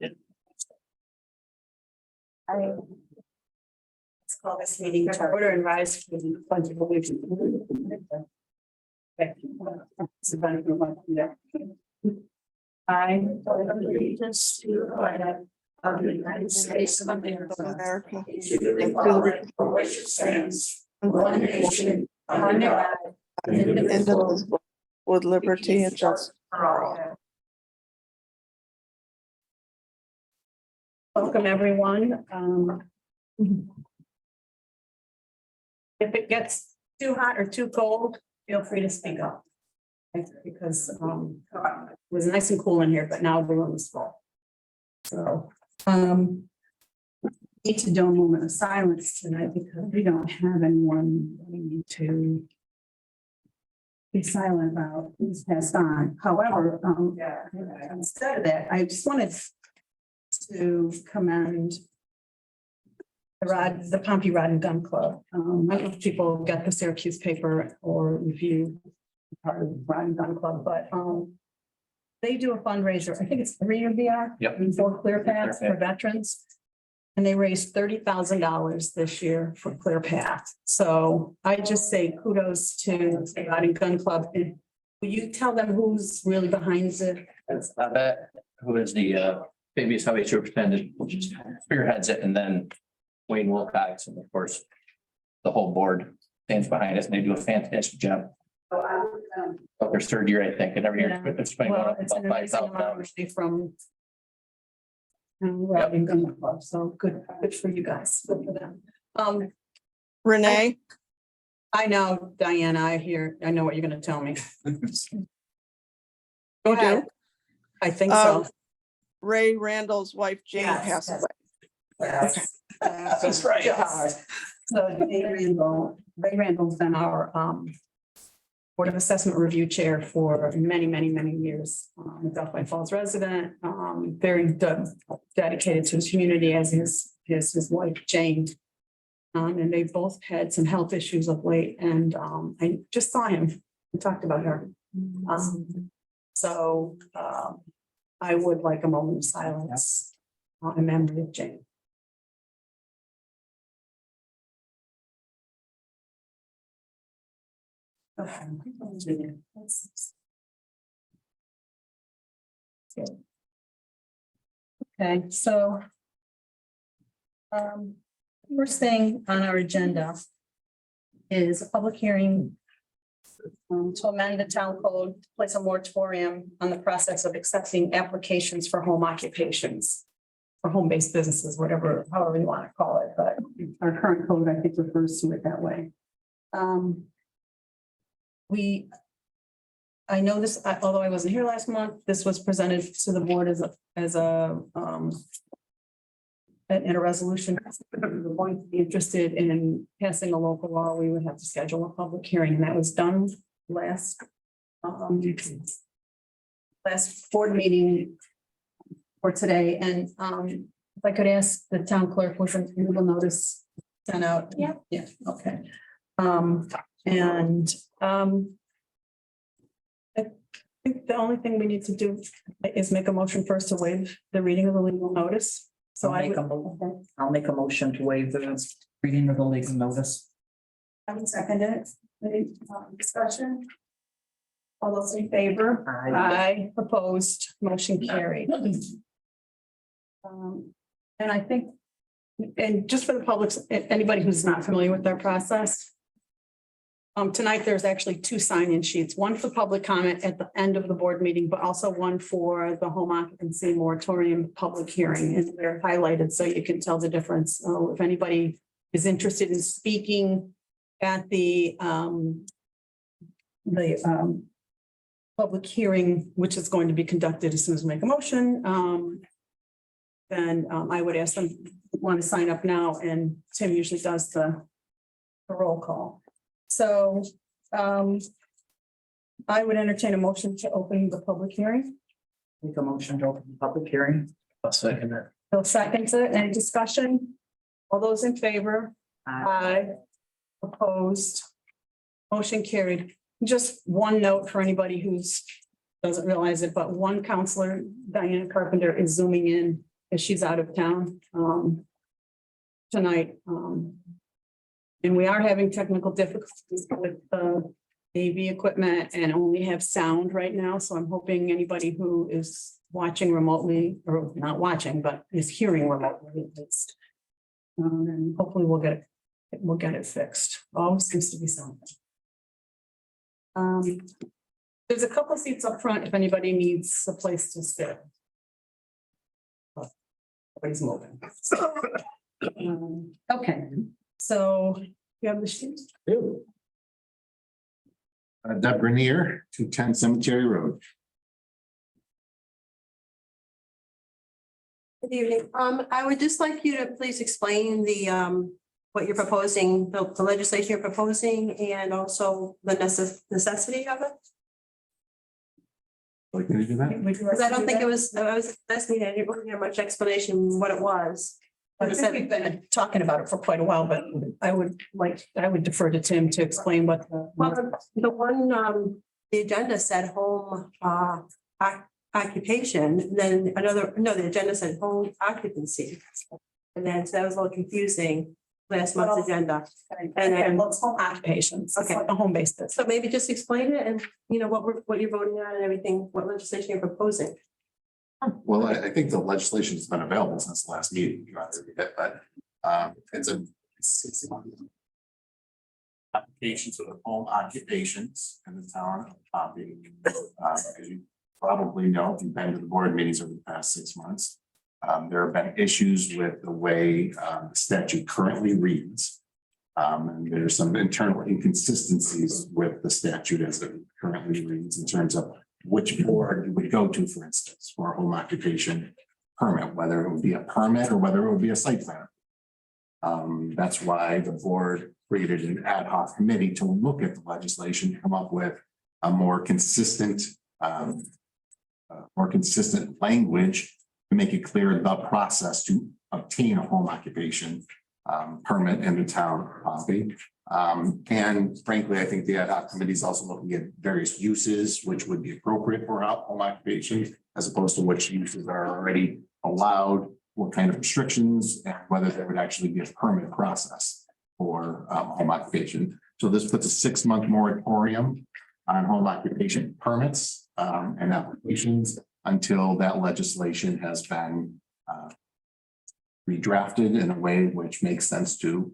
Let's call this meeting to order and rise for the pledge of allegiance. I pledge allegiance to the flag of the United States of America, and to the republic for which it stands, one nation, under God, indivisible, with liberty and justice for all. Welcome, everyone. If it gets too hot or too cold, feel free to speak up. Because it was nice and cool in here, but now the room is full. So need to do a moment of silence tonight because we don't have anyone we need to be silent about who's passed on. However, instead of that, I just wanted to commend the Pompey Rod and Gun Club. I don't know if people get the Syracuse paper or review part of the Rod and Gun Club, but they do a fundraiser. I think it's 3 of the year. Yep. And 4 Clear Paths for veterans. And they raised $30,000 this year for Clear Path. So I just say kudos to the Rod and Gun Club. And will you tell them who's really behind it? Who is the previous highway superintendent, which is spearheads it, and then Wayne Wilcox, and of course, the whole board stands behind us, and they do a fantastic job. Of their 3rd year, I think, and every year they're spending Well, it's about an amazing amount of $5,000. money from Rod and Gun Club. So good for you guys. Good for them. Renee, I know, Diana, I know what you're gonna tell me. Go You do? ahead. I think so. Ray Randall's wife Jane Yes, passed yes. away. Yes. That's right. Yes. So Ray Randall's been our Board of Assessment Review Chair for many years. Delphi Falls resident, very dedicated to his community as his wife Jane. And they both had some health issues of late, and I just saw him and talked about her. So I would like a moment of silence in memory of Jane. Okay, so first thing on our agenda is a public hearing to amend the town code, to place a moratorium on the process of accepting applications for home occupations or home-based businesses, however you want to call it, but our current code, I think, refers to it that way. I know this, although I wasn't here last month, this was presented to the board in a resolution. If we're going to be interested in passing a local law, we would have to schedule a public hearing, and that was done last board meeting for today. And if I could ask the town clerk, was an illegal notice sent out? Yeah. Yeah, okay. I think the only thing we need to do is make a motion first to waive the reading of the legal notice. So I'll make a motion to waive the reading of the legal notice. I would second it. Any discussion? All those in favor? Aye. Opposed, motion carried. And I think, and just for the public, anybody who's not familiar with their process, tonight there's actually 2 sign-in sheets, one for public comment at the end of the board meeting, but also one for the home occupancy moratorium public hearing, and they're highlighted so you can tell the difference. If anybody is interested in speaking at the public hearing, which is going to be conducted as soon as we make a motion, then I would ask them want to sign up now, and Tim usually does the roll call. So I would entertain a motion to open the public hearing. Make a motion to open the public hearing. I'll second that. Bill seconds it. Any discussion? All those in favor? Aye. Opposed? Motion carried. Just one note for anybody who's doesn't realize it, but one counselor, Diana Carpenter, is zooming in as she's out of town, tonight. And we are having technical difficulties with the AV equipment and only have sound right now. So I'm hoping anybody who is watching remotely, or not watching, but is hearing remotely at least. And hopefully we'll get it fixed. Always seems to be something. There's a couple seats up front if anybody needs a place to sit. Nobody's moving. Okay, so you have the sheet? Deb Grenier, 210 Cemetery Road. Good evening. I would just like you to please explain the, what you're proposing, the legislation you're proposing, and also the necessity of it. Like me to do that? Because I don't think it was, I was, that's me, I didn't really hear much explanation what it was. I think we've been talking about it for quite a while, but I would defer to Tim to explain what Well, the one, the agenda said home, occupation, then another, no, the agenda said home occupancy. And then, so that was a little confusing, last month's agenda. and let's home occupations. It's Okay. like a home-based business. So maybe just explain it and, you know, what you're voting on and everything, what legislation you're proposing. Well, I think the legislation has been available since the last meeting. You have to read it, but it's applications for the home occupations in the town of Pompey. As you probably know, if you've been to the board meetings over the past 6 months, there have been issues with the way the statute currently reads. And there's some internal inconsistencies with the statute as it currently reads in terms of which board you would go to, for instance, for a home occupation permit, whether it would be a permit or whether it would be a site plan. That's why the board created an ad hoc committee to look at the legislation, come up with a more consistent language to make it clear the process to obtain a home occupation permit in the town of Pompey. And frankly, I think the ad hoc committee is also looking at various uses which would be appropriate for a home occupation as opposed to which uses are already allowed, what kind of restrictions, and whether there would actually be a permit process for home occupation. So this puts a 6-month moratorium on home occupation permits and applications until that legislation has been redrafted in a way which makes sense to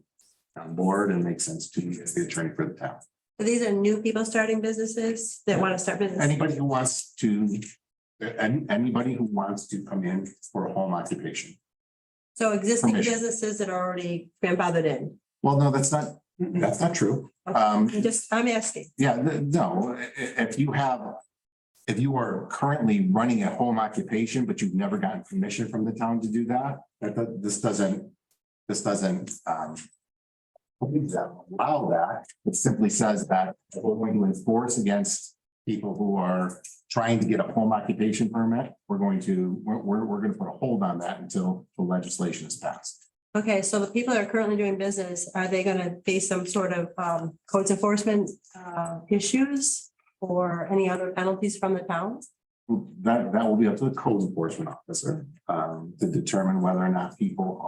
on board and makes sense to the attorney for the town. So these are new people starting businesses that want to start business. Anybody who wants to come in for a home occupation. So existing Permission. businesses that are already grandfathered in. Well, no, that's not true. I'm asking. Yeah, no, if you are currently running a home occupation, but you've never gotten permission from the town to do that, this doesn't allow that. It simply says that we're going to enforce against people who are trying to get a home occupation permit. We're going to put a hold on that until the legislation is passed. Okay, so the people that are currently doing business, are they gonna face some sort of codes enforcement issues? Or any other penalties from the town? That will be up to the code enforcement officer to determine whether or not people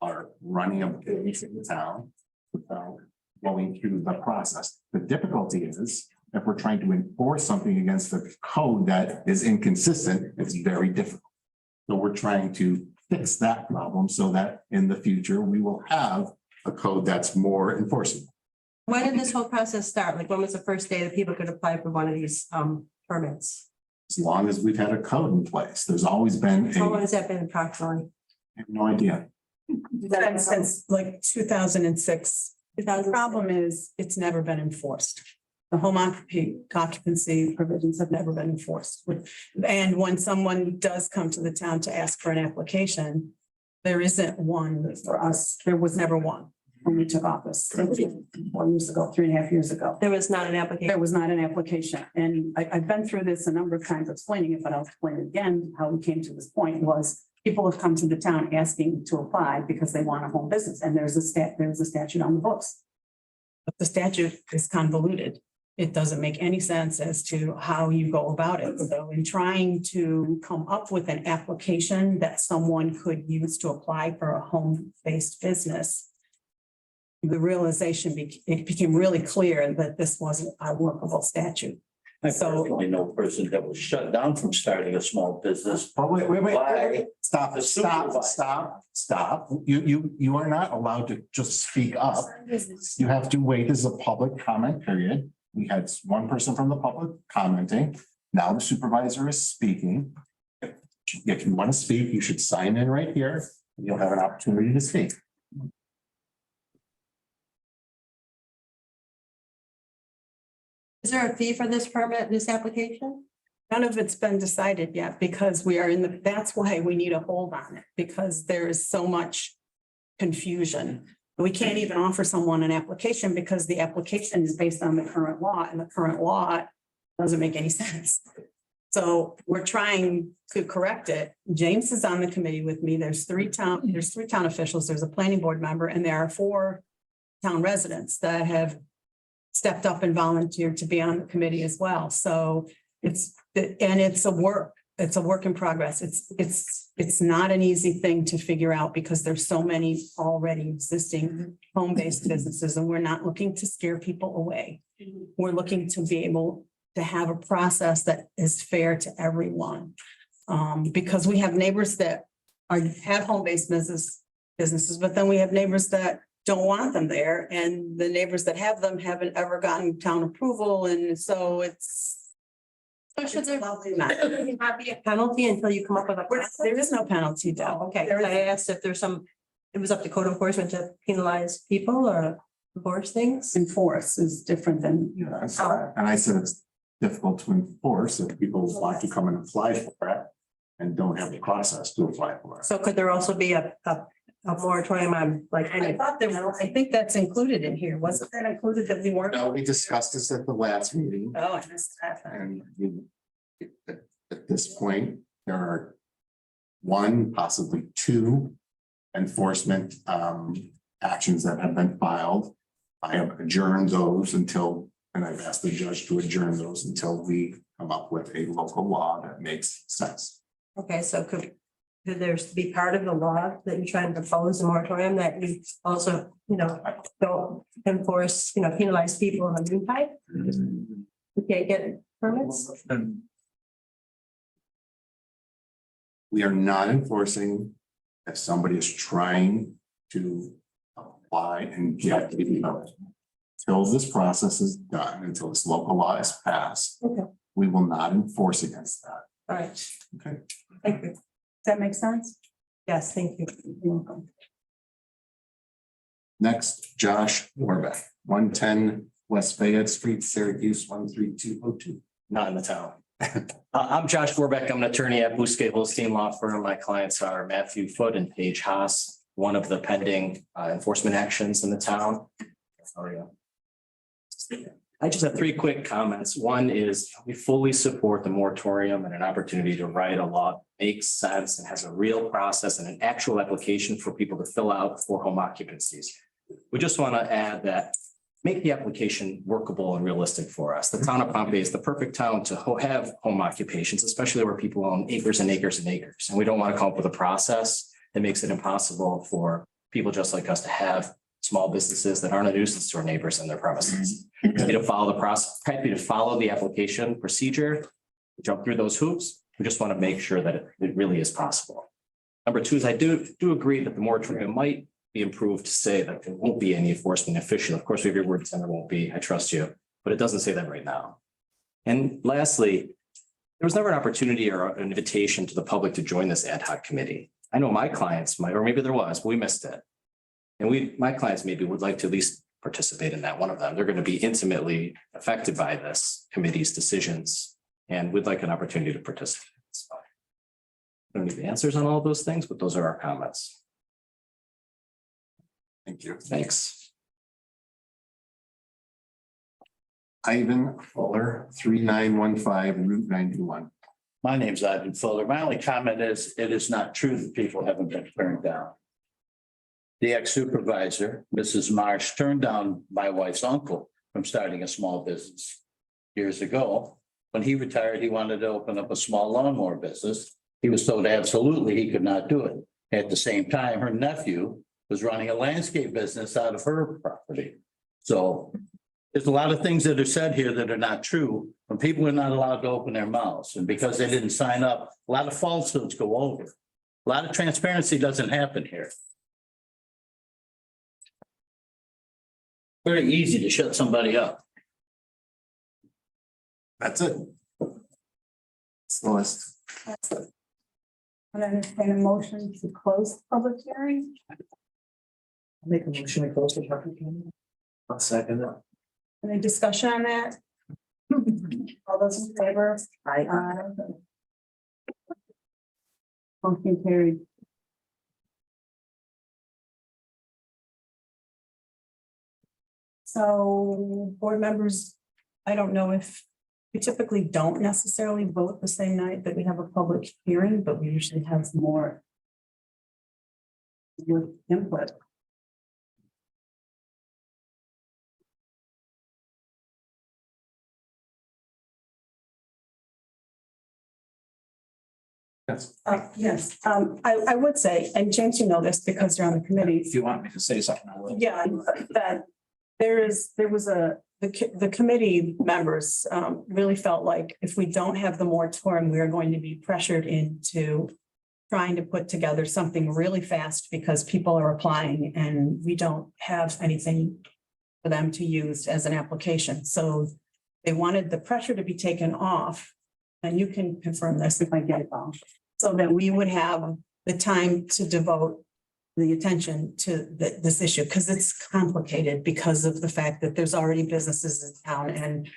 are running a business in the town without going through the process. The difficulty is if we're trying to enforce something against the code that is inconsistent, it's very difficult. So we're trying to fix that problem so that in the future, we will have a code that's more enforceable. When did this whole process start? Like when was the first day that people could apply for one of these permits? As long as we've had a code in place, there's always been How long I has that been approximately? have no idea. Since like 2006. The 2006? problem is it's never been enforced. The home occupancy provisions have never been enforced. And when someone does come to the town to ask for an application, there isn't one for us. There was never one when we took office. 4 years ago, 3.5 years ago. There was not an application. There was not an application. And I've been through this a number of times explaining it, but I'll explain it again. How we came to this point was people have come to the town asking to apply because they want a home business and there's a statute on the books. But the statute is convoluted. it doesn't make any sense as to how you go about it. So in trying to come up with an application that someone could use to apply for a home-based business, the realization, it became really clear that this wasn't a workable statute. I So- personally know a person that was shut down from starting a small business. Oh, wait, Why? stop, The stop, supervisor. stop. You are not allowed to just speak up. You have to wait. This is a public comment period. We had one person from the public commenting. Now the supervisor is speaking. If you want to speak, you should sign in right here. You'll have an opportunity to speak. Is there a fee for this permit, this application? None of it's been decided yet because we are in the, that's why we need a hold on it, because there is so much confusion. We can't even offer someone an application because the application is based on the current law and the current law doesn't make any sense. So we're trying to correct it. James is on the committee with me. There's three town officials. There's a planning board member and there are 4 town residents that have stepped up and volunteered to be on the committee as well. So it's a work in progress. It's not an easy thing to figure out because there's so many already existing home-based businesses and we're not looking to scare people away. We're looking to be able to have a process that is fair to everyone. Because we have neighbors that have home-based businesses, but then we have neighbors that don't want them there. And the neighbors that have them haven't ever gotten town approval. And so it's. So should there Not. not be a penalty until you come up with a? There is no penalty, Deb. Okay, There is- I asked if there's some, it was up to code enforcement to penalize people or enforce things. Enforce is different than. And I said it's difficult to enforce if people want to come and apply for it and don't have the process to apply for it. So could there also be a moratorium on like I any? thought I think that's included in here. Wasn't that included that we weren't? No, we discussed this at the last meeting. Oh, I missed that. And at this point, there are 1, possibly 2 enforcement actions that have been filed. I have adjourned those until, and I've asked the judge to adjourn those until we come up with a local law that makes sense. Okay, so could there be part of the law that you're trying to propose a moratorium that you also, don't enforce, penalize people on the new pipe? You can't get permits? We are not enforcing if somebody is trying to apply and get the permit. Till this process is done, until this local law is passed. Okay. We will not enforce against that. All right, Okay. thank you. Does that make sense? Yes, thank you. You're welcome. Next, Josh Warbeck, 110 West Fayette Street, Syracuse, 13202. Not in the town. I'm Josh Warbeck. I'm an attorney at Bousquet Holstein Law Firm. My clients are Matthew Foote and Paige Haas, one of the pending enforcement actions in the town. Sorry. I just have 3 quick comments. One is we fully support the moratorium and an opportunity to write a law that makes sense and has a real process and an actual application for people to fill out for home occupancies. We just want to add that make the application workable and realistic for us. The town of Pompey is the perfect town to have home occupations, especially where people own acres and acres and acres. And we don't want to come up with a process that makes it impossible for people just like us to have small businesses that aren't a nuisance to our neighbors and their premises. Happy to follow the process, happy to follow the application procedure, jump through those hoops. We just want to make sure that it really is possible. Number 2 is I do agree that the moratorium might be improved to say that there won't be any enforcement official. Of course, we have your word saying there won't be. I trust you, but it doesn't say that right now. And lastly, there was never an opportunity or an invitation to the public to join this ad hoc committee. I know my clients might, or maybe there was, but we missed it. And my clients maybe would like to at least participate in that. One of them, they're going to be intimately affected by this committee's decisions and we'd like an opportunity to participate. So, I don't need the answers on all of those things, but those are our comments. Thank you. Thanks. Ivan Fuller, 3915 Route 91. My name's Ivan Fuller. My only comment is, it is not true that people haven't been turned down. The ex-supervisor, Mrs. Marsh, turned down my wife's uncle from starting a small business. years ago. When he retired, he wanted to open up a small lawnmower business. He was told absolutely he could not do it. At the same time, her nephew was running a landscape business out of her property. So there's a lot of things that are said here that are not true, when people are not allowed to open their mouths, and because they didn't sign up, a lot of falsehoods go over. A lot of transparency doesn't happen here. Very easy to shut somebody up. That's it. It's the list. I understand a motion to close the public hearing. Make a motion to close the public hearing. I'll second it. Any discussion on that? All those in favor? Aye. Motion carried. So, board members, I don't know if we typically don't necessarily vote the same night that we have a public hearing, but we usually have more input. Yes, I would say, and James, you know this because you're on the committee. If you want me to say something, I will. Yeah, that there was the committee members really felt like if we don't have the moratorium, we are going to be pressured into trying to put together something really fast because people are applying and we don't have anything for them to use as an application. So they wanted the pressure to be taken off, and you can confirm this if I get it wrong, so that we would have the time to devote the attention to this issue, because it's complicated because of the fact that there's already businesses in town. And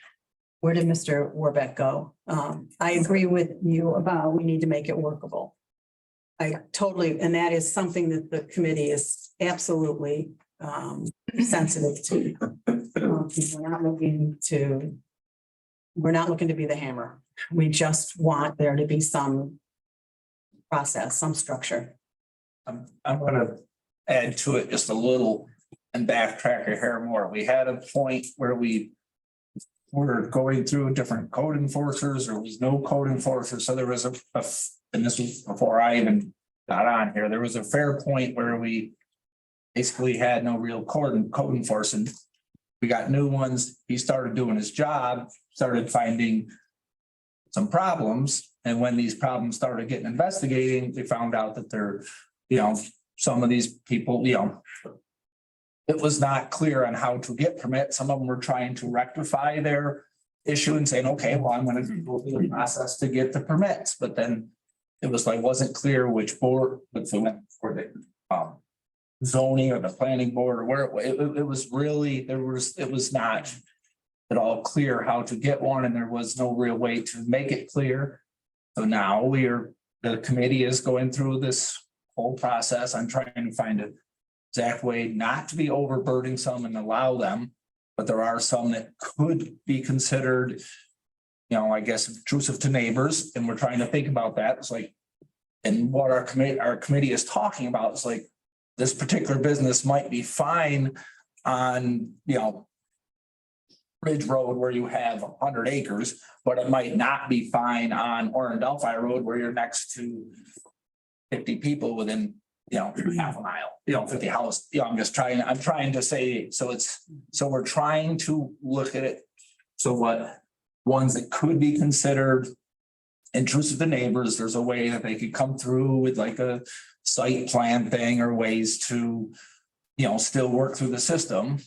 where did Mr. Warbeck go? I agree with you about we need to make it workable. I totally, and that is something that the committee is absolutely sensitive to. We're not looking to be the hammer. We just want there to be some process, some structure. I'm gonna add to it just a little and backtrack here more. We had a point where we were going through different code enforcers. There was no code enforcer. So there was and this was before I even got on here, there was a fair point where we basically had no real code enforcement. We got new ones. He started doing his job, started finding some problems. And when these problems started getting investigating, they found out that they're, some of these people, it was not clear on how to get permits. Some of them were trying to rectify their issue and saying, okay, well, I'm gonna go through the process to get the permits. But then it was like, wasn't clear which board, if it went for the zoning or the planning board or where it was really, it was not at all clear how to get one, and there was no real way to make it clear. So now the committee is going through this whole process. I'm trying to find an exact way not to be overburdening some and allow them, but there are some that could be considered, I guess, intrusive to neighbors, and we're trying to think about that. It's like, and what our committee is talking about is like, this particular business might be fine on, Ridge Road where you have 100 acres, but it might not be fine on Warren Delphi Road where you're next to 50 people within, half a mile, 50 houses. I'm trying to say, so we're trying to look at it. So what ones that could be considered intrusive to neighbors, there's a way that they could come through with like a site plan thing or ways to, still work through the system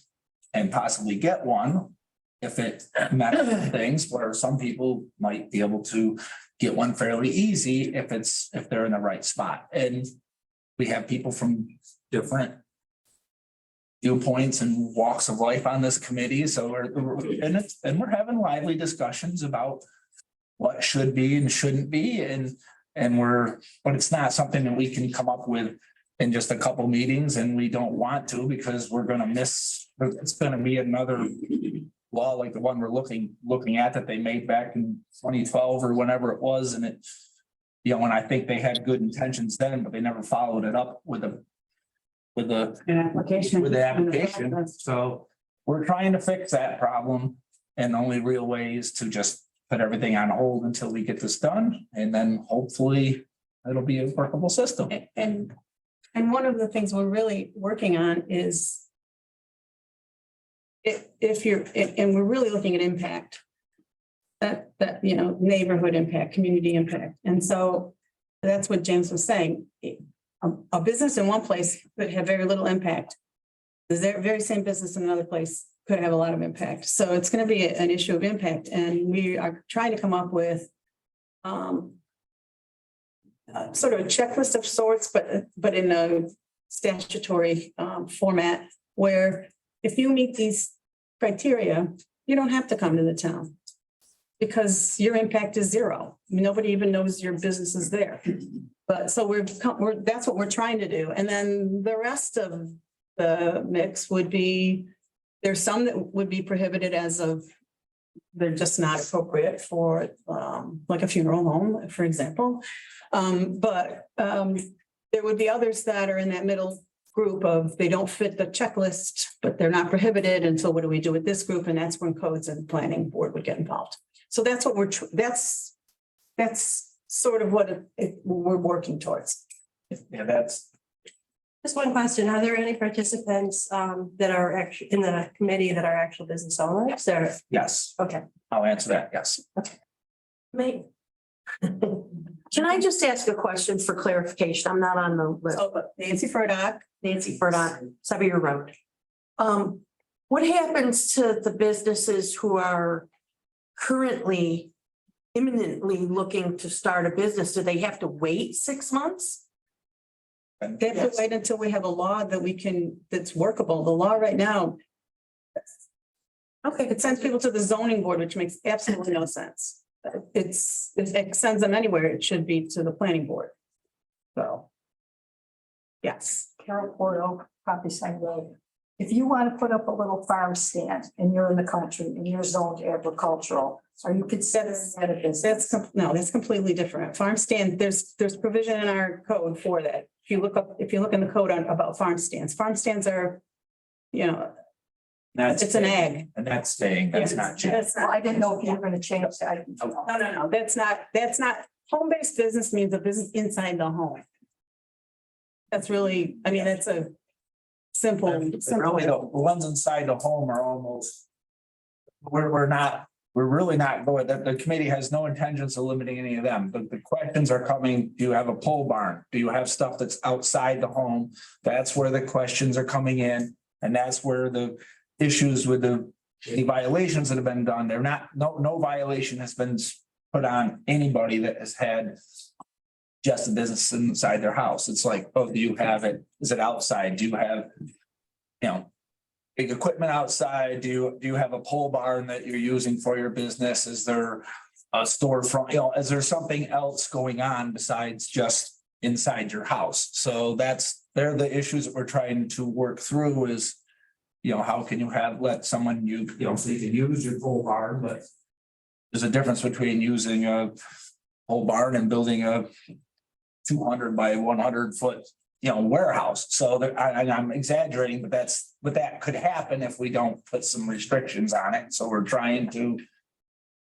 and possibly get one. If it met things where some people might be able to get one fairly easy if they're in the right spot. And we have people from different viewpoints and walks of life on this committee. So we're having lively discussions about what should be and shouldn't be. But it's not something that we can come up with in just a couple meetings, and we don't want to because we're gonna miss, it's gonna be another law like the one we're looking at that they made back in 2012 or whenever it was. And it, and I think they had good intentions then, but they never followed it up with an application. So we're trying to fix that problem. And the only real way is to just put everything on hold until we get this done, and then hopefully it'll be a workable system. And one of the things we're really working on is if you're, and we're really looking at impact. That, you know, neighborhood impact, community impact. And so that's what James was saying. A business in one place could have very little impact. The very same business in another place could have a lot of impact. So it's going to be an issue of impact. And we are trying to come up with sort of a checklist of sorts, but in a statutory format where if you meet these criteria, you don't have to come to the town because your impact is zero. Nobody even knows your business is there. But so that's what we're trying to do. And then the rest of the mix would be, there's some that would be prohibited as of, they're just not appropriate for like a funeral home, for example. But there would be others that are in that middle group of, they don't fit the checklist, but they're not prohibited. And so what do we do with this group? And that's when codes and planning board would get involved. So that's what that's sort of what we're working towards. Yeah, that's, Just one question, are there any participants that are actually in the committee that are actual business owners or? yes, Okay. I'll answer that, yes. May. Can I just ask a question for clarification? I'm not on the list. So Nancy Furdock, Nancy Furdock, Sevier Road. What happens to the businesses who are currently imminently looking to start a business? Do they have to wait 6 months? they have to wait until we have a law that's workable. The law right now, Okay, it sends people to the zoning board, which makes absolutely no sense. It sends them anywhere. It should be to the planning board. So. Yes. Carol Porto, Poppy Sign Road. If you want to put up a little farm stand and you're in the country and you're zoned agricultural, are you considering that a business? That's completely different. Farm stand, there's provision in our code for that. If you look in the code about farm stands are, it's an ag. And that's staying, that's not changing. That's Well, not, I didn't know if you were going to change that. no, that's not, home-based business means a business inside the home. That's really, it's a simple. Really, the ones inside the home are almost. We're really not going, the committee has no intentions of limiting any of them, but the questions are coming, do you have a pole barn? Do you have stuff that's outside the home? That's where the questions are coming in, and that's where the issues with the violations that have been done, they're not, no violation has been put on anybody that has had just a business inside their house. It's like, oh, do you have it? Is it outside? Do you have, big equipment outside? Do you have a pole barn that you're using for your business? Is there a storefront? Is there something else going on besides just inside your house? So they're the issues that we're trying to work through is, how can you let someone so you can use your pole barn, but there's a difference between using a pole barn and building a 200 by 100 foot, warehouse. So I'm exaggerating, but that could happen if we don't put some restrictions on it. So we're trying to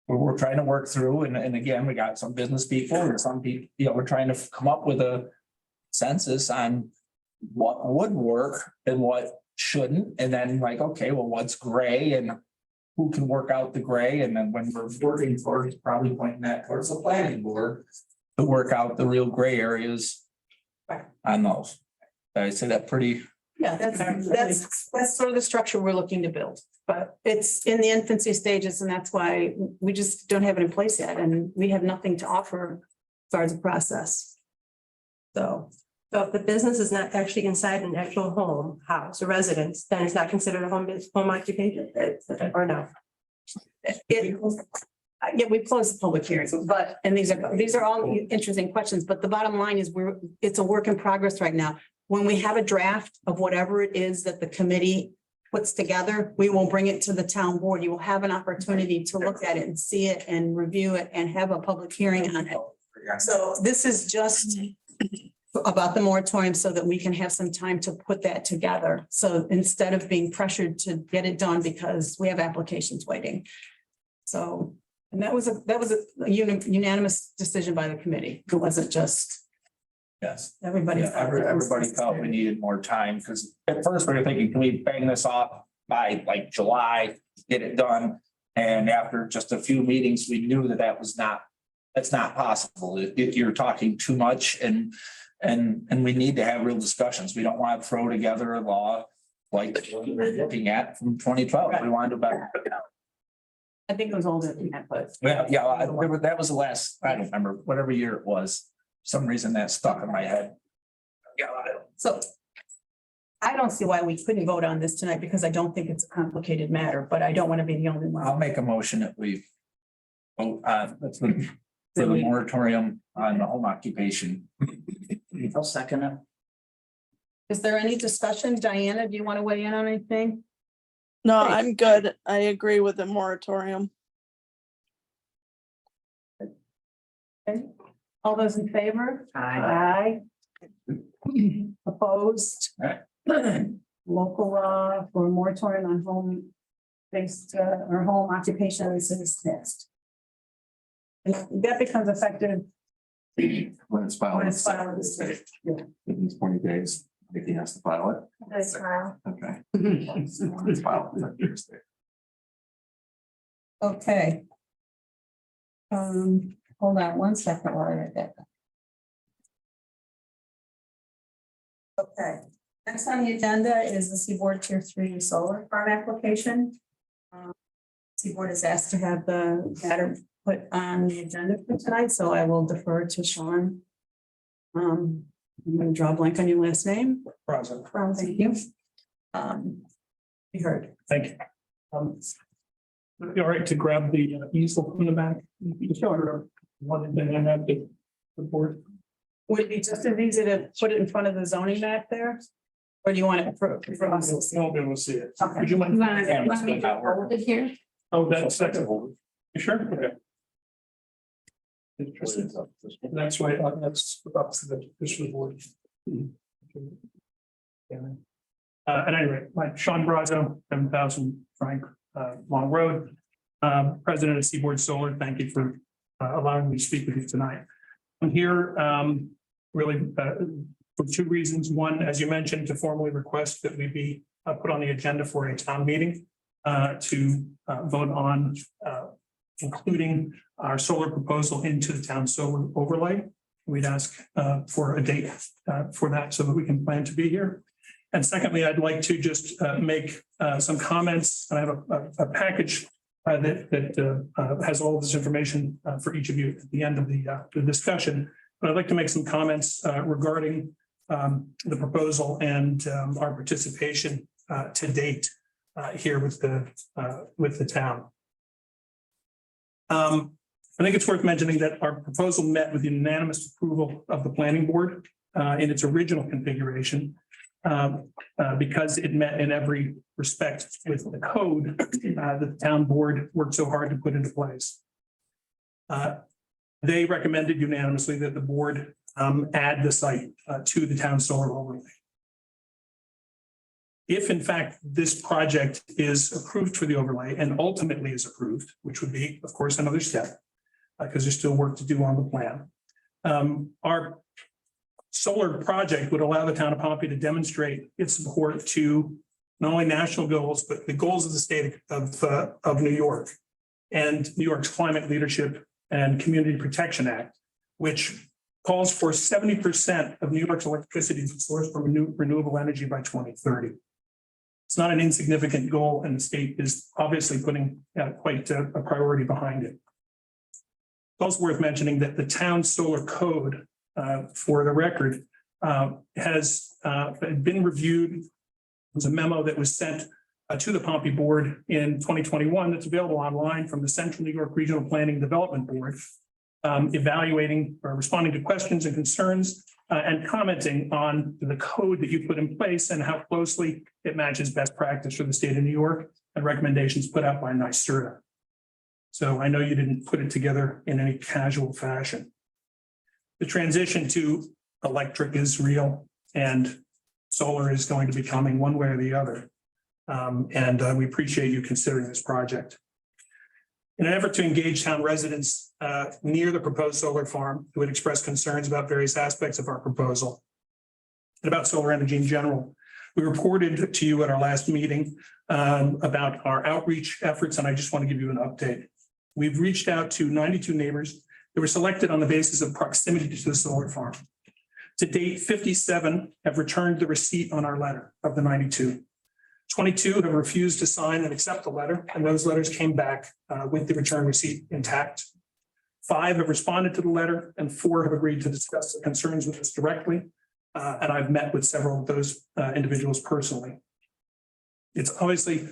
work through, and again, we got some business people and some people, we're trying to come up with a census on what would work and what shouldn't. And then okay, well, what's gray and who can work out the gray? And then when we're working towards, probably pointing that towards the planning board to work out the real gray areas on those. Did I say that pretty? Yeah, that's sort of the structure we're looking to build, but it's in the infancy stages, and that's why we just don't have it in place yet, and we have nothing to offer as far as the process. So if the business is not actually inside an actual house, a residence, then it's not considered a home occupation, or no? Yeah, we closed the public hearing, and these are all interesting questions, but the bottom line is it's a work in progress right now. When we have a draft of whatever it is that the committee puts together, we will bring it to the town board. You will have an opportunity to look at it and see it and review it and have a public hearing on it. So this is just about the moratorium so that we can have some time to put that together. So instead of being pressured to get it done because we have applications waiting. So, and that was a unanimous decision by the committee. It wasn't just Yes. everybody. Yeah, everybody felt we needed more time, because at first we were thinking, can we bang this off by like July, get it done? And after just a few meetings, we knew that's not possible. You're talking too much, and we need to have real discussions. We don't want to throw together a law like what we were looking at from 2012. We wanted to better. I think it was older than that, but That was the last, I don't remember, whatever year it was. For some reason that stuck in my head. Yeah. so. I don't see why we couldn't vote on this tonight because I don't think it's a complicated matter, but I don't want to be the only I'll one. make a motion that we vote for the moratorium on the home occupation. I'll second it. Is there any discussion? Diana, do you want to weigh in on anything? No, Great. I'm good. I agree with the moratorium. Okay. All those in favor? Aye. Aye. Opposed? Aye. Local law for moratorium on home-based or home occupations is passed. And that becomes effective When it's filed. when it's filed. Yeah. Within 20 days, Vicky has to file it. That's right. Okay. When it's filed, it's like Thursday. Okay. Hold on one second while I write that down. Okay, next on the agenda is the Seaboard Tier 3 solar farm application. Seaboard is asked to have the matter put on the agenda for tonight, so I will defer to Sean. I'm going to draw a blank on your last name. Present. Thank you. You heard. Thank you. Would it be all right to grab the easel from the back? Sure. One thing I have to report. Would it be just as easy to put it in front of the zoning map there? Or do you want it for us to see? You won't be able to see it. Okay. Would you mind? Want me to hold it here? Oh, that's second. You sure? Okay. Interesting. That's right. That's up to the official board. At any rate, Sean Brazo, 7,000 Frank Long Road, president of Seaboard Solar. Thank you for allowing me to speak with you tonight. I'm here really for two reasons. One, as you mentioned, to formally request that we be put on the agenda for a town meeting to vote on including our solar proposal into the town solar overlay. We'd ask for a date for that so that we can plan to be here. And secondly, I'd like to just make some comments. I have a package that has all this information for each of you at the end of the discussion. But I'd like to make some comments regarding the proposal and our participation to date here with the town. I think it's worth mentioning that our proposal met with unanimous approval of the planning board in its original configuration because it met in every respect with the code that the town board worked so hard to put into place. They recommended unanimously that the board add the site to the town solar overlay. If in fact this project is approved for the overlay and ultimately is approved, which would be, of course, another step, because there's still work to do on the plan. Our solar project would allow the town of Pompey to demonstrate its support to not only national goals, but the goals of the state of New York and New York's Climate Leadership and Community Protection Act, which calls for 70% of New York's electricity to be sourced from renewable energy by 2030. It's not an insignificant goal, and the state is obviously putting quite a priority behind it. It's also worth mentioning that the town solar code, for the record, has been reviewed. There's a memo that was sent to the Pompey board in 2021 that's available online from the Central New York Regional Planning and Development Board, evaluating or responding to questions and concerns and commenting on the code that you put in place and how closely it matches best practice for the state of New York and recommendations put out by NYSERDA. So I know you didn't put it together in any casual fashion. The transition to electric is real and solar is going to be coming one way or the other. We appreciate you considering this project. In an effort to engage town residents near the proposed solar farm who had expressed concerns about various aspects of our proposal and about solar energy in general, we reported to you at our last meeting about our outreach efforts, and I just want to give you an update. We've reached out to 92 neighbors that were selected on the basis of proximity to the solar farm. To date, 57 have returned the receipt on our letter of the 92. 22 have refused to sign and accept the letter, and those letters came back with the return receipt intact. 5 have responded to the letter, and 4 have agreed to discuss the concerns with us directly. And I've met with several of those individuals personally. It's obviously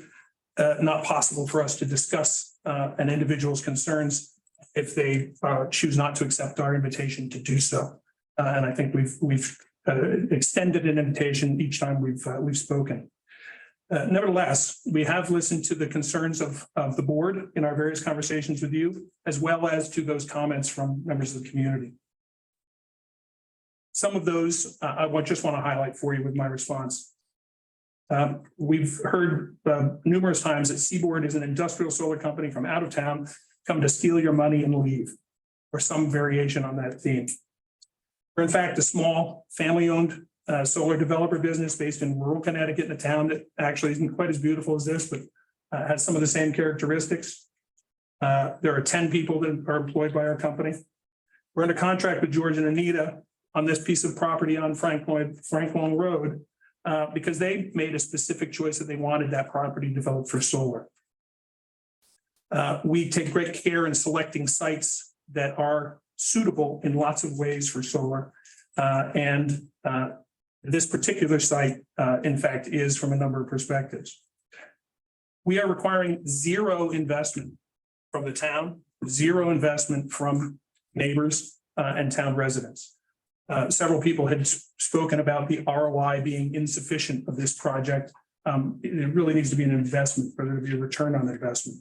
not possible for us to discuss an individual's concerns if they choose not to accept our invitation to do so. And I think we've extended an invitation each time we've spoken. Nevertheless, we have listened to the concerns of the board in our various conversations with you, as well as to those comments from members of the community. Some of those I just want to highlight for you with my response. We've heard numerous times that Seaboard is an industrial solar company from out of town, come to steal your money and leave, or some variation on that theme. We're in fact a small family-owned solar developer business based in rural Connecticut, in a town that actually isn't quite as beautiful as this, but has some of the same characteristics. There are 10 people that are employed by our company. We're under contract with George and Anita on this piece of property on Frank Long Road because they made a specific choice that they wanted that property developed for solar. We take great care in selecting sites that are suitable in lots of ways for solar. This particular site, in fact, is from a number of perspectives. We are requiring zero investment from the town, zero investment from neighbors and town residents. Several people had spoken about the ROI being insufficient of this project. It really needs to be an investment for there to be a return on investment.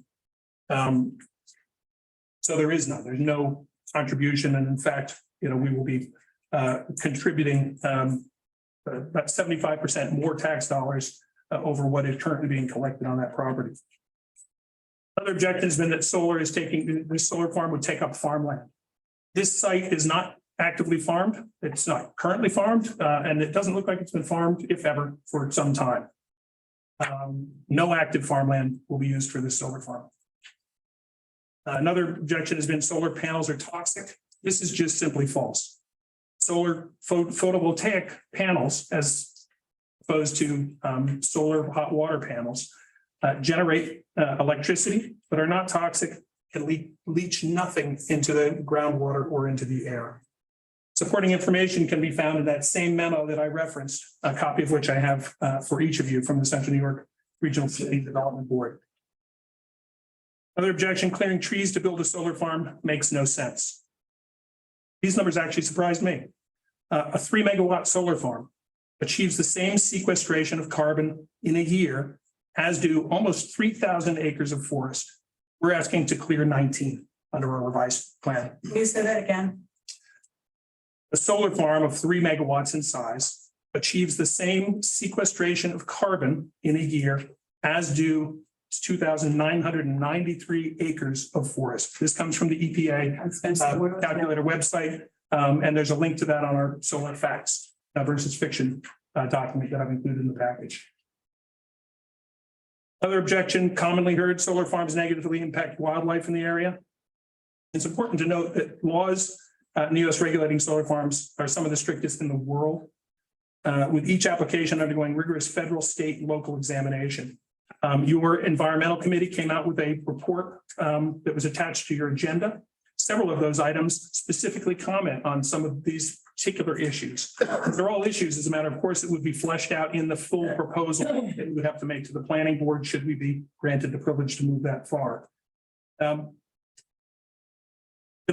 So there is none. There's no contribution, and in fact, we will be contributing about 75% more tax dollars over what is currently being collected on that property. Another objection has been that the solar farm would take up farmland. This site is not actively farmed. It's not currently farmed, and it doesn't look like it's been farmed, if ever, for some time. No active farmland will be used for this solar farm. Another objection has been solar panels are toxic. This is just simply false. Solar photovoltaic panels, as opposed to solar hot water panels, generate electricity, but are not toxic, can leach nothing into the groundwater or into the air. Supporting information can be found in that same memo that I referenced, a copy of which I have for each of you from the Central New York Regional City Development Board. Another objection, clearing trees to build a solar farm makes no sense. These numbers actually surprised me. A 3 megawatt solar farm achieves the same sequestration of carbon in a year as do almost 3,000 acres of forest. We're asking to clear 19 under our revised plan. Can you say that again? A solar farm of 3 megawatts in size achieves the same sequestration of carbon in a year as do 2,993 acres of forest. This comes from the EPA calculator website, and there's a link to that on our solar facts versus fiction document that I've included in the package. Other objection, commonly heard, solar farms negatively impact wildlife in the area. It's important to note that laws in the U.S. regulating solar farms are some of the strictest in the world, with each application undergoing rigorous federal, state, and local examination. Your environmental committee came out with a report that was attached to your agenda. Several of those items specifically comment on some of these particular issues. They're all issues, as a matter of course, that would be fleshed out in the full proposal that we would have to make to the planning board should we be granted the privilege to move that far. The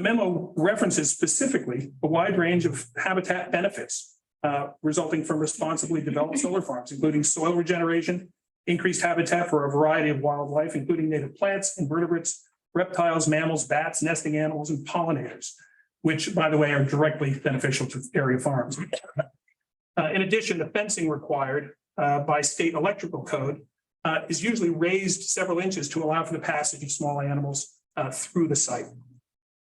memo references specifically a wide range of habitat benefits resulting from responsibly developed solar farms, including soil regeneration, increased habitat for a variety of wildlife, including native plants, invertebrates, reptiles, mammals, bats, nesting animals, and pollinators. which, by the way, are directly beneficial to area farms. In addition, the fencing required by state electrical code is usually raised several inches to allow for the passage of small animals through the site.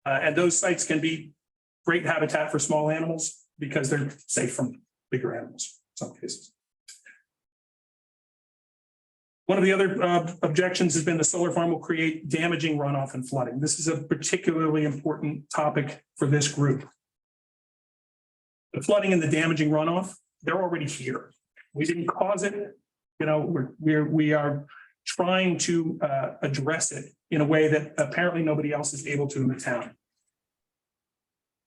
And those sites can be great habitat for small animals because they're safe from bigger animals in some cases. One of the other objections has been the solar farm will create damaging runoff and flooding. This is a particularly important topic for this group. The flooding and the damaging runoff, they're already here. We didn't cause it. You know, we are trying to address it in a way that apparently nobody else is able to in the town.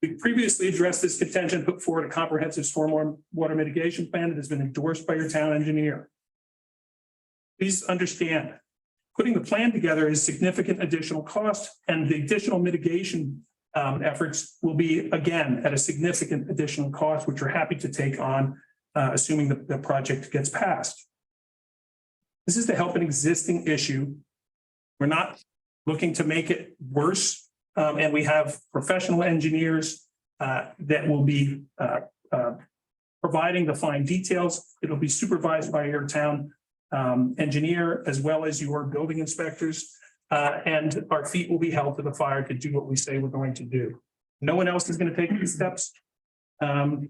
We previously addressed this contention, put forward a comprehensive stormwater water mitigation plan that has been endorsed by your town engineer. Please understand, putting the plan together is significant additional cost, and the additional mitigation efforts will be, again, at a significant additional cost, which we're happy to take on, assuming the project gets passed. This is to help an existing issue. We're not looking to make it worse, and we have professional engineers that will be providing the fine details. It'll be supervised by your town engineer, as well as your building inspectors, and our feet will be held to the fire to do what we say we're going to do. No one else is going to take these steps. And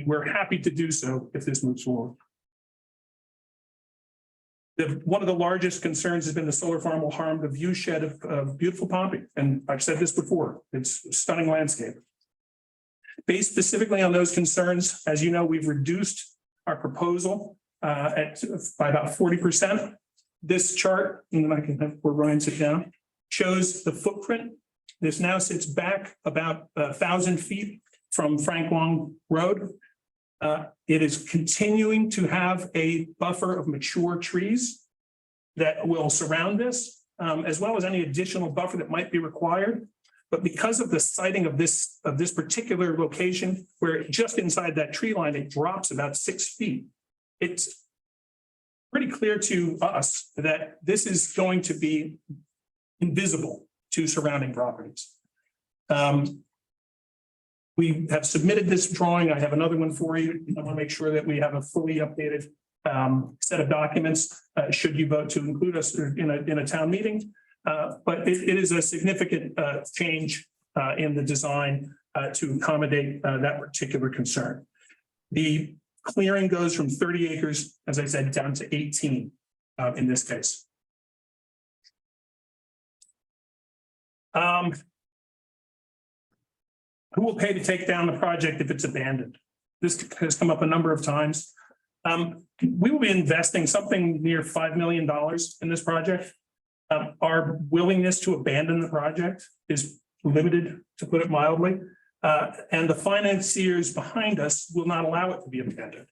we're happy to do so if this moves forward. One of the largest concerns has been the solar farm will harm the view shed of beautiful Pompey. And I've said this before, it's a stunning landscape. Based specifically on those concerns, as you know, we've reduced our proposal by about 40%. This chart, and then I can have where Ryan sit down, shows the footprint. This now sits back about 1,000 feet from Frank Long Road. It is continuing to have a buffer of mature trees that will surround this, as well as any additional buffer that might be required. But because of the siting of this particular location, where just inside that tree line, it drops about 6 feet, it's pretty clear to us that this is going to be invisible to surrounding properties. We have submitted this drawing. I have another one for you. I want to make sure that we have a fully updated set of documents, should you vote to include us in a town meeting. But it is a significant change in the design to accommodate that particular concern. The clearing goes from 30 acres, as I said, down to 18 in this case. Who will pay to take down the project if it's abandoned? This has come up a number of times. We will be investing something near $5 million in this project. Our willingness to abandon the project is limited, to put it mildly. And the financiers behind us will not allow it to be abandoned.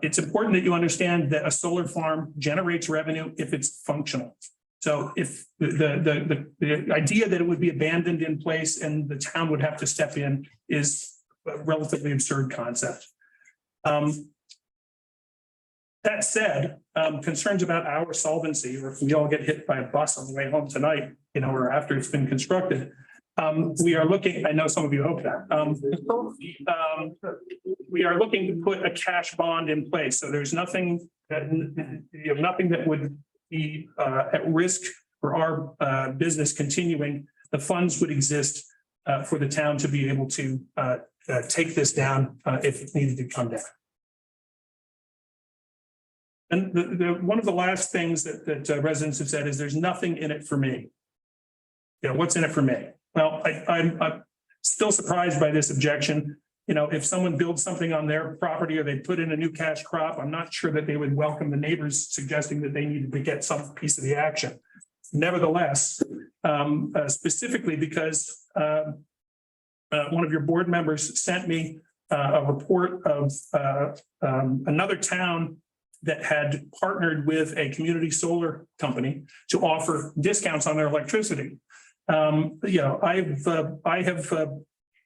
It's important that you understand that a solar farm generates revenue if it's functional. So if the idea that it would be abandoned in place and the town would have to step in is a relatively absurd concept. That said, concerns about our solvency, or if we all get hit by a bus on the way home tonight, you know, or after it's been constructed, we are looking, I know some of you hope that, we are looking to put a cash bond in place. So there's nothing that, you know, nothing that would be at risk for our business continuing. The funds would exist for the town to be able to take this down if it needed to come down. And one of the last things that residents have said is there's nothing in it for me. You know, what's in it for me? Well, I'm still surprised by this objection. You know, if someone builds something on their property or they put in a new cash crop, I'm not sure that they would welcome the neighbors suggesting that they needed to get some piece of the action. Nevertheless, specifically because one of your board members sent me a report of another town that had partnered with a community solar company to offer discounts on their electricity. You know, I have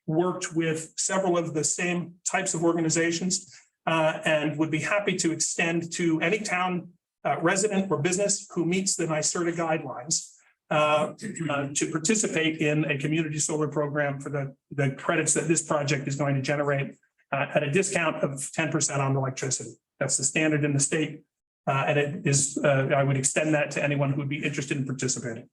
worked with several of the same types of organizations and would be happy to extend to any town resident or business who meets the NYSERDA guidelines to participate in a community solar program for the credits that this project is going to generate at a discount of 10% on electricity. That's the standard in the state. And it is, I would extend that to anyone who would be interested in participating.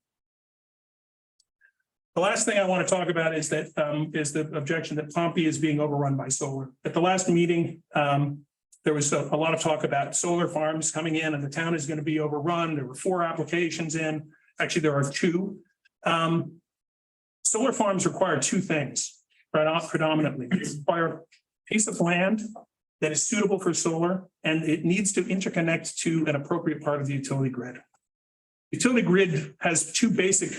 The last thing I want to talk about is that is the objection that Pompey is being overrun by solar. At the last meeting, there was a lot of talk about solar farms coming in and the town is going to be overrun. There were 4 applications in. Actually, there are 2. Solar farms require 2 things, right? Predominantly, they require a piece of land that is suitable for solar, and it needs to interconnect to an appropriate part of the utility grid. Utility grid has 2 basic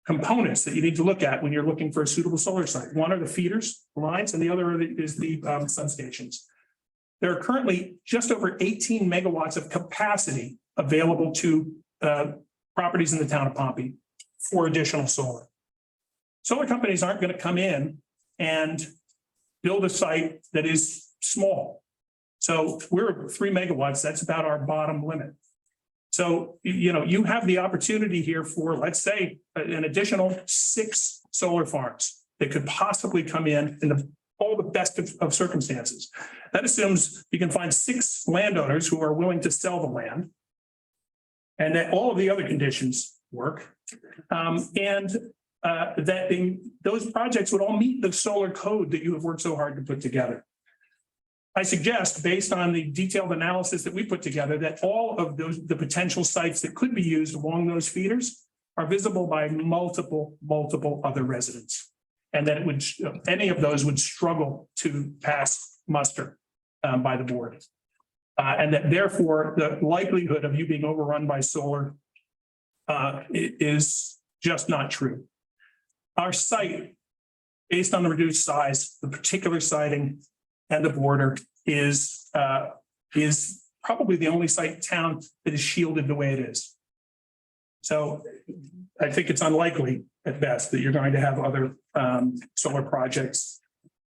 components that you need to look at when you're looking for a suitable solar site. One are the feeders, lines, and the other is the substations. There are currently just over 18 megawatts of capacity available to properties in the town of Pompey for additional solar. Solar companies aren't going to come in and build a site that is small. So we're 3 megawatts. That's about our bottom limit. So, you know, you have the opportunity here for, let's say, an additional 6 solar farms that could possibly come in all the best of circumstances. That assumes you can find 6 landowners who are willing to sell the land, and that all of the other conditions work. Those projects would all meet the solar code that you have worked so hard to put together. I suggest, based on the detailed analysis that we put together, that all of the potential sites that could be used along those feeders are visible by multiple other residents. And that any of those would struggle to pass muster by the board. And that therefore, the likelihood of you being overrun by solar is just not true. Our site, based on the reduced size, the particular siting, and the border is probably the only site in town that is shielded the way it is. So I think it's unlikely at best that you're going to have other solar projects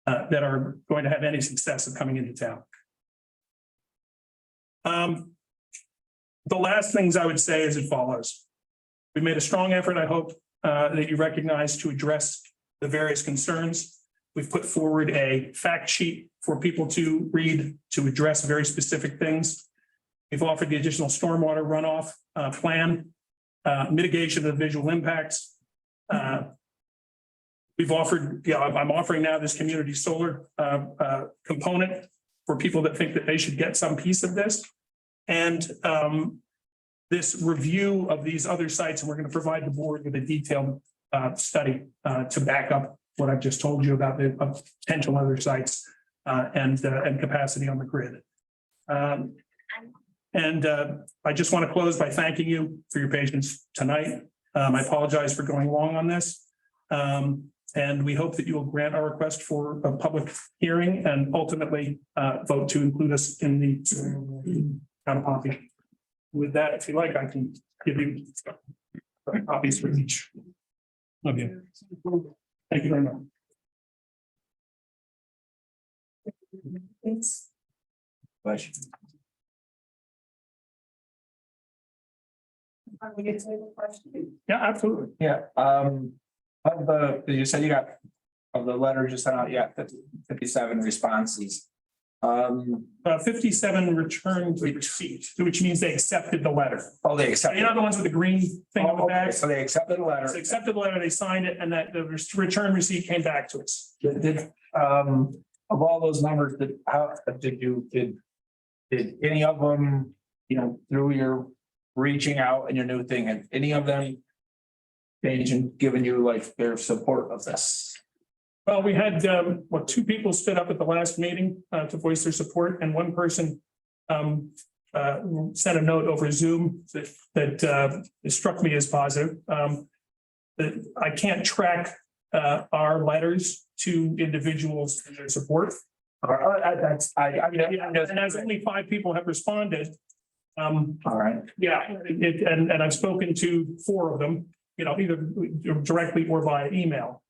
that are going to have any success of coming into town. The last things I would say is as follows. We made a strong effort, I hope, that you recognize, to address the various concerns. We've put forward a fact sheet for people to read to address very specific things. We've offered the additional stormwater runoff plan, mitigation of visual impacts. We've offered, I'm offering now this community solar component for people that think that they should get some piece of this. And this review of these other sites, and we're going to provide the board with a detailed study to back up what I've just told you about the potential other sites and capacity on the grid. I just want to close by thanking you for your patience tonight. I apologize for going long on this. And we hope that you will grant our request for a public hearing and ultimately vote to include us in the town of Pompey. With that, if you like, I can give you copies for each of you. Thank you very much. Thanks. Question. Yeah, absolutely. Yeah, of you said you got, of the letter just sent out, you got 57 responses. 57 returned to receipt, which means they accepted the letter. Oh, they accepted. You know the ones with the green thing on the Oh, back? okay, so they accepted the letter. They accepted the letter, they signed it, and that the return receipt came back to us. Did of all those numbers, did any of them, you know, through your reaching out and your new thing, and any of them changed and given you like their support of this? Well, we had, 2 people stood up at the last meeting to voice their support, and one person sent a note over Zoom that struck me as positive. That I can't track our letters to individuals and their support. And as only 5 people have responded. All right. Yeah, and I've spoken to 4 of them, you know, either directly or via email.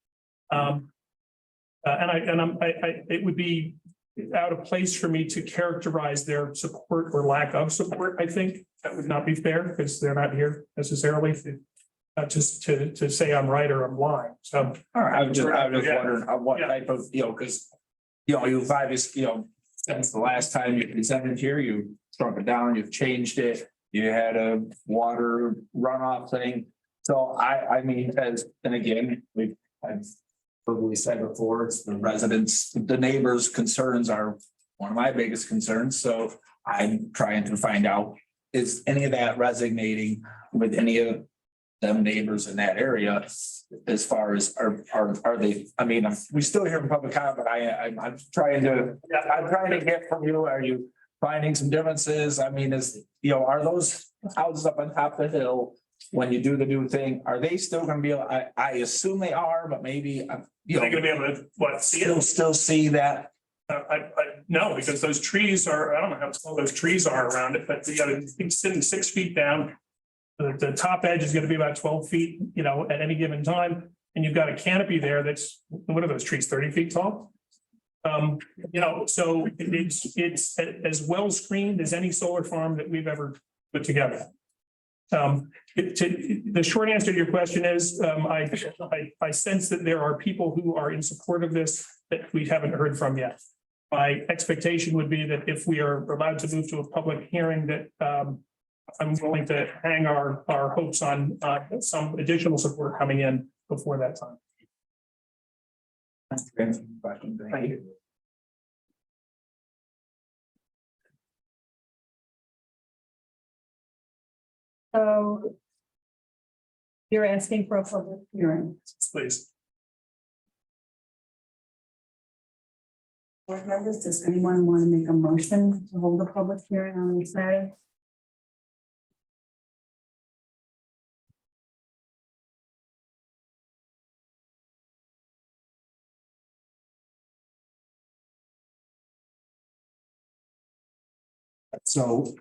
It would be out of place for me to characterize their support or lack of support. I think that would not be fair because they're not here necessarily. just to say I'm right or I'm lying. So All right, I was just Yeah. wondering what Yeah. type of, because, you've obviously, since the last time you presented here, you shrunk it down, you've changed it. You had a water runoff thing. So I mean, and again, I've probably said before, it's the residents, the neighbors' concerns are one of my biggest concerns. So I'm trying to find out, is any of that resonating with any of them neighbors in that area? As far as are they, I mean, we still hear from public comment, but I'm trying to get from you, are you finding some differences? I mean, are those houses up on top of the hill, when you do the new thing, are they still gonna be, I assume they are, but maybe, are they gonna be able to, see it? still see that? No, because those trees are, I don't know how tall those trees are around it, but you gotta be sitting 6 feet down. The top edge is gonna be about 12 feet, at any given time, and you've got a canopy there that's, what are those trees, 30 feet tall? So it's as well screened as any solar farm that we've ever put together. The short answer to your question is, I sense that there are people who are in support of this that we haven't heard from yet. My expectation would be that if we are allowed to move to a public hearing, that I'm willing to hang our hopes on some additional support coming in before that time. Thank you. So you're asking for a public hearing. Please. Board members, does anyone want to make a motion to hold a public hearing on this matter? So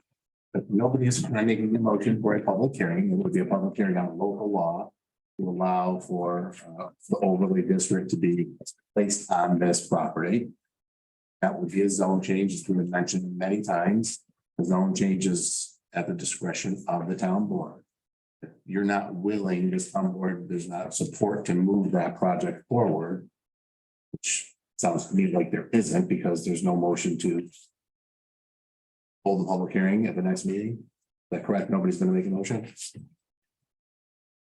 if nobody is making a motion for a public hearing, it would be a public hearing on local law to allow for the overlay district to be placed on this property. That would be a zone change, as we mentioned many times. The zone changes at the discretion of the town board. If you're not willing, this town board does not support to move that project forward, which sounds to me like there isn't, because there's no motion to hold the public hearing at the next meeting. Is that correct? Nobody's gonna make a motion?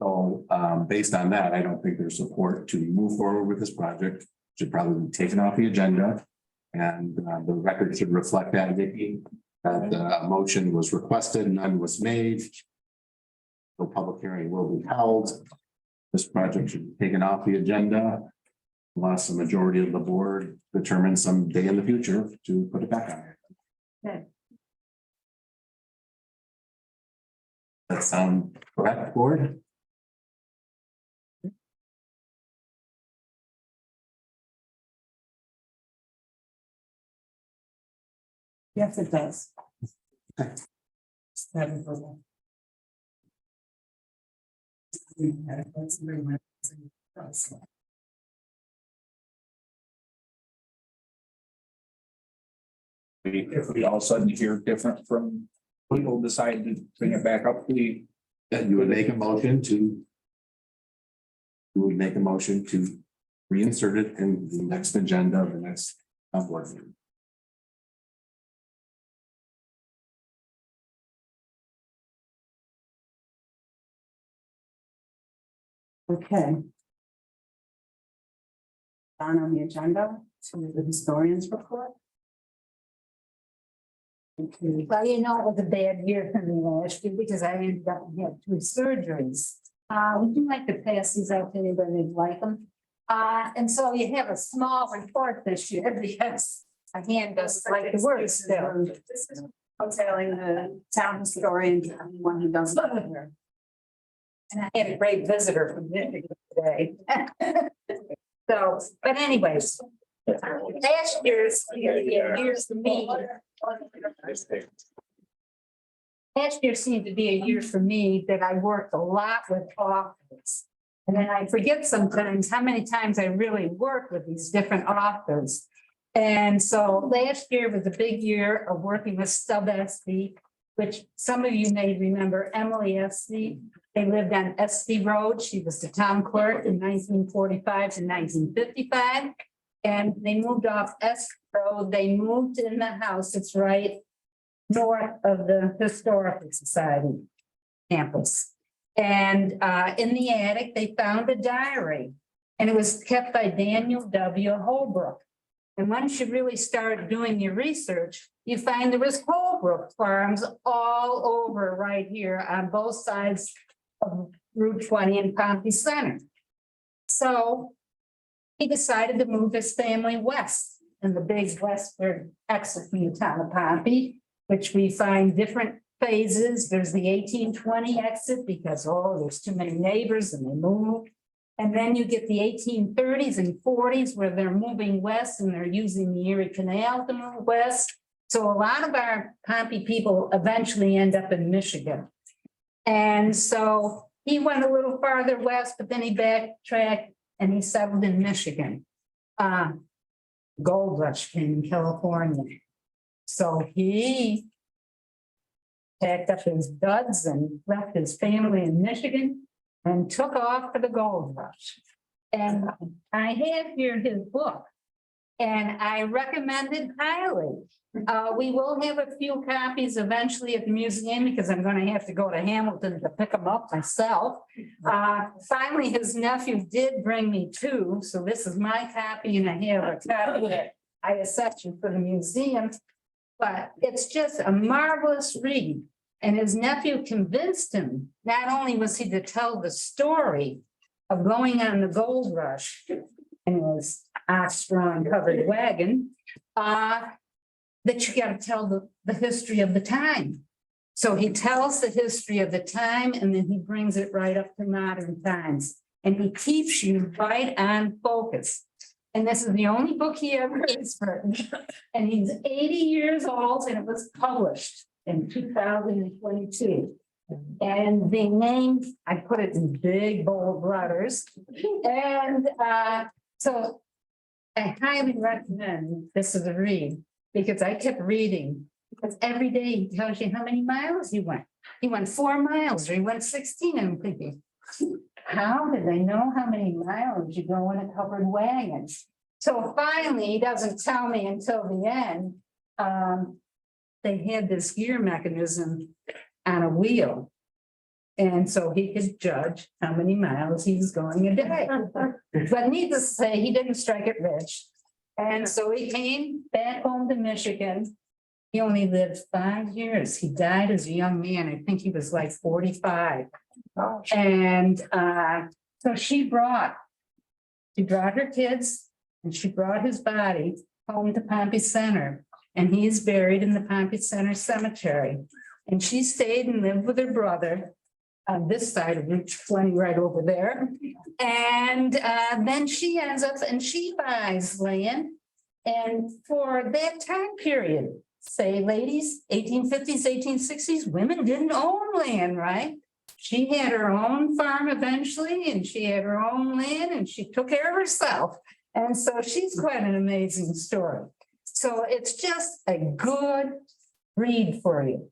So, based on that, I don't think there's support to move forward with this project. Should probably be taken off the agenda. And, the record should reflect that, Vicky, that the motion was requested, none was made. No public hearing will be held. This project should be taken off the agenda unless the majority of the board determines some day in the future to put it back on. Okay. That sound correct, board? Yes, it does. If we all of a sudden hear different from people decide to bring it back up, That you would make a motion to. You would make a motion to reinsert it in the next agenda of the next board meeting. Okay. On the agenda to the historian's report. Okay. Well, it was a bad year for me last year because I ended up having 2 surgeries. Would you like to pass these out to anybody who'd like them? And so you have a small report this year because my hand doesn't like to work still. I'm telling the town historian, anyone who doesn't live here. And I had a great visitor from Michigan today. So, but anyways, last year's years for me. Last year seemed to be a year for me that I worked a lot with authors. And then I forget sometimes how many times I really worked with these different authors. And so last year was a big year of working with Stub Esty, which some of you may remember Emily Esty. They lived on Esty Road. She was the town clerk in 1945 to 1955. And they moved off Esty Road. They moved in the house. It's right north of the Historical Society campus. And in the attic, they found a diary, and it was kept by Daniel W. Holbrook. And once you really start doing your research, you find there was Holbrook farms all over right here on both sides of Route 20 in Pompey Center. So he decided to move his family west in the big westward exit from the town of Pompey, which we find different phases. There's the 1820 exit because, oh, there's too many neighbors and they move. And then you get the 1830s and 40s where they're moving west and they're using the Erie Canal to move west. So a lot of our Pompey people eventually end up in Michigan. And so he went a little farther west, but then he backtracked and he settled in Michigan. Gold rush came in California. So he packed up his duds and left his family in Michigan and took off for the gold rush. And I have here his book, and I recommend it highly. We will have a few copies eventually at the museum because I'm going to have to go to Hamilton to pick them up myself. Finally, his nephew did bring me two, so this is my copy, and I have a copy that I assessed for the museum. But it's just a marvelous read. And his nephew convinced him, not only was he to tell the story of going on the gold rush in his ox-drawn covered wagon, that you got to tell the history of the time. So he tells the history of the time and then he brings it right up to modern times. And he keeps you right on focus. And this is the only book he ever has written. And he's 80 years old and it was published in 2022. And the name, I put it in big bold letters. And so I highly recommend this as a read because I kept reading. Because every day he tells you how many miles he went. He went 4 miles or he went 16. And I'm thinking, how did they know how many miles you go in a covered wagon? So finally, he doesn't tell me until the end. They had this gear mechanism on a wheel. And so he could judge how many miles he was going a day. But needless to say, he didn't strike it rich. And so he came back home to Michigan. He only lived 5 years. He died as a young man. I think he was like 45. And so she brought her kids and she brought his body home to Pompey Center. And he is buried in the Pompey Center Cemetery. And she stayed and lived with her brother on this side of Route 20, right over there. And then she ends up and she buys land. And for that time period, say ladies, 1850s, 1860s, women didn't own land, right? She had her own farm eventually, and she had her own land, and she took care of herself. And so she's quite an amazing story. So it's just a good read for you.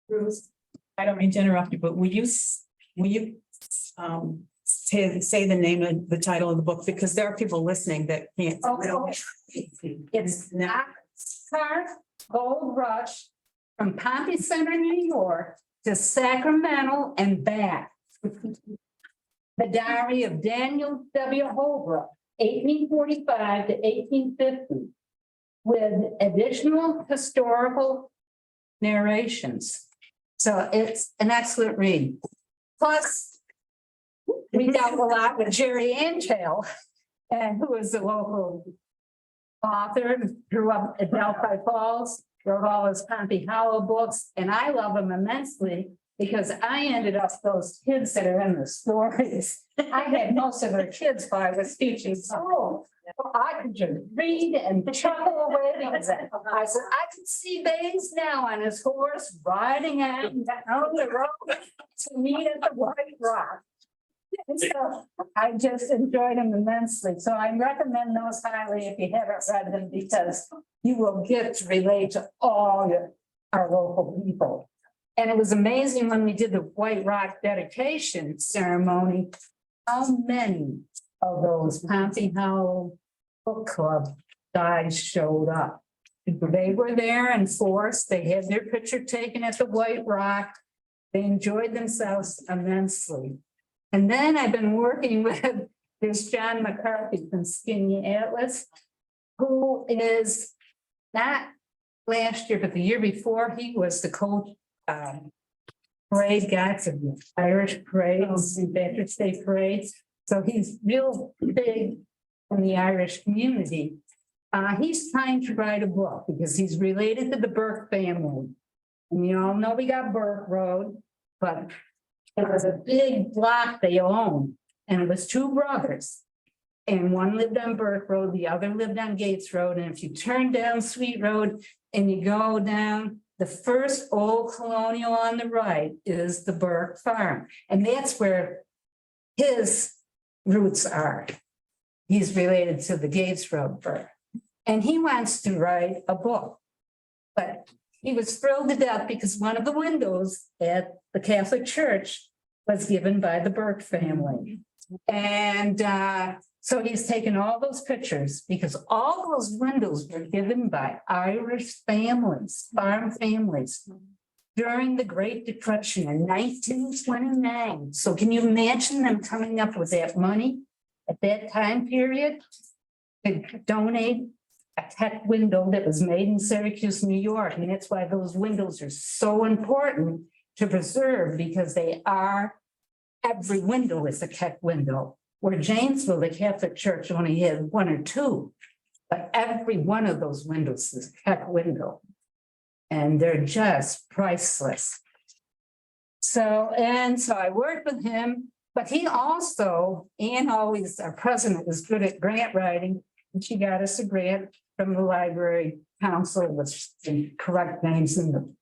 Bruce, I don't mean to interrupt you, but will you say the name of the title of the book? Because there are people listening that can't. It's Oxcart Gold Rush from Pompey Center, New York to Sacramento and back. The diary of Daniel W. Holbrook, 1845 to 1850, with additional historical narrations. So it's an excellent read. Plus, we dealt a lot with Jerry Anchel, and who is the local author, grew up at Delphi Falls, wrote all his Pompey Hollow books, and I love him immensely because I ended up those kids that are in the stories. I had most of their kids while I was teaching school. I could just read and chuckle away. I said, I can see Baines now on his horse riding out down the road to meet at the White Rock. And so I just enjoyed them immensely. So I recommend those highly if you haven't read them because you will get to relate to all our local people. And it was amazing when we did the White Rock dedication ceremony, how many of those Pompey Howell Book Club guys showed up. They were there in force. They had their picture taken at the White Rock. They enjoyed themselves immensely. And then I've been working with this John McCarthy from Skinny Atlas, who is not last year, but the year before, he was the coach. Parade guy for the Irish parades, St. Patrick's Day parades. So he's real big in the Irish community. He's trying to write a book because he's related to the Burke family. And you all know we got Burke Road, but it was a big block they owned, and it was two brothers. And one lived on Burke Road, the other lived on Gates Road. And if you turn down Sweet Road and you go down, the first old colonial on the right is the Burke Farm. And that's where his roots are. He's related to the Gates Road Burke. And he wants to write a book. But he was thrilled to death because one of the windows at the Catholic Church was given by the Burke family. And so he's taken all those pictures because all those windows were given by Irish families, farm families, during the Great Depression in 1929. So can you imagine them coming up with that money at that time period to donate a tech window that was made in Syracuse, New York? And that's why those windows are so important to preserve, because they are, every window is a Keck window. Where Janesville, the Catholic Church only had one or two, but every one of those windows is a Keck window. And they're just priceless. So I worked with him, but he also, Ann always, our president, is good at grant writing. And she got us a grant from the Library Council with the correct names in the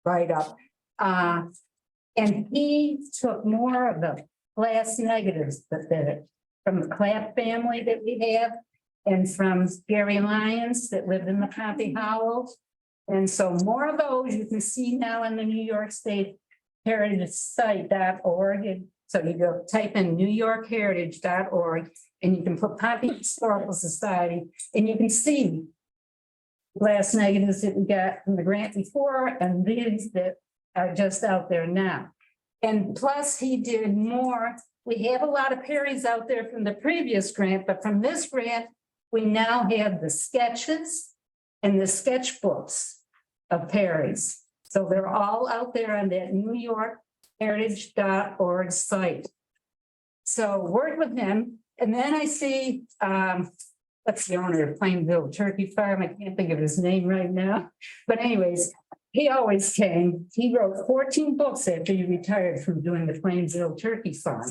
write-up. And he took more of the glass negatives that from the Clapp family that we have, and from Gary Lyons that lived in the Pompey Hollow. And so more of those you can see now in the New York State Heritage Site.org. So you go type in NewYorkHeritage.org and you can put Pompey Historical Society and you can see glass negatives that we got from the grant before and these that are just out there now. And plus he did more. We have a lot of Perry's out there from the previous grant, but from this grant, we now have the sketches and the sketchbooks of Perry's. So they're all out there on that NewYorkHeritage.org site. So work with him. And then I see, what's the owner of Plainville Turkey Farm? I can't think of his name right now. But anyways, he always came. He wrote 14 books after he retired from doing the Plainville Turkey Farm.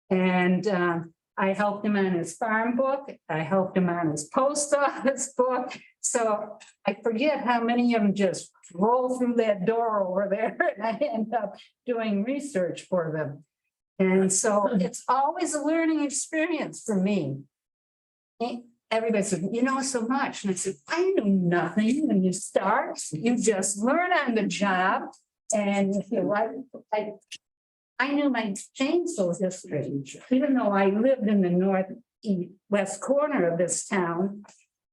And I helped him on his farm book. I helped him on his post office book. So I forget how many of them just roll through that door over there and I end up doing research for them. And so it's always a learning experience for me. Everybody said, you know so much. And I said, I knew nothing when you start. You just learn on the job. And if you like, I knew my Janesville history, even though I lived in the northwest corner of this town,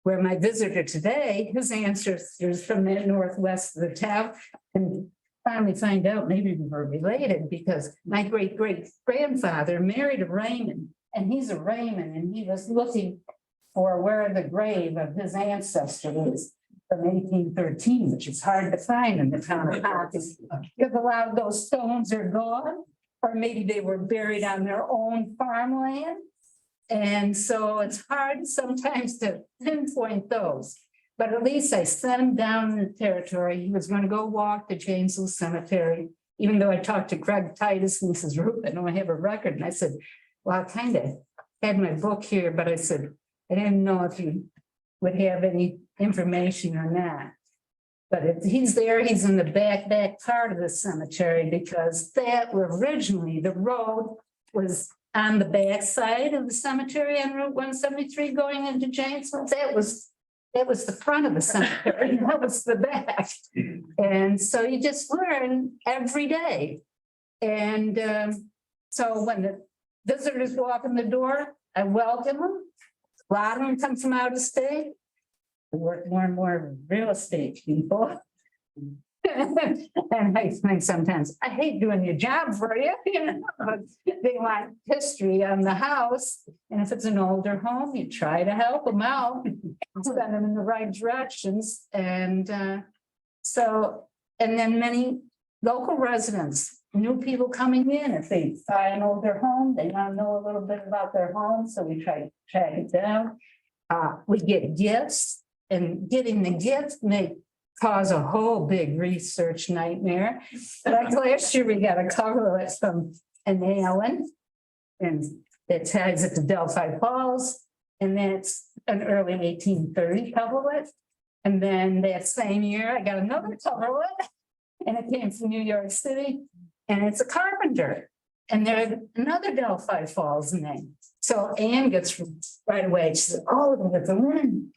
where my visitor today, his ancestors from the northwest of the town, and finally find out maybe we were related because my great-great-grandfather married a Raymond, and he's a Raymond, and he was looking for where the grave of his ancestor was from 1813, which is hard to find in the town of Hopkins. Because a lot of those stones are gone, or maybe they were buried on their own farmland. And so it's hard sometimes to pinpoint those. But at least I sent him down in the territory. He was going to go walk the Janesville Cemetery, even though I talked to Craig Titus and he says, Ruth, I don't have a record. And I said, well, I kind of had my book here, but I said, I didn't know if you would have any information or not. But if he's there, he's in the back part of the cemetery because that originally the road was on the back side of the cemetery on Route 173 going into Janesville. That was That was the front of the cemetery, and that was the back. And so you just learn every day. And so when the visitors walk in the door, I welcome them. A lot of them come from out of state. I work more and more with real estate people. And I think sometimes, I hate doing your job for you, you know, but they want history on the house. And if it's an older home, you try to help them out, send them in the right directions. And so, and then many local residents, new people coming in, if they buy an older home, they want to know a little bit about their home, so we try to track it down. We get gifts, and getting the gift may cause a whole big research nightmare. Like last year, we got a coverlet from an Allen, and it tags it to Delphi Falls, and then it's an early 1830 coverlet. And then that same year, I got another coverlet, and it came from New York City, and it's a carpenter, and there's another Delphi Falls name. So Anne gets right away, she said, oh, there's a linen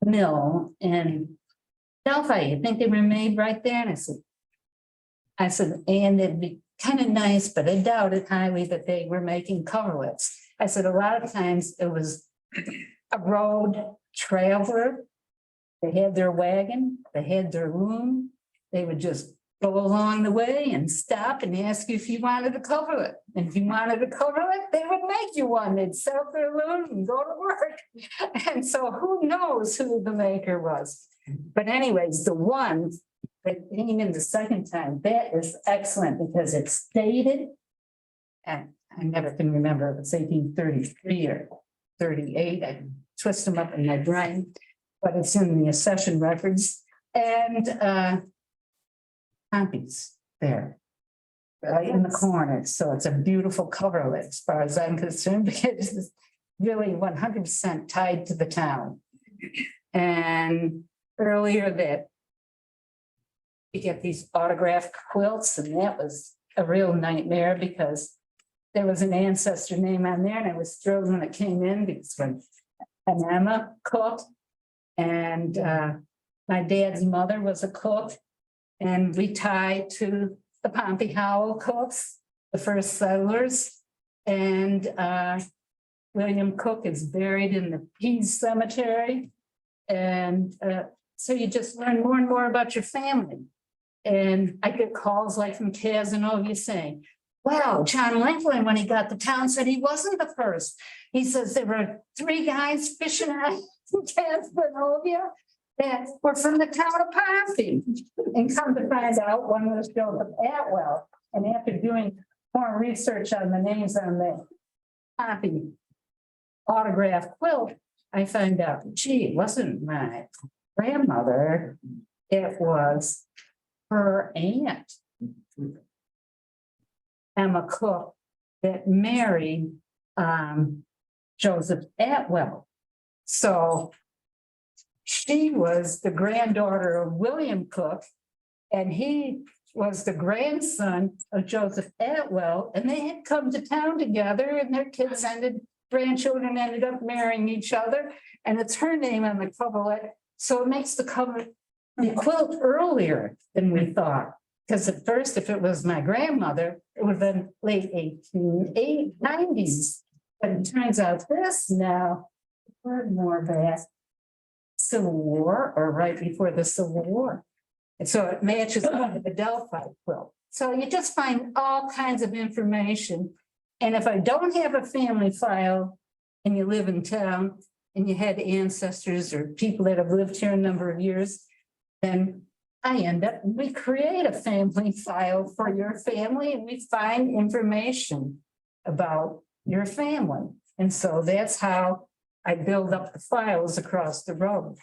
mill in Delphi, you think they were made right there? And I said, and it'd be kind of nice, but I doubt it highly that they were making coverlets. I said, a lot of times it was a road traveler. They had their wagon, they had their loom. They would just go along the way and stop and ask you if you wanted a coverlet. And if you wanted a coverlet, they would make you one. They'd sell their loom and go to work. And so who knows who the maker was? But anyways, the one that came in the second time, that is excellent because it's dated. And I never can remember if it's 1833 or 38. I twist them up in my brain, but it's in the accession records. And copies there, right in the corner. So it's a beautiful coverlet as far as I'm concerned, because it's really 100% tied to the town. And earlier that you get these autographed quilts, and that was a real nightmare because there was an ancestor name on there, and I was thrilled when it came in because when an Emma cooked, and my dad's mother was a cook, and we tied to the Pompey Howell cooks, the first settlers, and William Cook is buried in the Pease Cemetery, and so you just learn more and more about your family. And I get calls like from Casanova saying, wow, John Laughlin, when he got to town, said he wasn't the first. He says there were 3 guys fishing out in Casanova that were from the town of Pompey. And come to find out, one was Joseph Atwell. And after doing more research on the names on the Pompey autograph quilt, I found out, gee, it wasn't my grandmother, it was her aunt, Emma Cook, that married Joseph Atwell. So she was the granddaughter of William Cook, and he was the grandson of Joseph Atwell, and they had come to town together, and their grandchildren ended up marrying each other, and it's her name on the coverlet. So it makes the quilt earlier than we thought. Because at first, if it was my grandmother, it would have been late 1890s. But it turns out this now, we're more back Civil War or right before the Civil War. And so it matches up with the Delphi quilt. So you just find all kinds of information. And if I don't have a family file and you live in town and you had ancestors or people that have lived here a number of years, then we create a family file for your family and we find information about your family. And so that's how I build up the files across the road.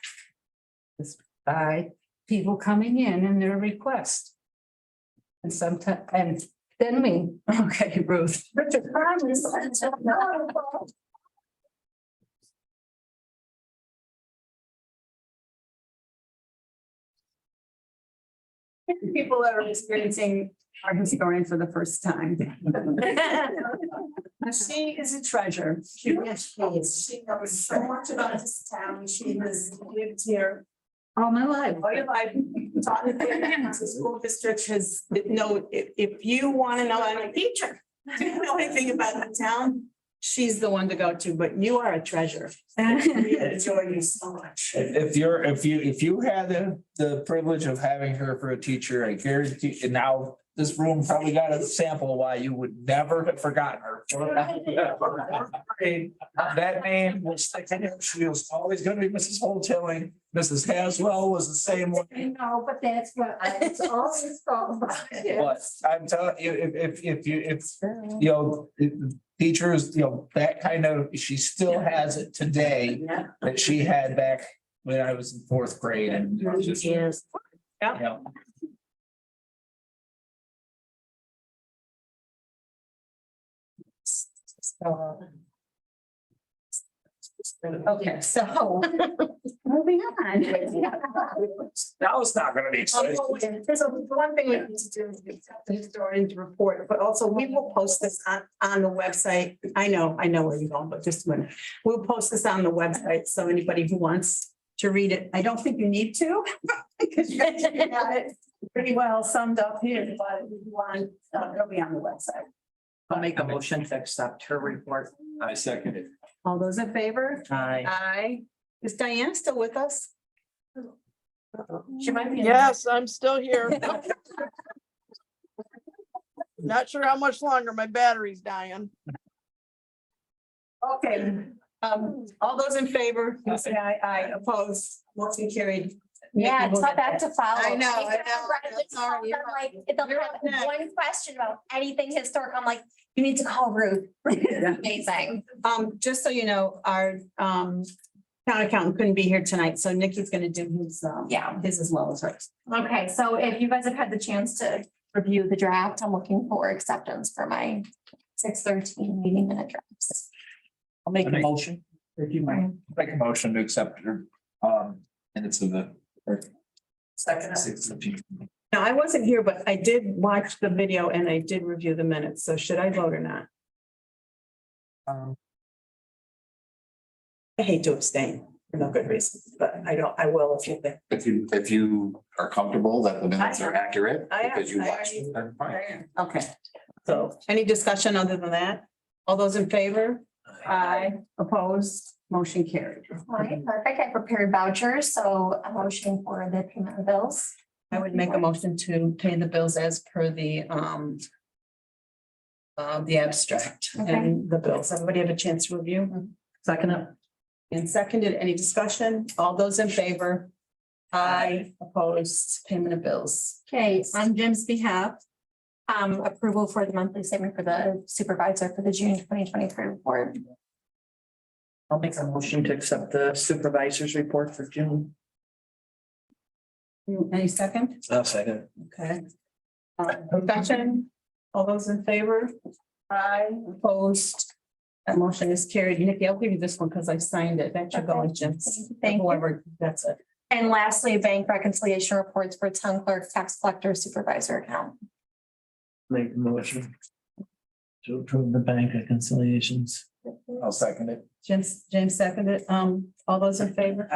It's by people coming in and their request. And sometimes, and then we. Okay, Ruth. Richard Carnes. People that are experiencing our historian for the first time. She is a treasure. She really is. She knows so much about this town. She has lived here All my life. all your life. Taught in the school district has, no, if you want to know any teacher, if you know anything about the town, she's the one to go to, but you are a treasure. We enjoy you so much. If you had the privilege of having her for a teacher, I guarantee, and now this room probably got a sample of why you would never have forgotten her. That name will stick in her. She was always gonna be Mrs. Holtilling. Mrs. Haswell was the same way. I know, but that's what it's always thought about. But I'm telling you, if teachers, that kind of, she still has it today that she had back when I was in fourth grade and just, Yes. Okay, so Moving on. now it's not gonna be exciting. So one thing we need to do is accept the historian's report, but also we will post this on the website. I know where you're going, but just a minute. We'll post this on the website, so anybody who wants to read it, I don't think you need to. Because you got it pretty well summed up here, but if you want, it'll be on the website. I'll make a motion to accept her report. I second it. All those in favor? Aye. Aye. Is Diane still with us? She might be. Yes, I'm still here. Not sure how much longer. My battery's dying. Okay, all those in favor, please say aye, aye, opposed, motion carried. Yeah, Nikki, it's we'll not get bad that. to follow. I know, Like, that's all right. Like, if they'll You're have up next. one question about anything historic, I'm like, you need to call Ruth. Amazing. Just so you know, our town accountant couldn't be here tonight, so Nikki's gonna do his Yeah. his as well as hers. Okay, so if you guys have had the chance to review the draft, I'm looking for acceptance for my 6:13 meeting minute drafts. I'll make a motion. If you mind. Make a motion to accept her, minutes of the. Second. Now, I wasn't here, but I did watch the video and I did review the minutes, so should I vote or not? I hate to abstain for no good reason, but I will if you think. If you are comfortable that the minutes are accurate, I am. because you I watched already- them, then fine. Okay, so any discussion other than that? All those in favor? Aye, opposed, motion carried. All right, perfect. I prepared vouchers, so a motion for the payment of bills. I would make a motion to pay the bills as per the abstract and the bills. Everybody have a chance to review? Second up. And seconded, any discussion? All those in favor? Aye, opposed, payment of bills. Okay, on Jim's behalf, approval for the monthly statement for the supervisor for the June 2023 report. I'll make a motion to accept the supervisor's report for June. Any second? I'll second. Okay. Discussion, all those in favor? Aye, opposed. That motion is carried. Nikki, I'll give you this one because I signed it. That should go with Jim's. Thank you. Whoever, that's it. And lastly, bank reconciliation reports for town clerk, tax collector, supervisor account. Make a motion to approve the bank reconciliations. I'll second it. James seconded. All those in favor?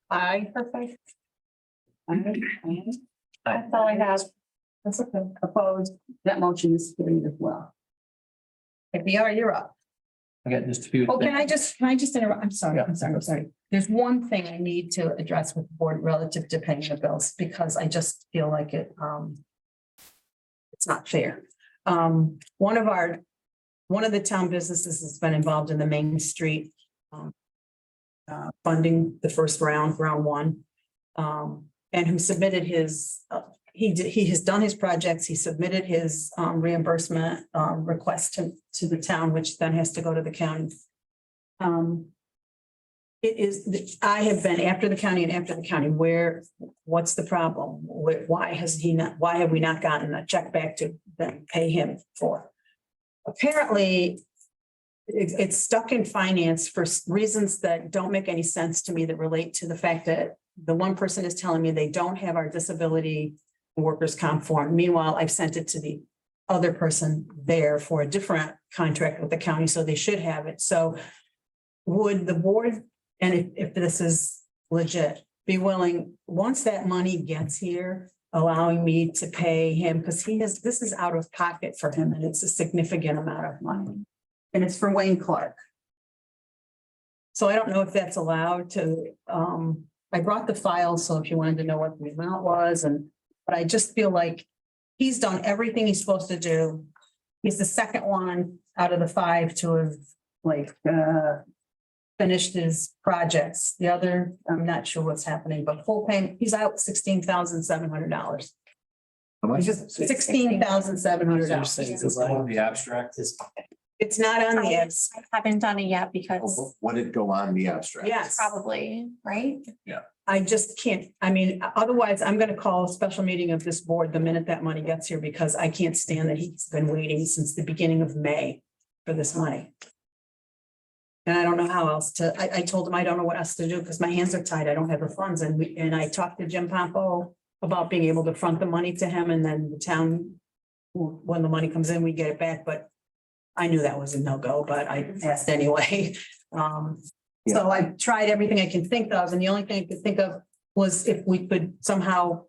Aye. Perfect. Aye. That's all I have. That's okay. Opposed. That motion is carried as well. Okay, VR, you're up. I got just a few. Oh, can I just interrupt? I'm sorry. There's one thing I need to address with the board relative to paying the bills, because I just feel like it's not fair. One of the town businesses has been involved in the Main Street funding the first round one. And who submitted his, he has done his projects, he submitted his reimbursement request to the town, which then has to go to the county. It is, I have been after the county and after the county, what's the problem? Why have we not gotten a check back to then pay him for? Apparently, it's stuck in finance for reasons that don't make any sense to me, that relate to the fact that the one person is telling me they don't have our disability workers' comp form. Meanwhile, I've sent it to the other person there for a different contract with the county, so they should have it. So would the board, and if this is legit, be willing, once that money gets here, allowing me to pay him, because this is out of pocket for him and it's a significant amount of money. And it's for Wayne Clark. So I don't know if that's allowed to, I brought the file, so if you wanted to know what the amount was but I just feel like he's done everything he's supposed to do. He's the second one out of the 5 to have finished his projects. The other, I'm not sure what's happening, but full payment, he's out $16,700. How much? $16,700. The abstract is. It's not on the ads. I haven't done it yet because What did go on the abstract? Yes. probably, right? I just can't, I mean, otherwise I'm gonna call a special meeting of this board the minute that money gets here, because I can't stand that he's been waiting since the beginning of May for this money. And I don't know how else I told him I don't know what else to do because my hands are tied. I don't have the funds. And I talked to Jim Pompo about being able to front the money to him, and then the town, when the money comes in, we get it back. But I knew that was a no-go, but I asked anyway. So I tried everything I can think of, and the only thing I could think of was if we could somehow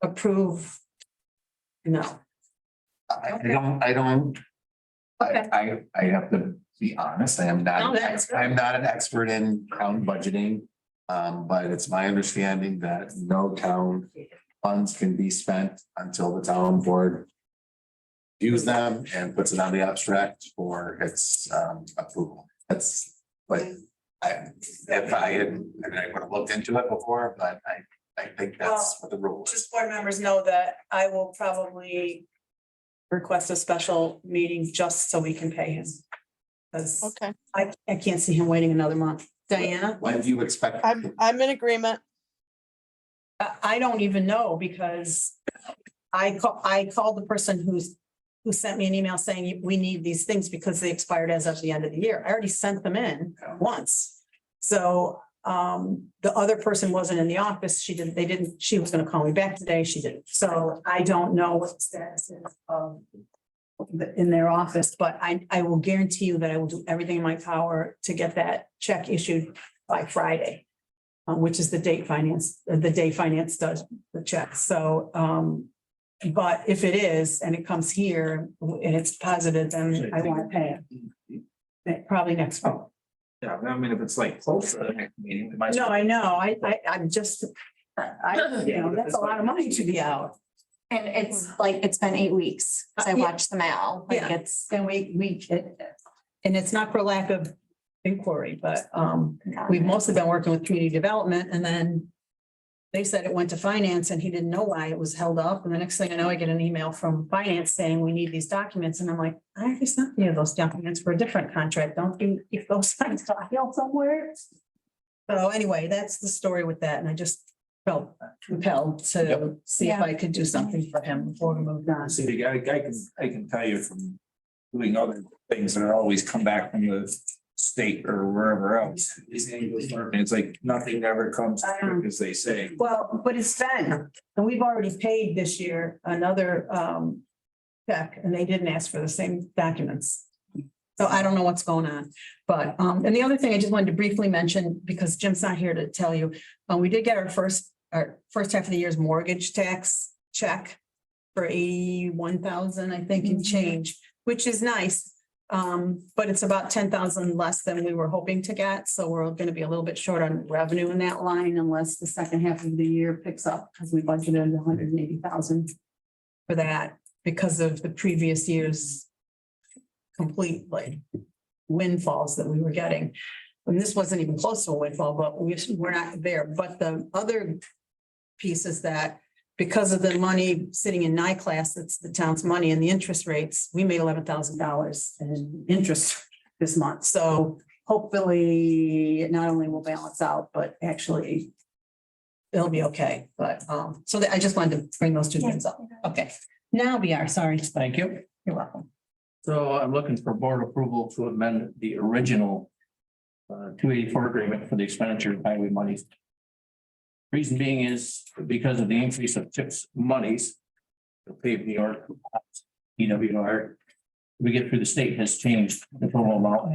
approve. No. I don't. I have to be honest, I am No, not, that's good. I'm not an expert in town budgeting. But it's my understanding that no town funds can be spent until the town board views them and puts it on the abstract for its approval. That's, but if I hadn't, I mean, I would have looked into it before, but I think that's what the rule is. Just board members know that I will probably request a special meeting just so we can pay him. Because Okay, I can't see him waiting another month. Diana? When do you expect? I'm in agreement. I don't even know because I called the person who sent me an email saying we need these things because they expired as of the end of the year. I already sent them in once. So the other person wasn't in the office. She was gonna call me back today. She didn't. So I don't know what the status is of in their office, but I will guarantee you that I will do everything in my power to get that check issued by Friday. Which is the day finance does the check. So but if it is, and it comes here and it's positive, then I want to pay it. Probably next week. Yeah, I mean, if it's like close to the next meeting, we might. No, I know. I'm just, that's a lot of money to be out. And it's been 8 weeks. since I Yeah. watched the mail. Like Yeah. it's. And and it's not for lack of inquiry, but we've mostly been working with community development, and then they said it went to finance and he didn't know why it was held up. And the next thing I know, I get an email from finance saying we need these documents. And I'm like, I already sent you those documents for a different contract. Don't you keep those things filed somewhere? So anyway, that's the story with that. And I just felt compelled to see if I could do something for him before we moved on. See, I can tell you from doing other things that are always come back from the state or wherever else. It's like nothing ever comes as quick as they say. Well, but it's been, and we've already paid this year another check, and they didn't ask for the same documents. So I don't know what's going on, but and the other thing I just wanted to briefly mention, because Jim's not here to tell you, we did get our first half of the year's mortgage tax check for 81,000, I think, and change, which is nice. But it's about 10,000 less than we were hoping to get. So we're going to be a little bit short on revenue in that line unless the second half of the year picks up, because we budgeted 180,000 for that because of the previous year's complete windfalls that we were getting. And this wasn't even close to a windfall, but we're not there. But the other piece is that because of the money sitting in NICLAS, that's the town's money, and the interest rates, we made $11,000 in interest this month. So hopefully it not only will balance out, but actually it'll be okay. But so I just wanted to bring those two things up. Okay. Now we are, sorry. Thank you. You're welcome. So I'm looking for board approval to amend the original 284 agreement for the expenditure of highway monies. Reason being is because of the increase of TIPS monies, the pave New York EWR. We get through the state has changed the total amount.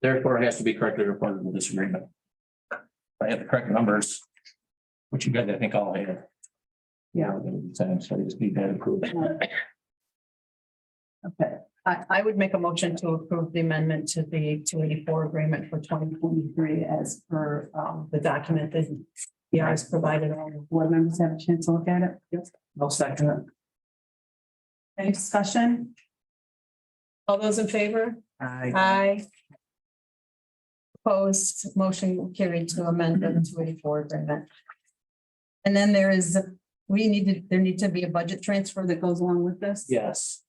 Therefore, it has to be correctly reported with this agreement. If I have the correct numbers, which you guys, I think all have. Yeah. So I just need that approved. Okay, I would make a motion to approve the amendment to the 284 agreement for 2023 as per the document that the has provided. All the board members have a chance to look at it. Yes. I'll second it. Any discussion? All those in favor? Aye. Opposed, motion carried to amend the 284 agreement. And then there needs to be a budget transfer that goes along with this? Yes.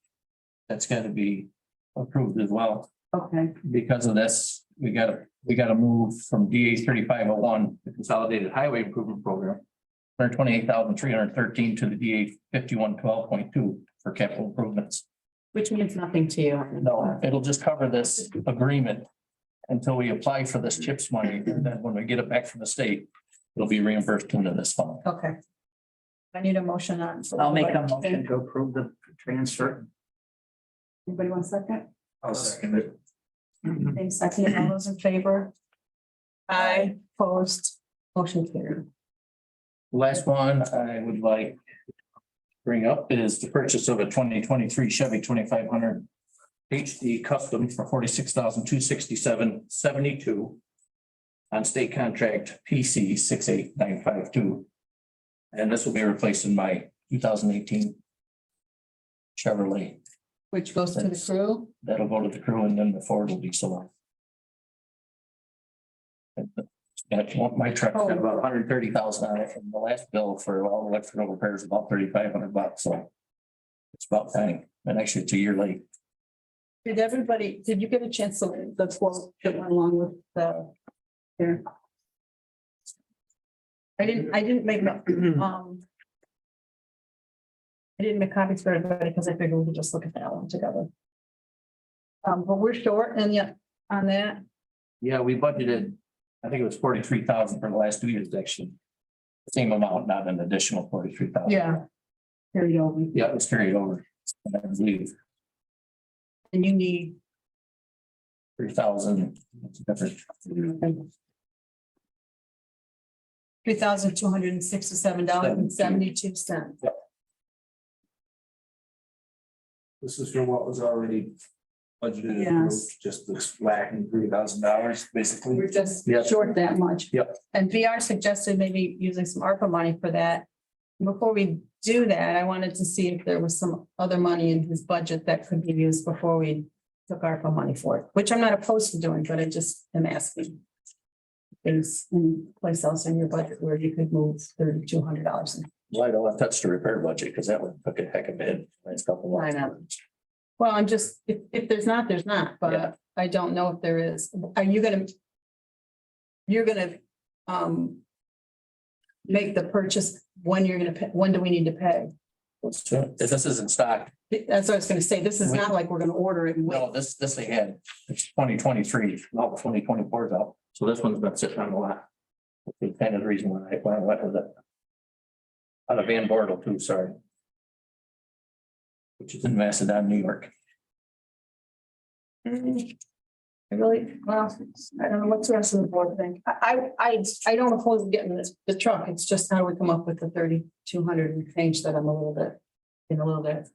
That's gotta be approved as well. Okay, Because of this, we gotta move from DA 3501, the Consolidated Highway Improvement Program. 128,313 to the DA 5112.2 for capital improvements. which means nothing to you. No, it'll just cover this agreement until we apply for this CHIPS money, and then when we get it back from the state, it'll be reimbursed into this fund. Okay. I need a motion on. I'll make a motion to approve the transfer. Anybody want a second? I'll second it. Any second, all those in favor? Aye, opposed, motion carried. Last one I would like to bring up is the purchase of a 2023 Chevy 2500 HD Custom for $46,267.72 on state contract PC 68952. And this will be replacing my 2018 Chevrolet. Which goes to the crew. That'll go to the crew and then the Ford will be sold. My truck's got about 130,000 on it, and the last bill for all electrical repairs is about $3,500, so. It's about time, and actually it's a year late. Did you get a chance to look at the quote that went along with the? Here. I didn't make I didn't make copies for everybody because I figured we could just look at that one together. But we're short and yet on that, Yeah, we budgeted, I think it was 43,000 for the last 2 years, actually. Same amount, not an additional 43,000. yeah. Carried over, Yeah, it's carried over. I believe and you need. 3,000. It's different. $3,267.72. This is for what was already budgeted, Yes. approved, just this lacking $3,000, basically. We're just Yep. short that much. Yep. And VR suggested maybe using some ARPA money for that. Before we do that, I wanted to see if there was some other money in his budget that could be used before we took ARPA money for it, which I'm not opposed to doing, but I just am asking. If there's any place else in your budget where you could move $3,200 in. Well, I don't want to touch the repair budget because that one took a heck of a hit last couple of I months. Well, I'm just, if there's not, there's not, Yeah. but I don't know if there is. Are you gonna? You're gonna, make the purchase when you're gonna pay, when do we need to pay? If this isn't stock, That's what I was gonna say. This is not like we're gonna order it and wait. no, this they had, it's 2023, now 2024 is out, so this one's been sitting on the lot. That's kind of the reason why I went with it. Out of Van Bortle too, sorry. Which is in Macedon, New York. I really, well, I don't know what's the rest of the board think. I don't oppose getting the truck. It's just how we come up with the 3,200 and change that I'm a little bit.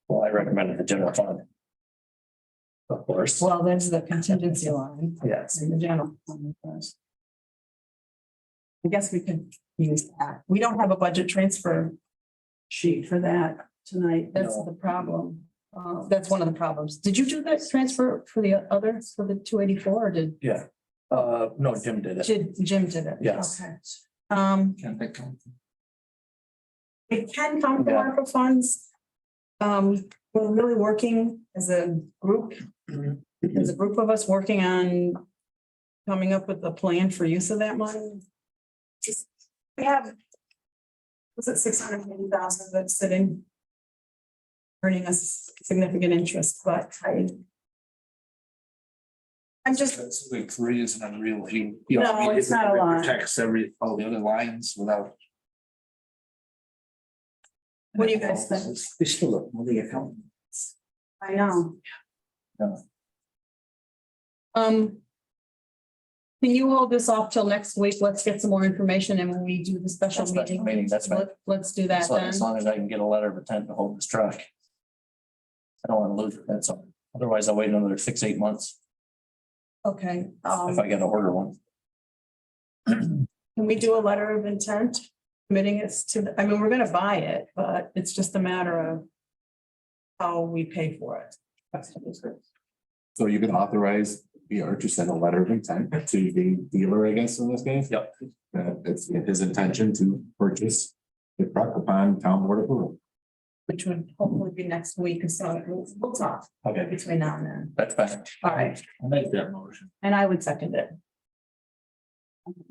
Well, I recommended the general fund. Of course. Well, there's the contingency line. Yes. In the general fund, of course. I guess we could use that. We don't have a budget transfer sheet for that tonight. That's No. the problem. That's one of the problems. Did you do that transfer for the others, for the 284, or did Yeah. No, Jim did it. Jim did it? Yes. Okay. Can't they come? It can come from Yeah. ARPA funds. We're really working as a group. There's a group of us working on coming up with a plan for use of that money. We have, was it 680,000 that's sitting? Earning us significant interest, but I'm just, That's like 3 is an unreal. No, it's not a lot. Protects all the other lines without. what do you guys think? We still look, well, the account. I know. Yeah. Can you hold this off till next week? Let's get some more information and when we do the special Special meeting. meeting, that's fine. Let's do that then. As long as I can get a letter of intent to hold this truck. I don't want to lose it, that's all. Otherwise I'll wait another 6, 8 months Okay, if I gotta order one. can we do a letter of intent? Committing us to, I mean, we're gonna buy it, but it's just a matter of how we pay for it. So you can authorize PR to send a letter of intent to the dealer, I guess, in this case. Yep. It's his intention to purchase the truck upon town board approval. Which would hopefully be next week, so we'll talk Okay, between now and then. that's fine. All right, I'll make that motion. and I would second it.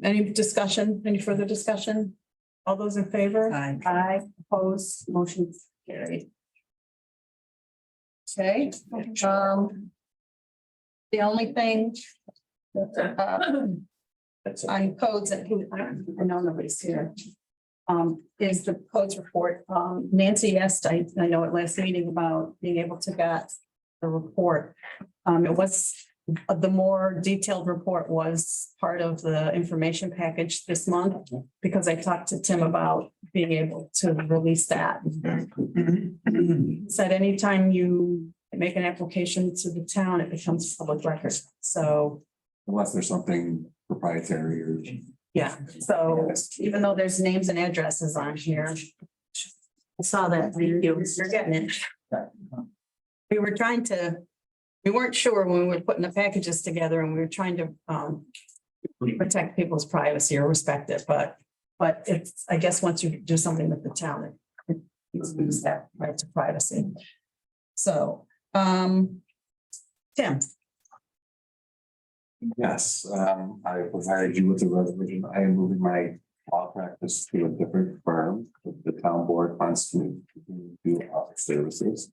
Any discussion, any further discussion? All those in favor? Aye. Aye, opposed, motion carried. Okay, the only thing. That's it. On codes and who, I know nobody's here. Is the codes report, Nancy asked, I know at last meeting about being able to get the report. It was, the more detailed report was part of the information package this month. Because I talked to Tim about being able to release that. Said anytime you make an application to the town, it becomes public record, so. Unless there's something proprietary or. Yeah, so even though there's names and addresses on here. I saw that, you're getting it. We were trying to, we weren't sure when we were putting the packages together and we were trying to protect people's privacy or respect it, but it's, I guess, once you do something with the town, it loses that right to privacy. So, Tim. Yes, I provided you with the resolution. I am moving my law practice to a different firm. The town board wants to do office services.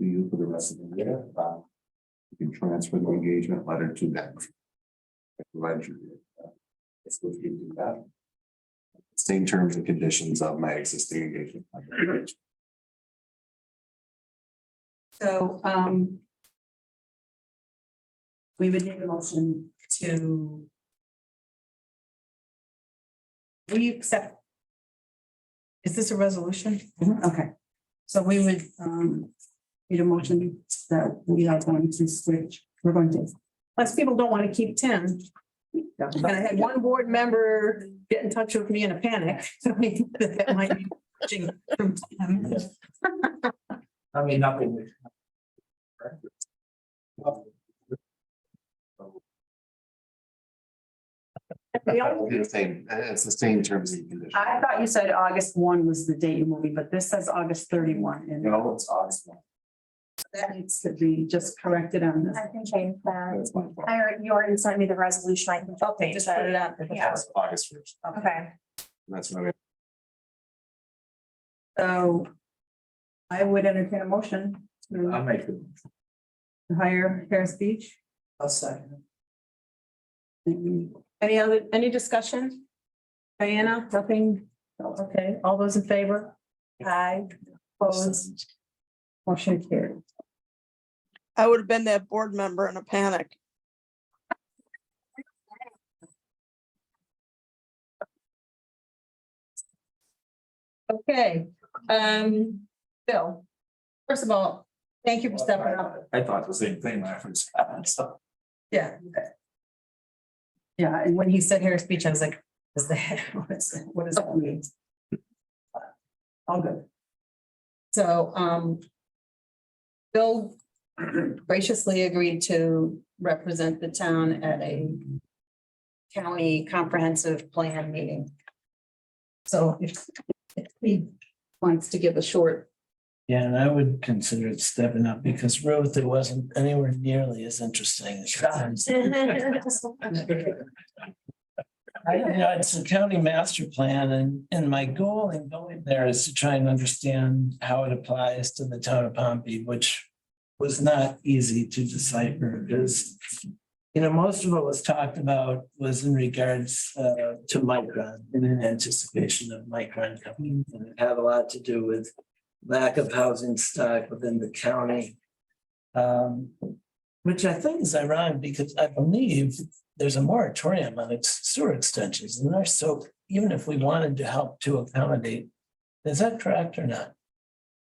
To you for the rest of the year. You can transfer the engagement letter to them. I provided you. It's supposed to do that. Same terms and conditions of my existing engagement. So, we would need a motion to. We accept. Is this a resolution? Okay. So we would, need a motion that we are going to switch, we're going to, unless people don't want to keep Tim. And I had one board member get in touch with me in a panic. That might be switching from Tim. I mean, nothing. It's the same terms and conditions. I thought you said August 1 was the date you're moving, but this says August 31, and No, it's August 1. that needs to be just corrected on this. I can change that. That's my fault. You already sent me the resolution. I can Okay, just put it out there. Yeah. It's August 1st. Okay. That's what I. So I would entertain a motion I'll to make it. hire Harris Beach. I'll second. Any discussion? Diana, nothing? Okay, all those in favor? Aye, opposed? Motion carried. I would have been that board member in a panic. Okay, Bill, first of all, thank you for stepping up. I thought the same thing when I first happened, so. Yeah. Yeah, and when he said Harris Beach, I was like, is that, what does that mean? All good. So, Bill graciously agreed to represent the town at a county comprehensive plan meeting. So if he wants to give a short. Yeah, and I would consider it stepping up because Ruth, it wasn't anywhere nearly as interesting. as it's a county master plan and my goal in going there is to try and understand how it applies to the town of Pompey, which was not easy to decipher because, most of what was talked about was in regards to Micron and in anticipation of Micron coming. And it had a lot to do with lack of housing stock within the county Which I think is ironic because I believe there's a moratorium on sewer extensions and there's so, even if we wanted to help to accommodate, is that correct or not?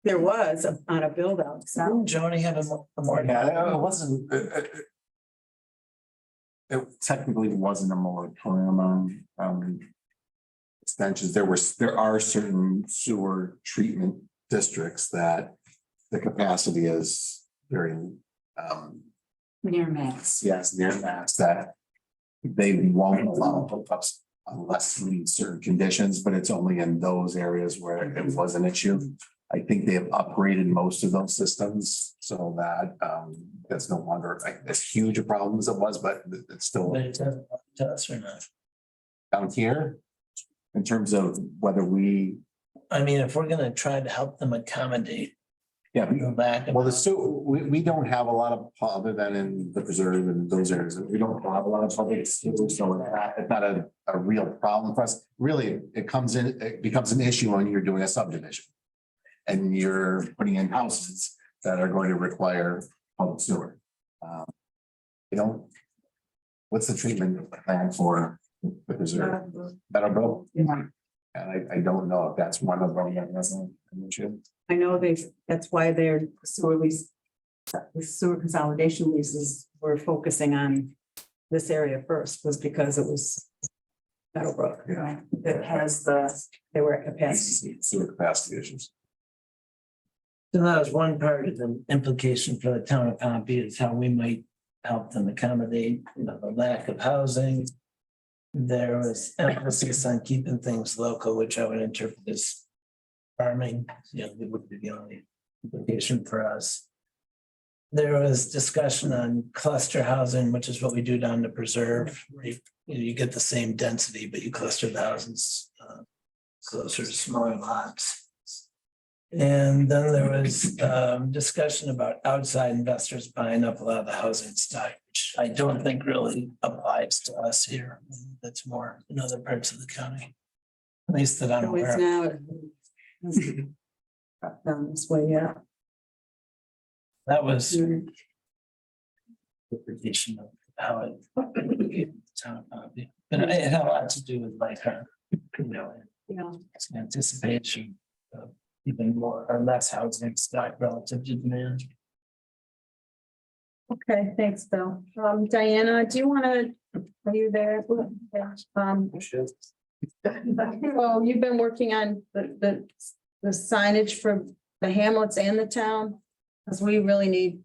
There was on a build out. So Didn't Joni have a moratorium? Yeah, it wasn't. It technically wasn't a moratorium on extensions. There are certain sewer treatment districts that the capacity is very Near max. yes, near max, that they won't allow hookups unless we meet certain conditions, but it's only in those areas where it was an issue. I think they have upgraded most of those systems so that that's no longer like as huge a problem as it was, but it's still But it doesn't apply to us or not? down here. In terms of whether we, I mean, if we're gonna try to help them accommodate yeah, the lack of. well, we don't have a lot of, other than in the preserve and those areas, we don't have a lot of public sewer, so it's not a real problem for us. Really, it becomes an issue when you're doing a subdivision. And you're putting in houses that are going to require public sewer. What's the treatment plan for the preserve? Meadowbrook? Yeah. And I don't know if that's one of them that wasn't an issue. I know that's why their sewer lease, the sewer consolidation leases were focusing on this area first, was because it was Meadowbrook. Yeah. That has they were at capacity. Sewer capacity issues. So that was one part of the implication for the town of Pompey is how we might help them accommodate, the lack of housing. There was emphasis on keeping things local, which I would interpret as farming, it would be the only implication for us. There was discussion on cluster housing, which is what we do down the preserve. Where you get the same density, but you cluster the houses closer to smaller lots. And then there was discussion about outside investors buying up a lot of the housing stock, which I don't think really applies to us here. That's more in other parts of the county. At least that I'm So it's aware of. now. Down this way, yeah. That was interpretation of how it. Town of Pompey. But it had a lot to do with like her, Yeah. it's an anticipation of even more or less housing stock relative to demand. Okay, thanks, Bill. Diana, do you want to, are you there? Well, you've been working on the signage for the hamlets and the town, because we really need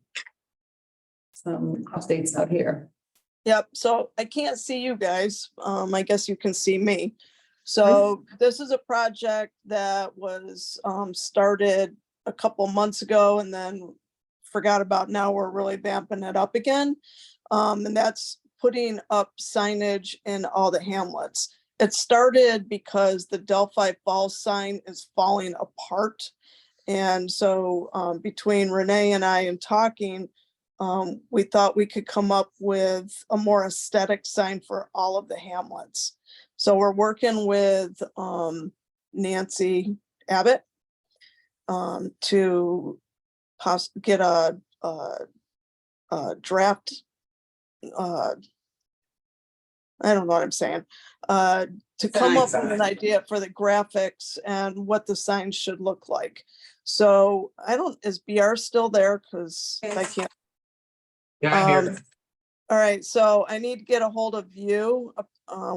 some updates out here. Yep, so I can't see you guys. I guess you can see me. So this is a project that was started a couple months ago and then forgot about. Now we're really vamping it up again. And that's putting up signage in all the hamlets. It started because the Delphi Falls sign is falling apart. And so between Renee and I and talking, we thought we could come up with a more aesthetic sign for all of the hamlets. So we're working with Nancy Abbott to get a draft. I don't know what I'm saying. To come up with an idea for the graphics and what the signs should look like. So is BR still there? Because I can't. Yeah, I'm here. All right, so I need to get a hold of you.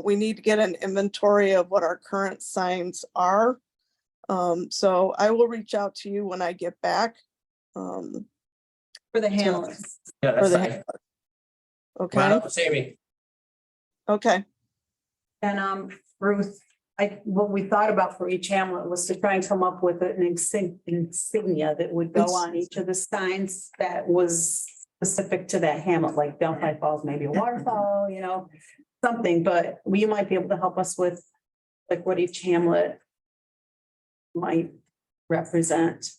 We need to get an inventory of what our current signs are. So I will reach out to you when I get back. For the hamlets. Yeah, For that's the fine. hamlet. Come on Okay, up, Sammy. okay, And Ruth, what we thought about for each hamlet was to try and come up with an insignia that would go on each of the signs that was specific to that hamlet, like Delphi Falls, maybe a waterfall, something, but you might be able to help us with like what each hamlet might represent.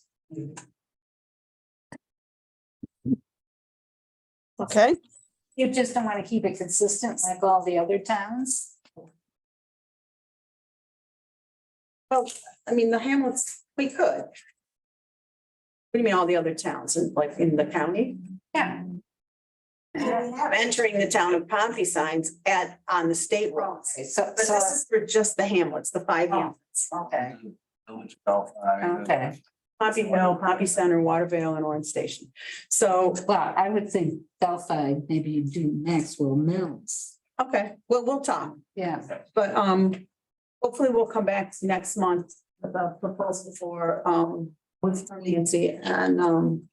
okay. You just don't want to keep it consistent like all the other towns? Well, I mean, the hamlets, we could do you mean all the other towns and like in the county? Yeah. We have entering the town of Pompey signs on the state roads. Okay, so, But this is for just the hamlets, the 5 hamlets. okay, Village Delphi. okay. Pompey Hill, Pompey Center, Watervale and Orange Station. So, Well, I would think Delphi, maybe you do Maxwell Mills. okay, well, we'll talk. Yeah. But hopefully we'll come back next month with a proposal for with Nancy and on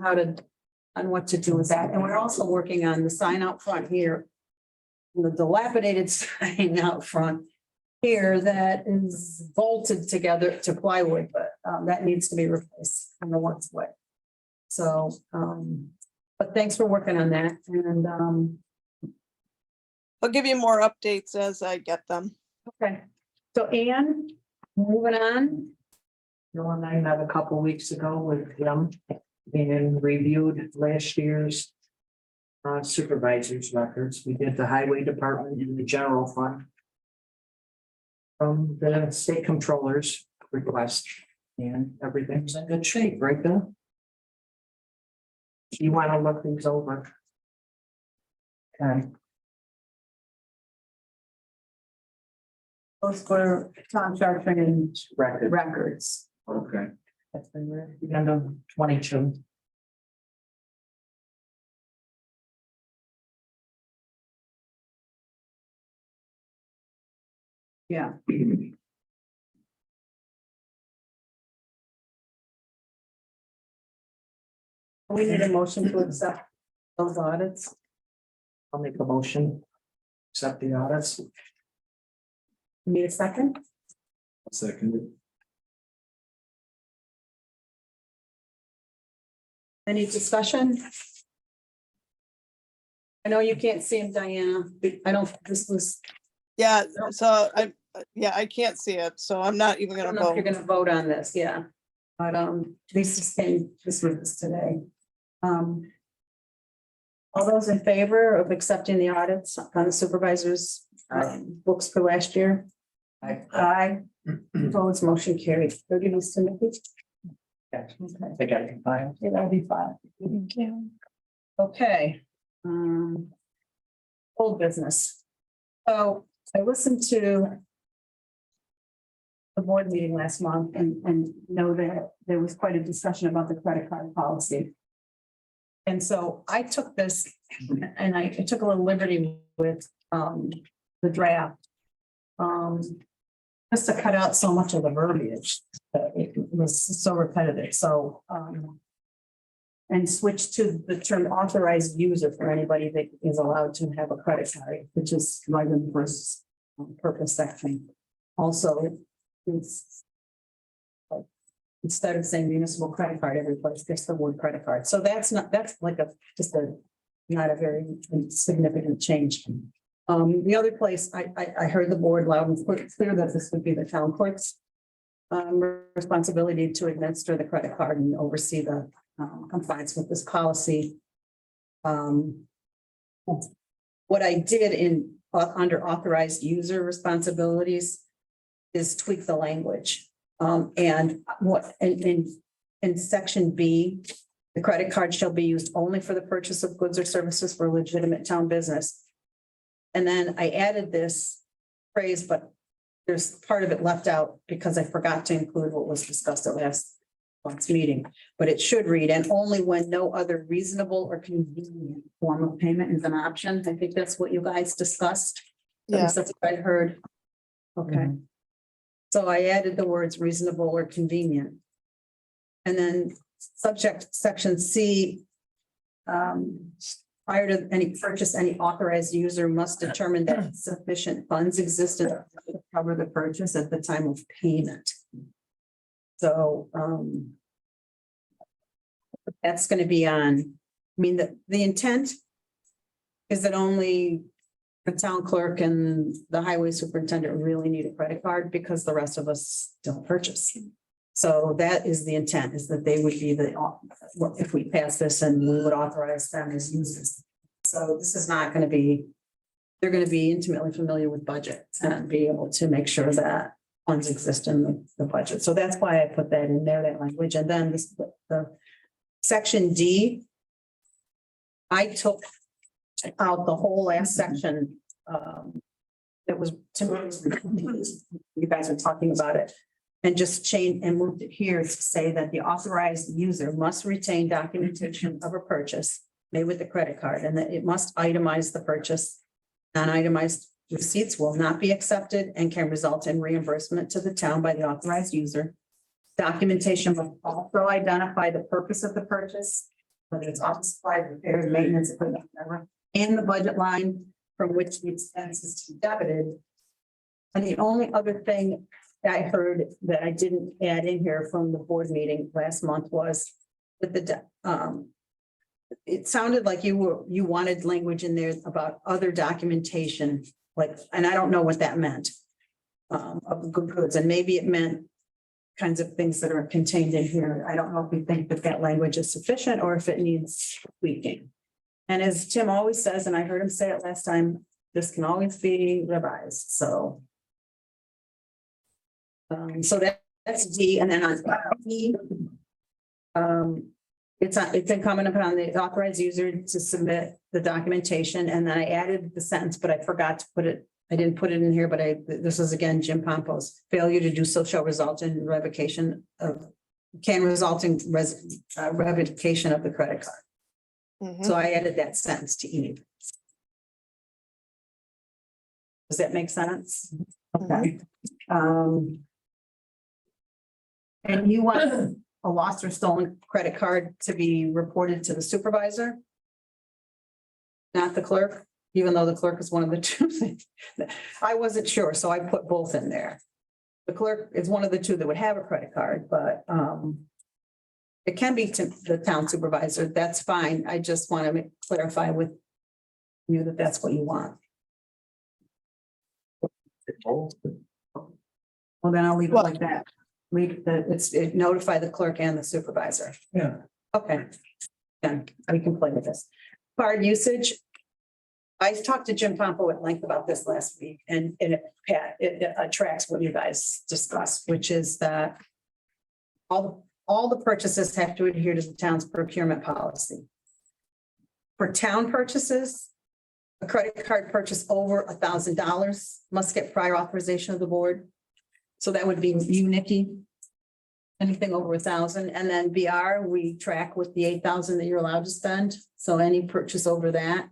how to, on what to do with that. And we're also working on the sign out front here. The dilapidated sign out front here that is bolted together to plywood, but that needs to be replaced in the works way. So but thanks for working on that and I'll give you more updates as I get them. okay. So Anne, moving on. Bill and I met a couple weeks ago with them and reviewed last year's supervisor's records. We did the highway department and the general fund from the state controller's request, and everything's in good shape, right, Bill? You want to look these over? Okay. Those were contract and Record. records. Okay. That's been the end of 22. Yeah. We need a motion to accept those audits. I'll make a motion. Accept the audits. Need a second? Second. Any discussion? I know you can't see him, Diana. I don't, this was, Yeah, so I can't see it, so I'm not even I don't gonna know if you're vote. gonna vote on this, yeah. But Lisa's came just with us today. All those in favor of accepting the audits on the supervisor's books for last year? Aye. Opposed, motion carried. 30 Ms. Timothy? Yes. Okay. They got it compiled. Yeah, that'll be fine. Okay. Old business. So I listened to the board meeting last month and know that there was quite a discussion about the credit card policy. And so I took this and I took a little liberty with the draft. Just to cut out so much of the verbiage. It was so repetitive, so and switch to the term authorized user for anybody that is allowed to have a credit card, which is right in the first purpose section. Also, it's like, instead of saying municipal credit card every place, just the word credit card. So that's like not a very significant change. The other place, I heard the board loud and clear that this would be the town clerk's responsibility to administer the credit card and oversee the compliance with this policy. What I did under authorized user responsibilities is tweak the language. And what in section B, the credit card shall be used only for the purchase of goods or services for legitimate town business. And then I added this phrase, but there's part of it left out because I forgot to include what was discussed at last month's meeting. But it should read, and only when no other reasonable or convenient form of payment is an option. I think that's what you guys discussed. At least that's what I heard. Okay. So I added the words reasonable or convenient. And then subject section C. Prior to any purchase, any authorized user must determine that sufficient funds existed to cover the purchase at the time of payment. So that's going to be on, I mean, the intent is that only the town clerk and the highway superintendent really need a credit card because the rest of us don't purchase. So that is the intent, is that they would be if we pass this and we would authorize them as users. So this is not going to be, they're going to be intimately familiar with budget and be able to make sure that funds exist in the budget. So that's why I put that in there, that language. And then the section D, I took out the whole last section. That was, you guys are talking about it. And just changed and moved it here to say that the authorized user must retain documentation of a purchase made with the credit card, and that it must itemize the purchase. Non-itemized receipts will not be accepted and can result in reimbursement to the town by the authorized user. Documentation must also identify the purpose of the purchase, whether it's office supplies, repairs, maintenance, equipment, whatever, and the budget line from which the expense is to be debited. And the only other thing I heard that I didn't add in here from the board meeting last month was that it sounded like you wanted language in there about other documentation, like, and I don't know what that meant. Of good goods, and maybe it meant kinds of things that are contained in here. I don't know if we think that language is sufficient or if it needs tweaking. And as Tim always says, and I heard him say it last time, this can always be revised, so. So that's D, and then on E. It's incumbent upon the authorized user to submit the documentation, and then I added the sentence, but I forgot to put it. I didn't put it in here, but this is again, Jim Pompo's failure to do so shall result in revocation of, can result in revocation of the credit card. So I added that sentence to E. Does that make sense? Okay. And you want a lost or stolen credit card to be reported to the supervisor? Not the clerk, even though the clerk is one of the two. I wasn't sure, so I put both in there. The clerk is one of the two that would have a credit card, but it can be to the town supervisor. That's fine. I just want to clarify with you that that's what you want. Well, then I'll leave it like that. It notify the clerk and the supervisor. Yeah. Okay. Then we can play with this. Card usage. I talked to Jim Pompo at length about this last week, and it tracks what you guys discussed, which is that all the purchases have to adhere to the town's procurement policy. For town purchases, a credit card purchase over $1,000 must get prior authorization of the board. So that would be you, Nikki. Anything over 1,000, and then BR, we track with the 8,000 that you're allowed to spend. So any purchase over that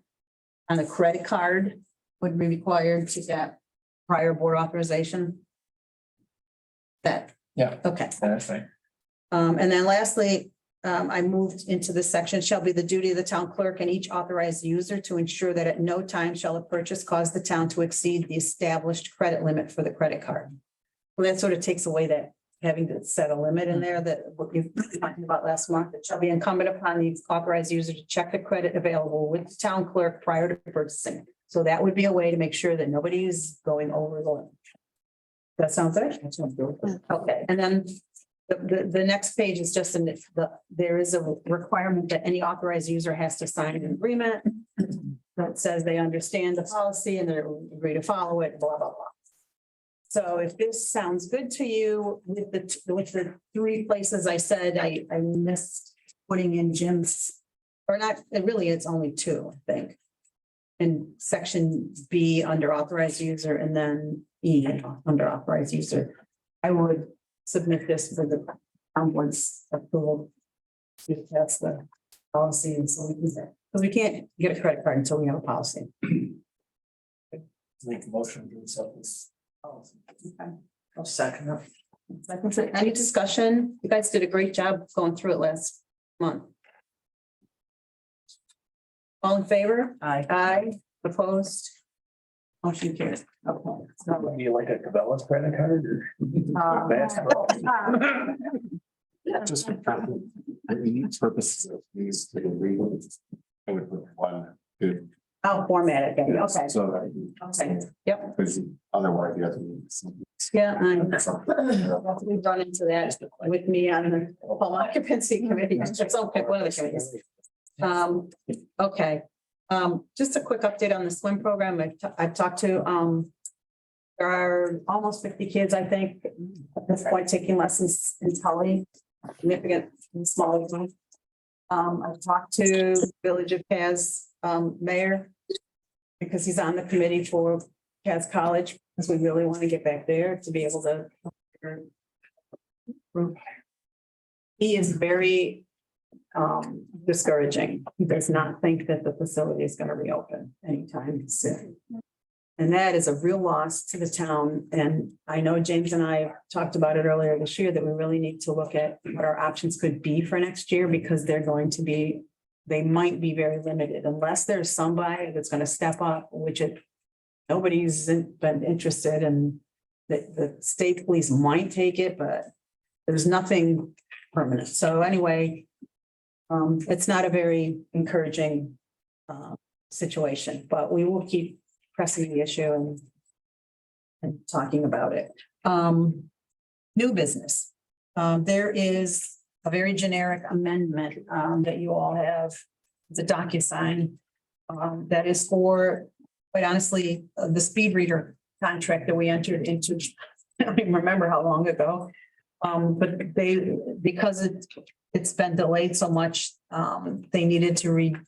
on a credit card would be required to get prior board authorization. That. Yeah. Okay. That's right. And then lastly, I moved into this section, shall be the duty of the town clerk and each authorized user to ensure that at no time shall a purchase cause the town to exceed the established credit limit for the credit card. Well, that sort of takes away that having to set a limit in there that what you were talking about last month. It shall be incumbent upon the authorized user to check the credit available with the town clerk prior to purchasing. So that would be a way to make sure that nobody is going over the limit. That sounds good? That sounds good. Okay, and then the next page is just there is a requirement that any authorized user has to sign an agreement that says they understand the policy and they agree to follow it, blah, blah, blah. So if this sounds good to you with the three places I said, I missed putting in Jim's, or not, it really is only two, I think. In section B under authorized user and then E under authorized user. I would submit this for the town board's approval. If that's the policy, and so we can say, because we can't get a credit card until we have a policy. Make a motion to accept this. Okay. I'll second it. Like I said, any discussion? You guys did a great job going through it last month. All in favor? Aye. Aye, opposed? Motion carries. Okay. So, You like a Cabela's credit card or? Just for the purposes of these, I would put one, two. I'll format it, again. Okay, So that. okay, yep, Because otherwise you have to. yeah, we've run into that with me on the home occupancy committee. It's okay, one of the committees. Okay, just a quick update on the swim program. I've talked to There are almost 50 kids, I think, at this point taking lessons in Tully, significant and small. I've talked to Village of Cass mayor because he's on the committee for Cass College, because we really want to get back there to be able to. He is very discouraging. He does not think that the facility is going to reopen anytime soon. And that is a real loss to the town. And I know James and I talked about it earlier this year, that we really need to look at what our options could be for next year, because they're going to be, they might be very limited unless there's somebody that's going to step up, which nobody's been interested in. The state police might take it, but there's nothing permanent. So anyway, it's not a very encouraging situation, but we will keep pressing the issue and talking about it. New business. There is a very generic amendment that you all have. It's a DocuSign that is for, quite honestly, the speed reader contract that we entered into. I don't even remember how long ago. But because it's been delayed so much, they needed to renew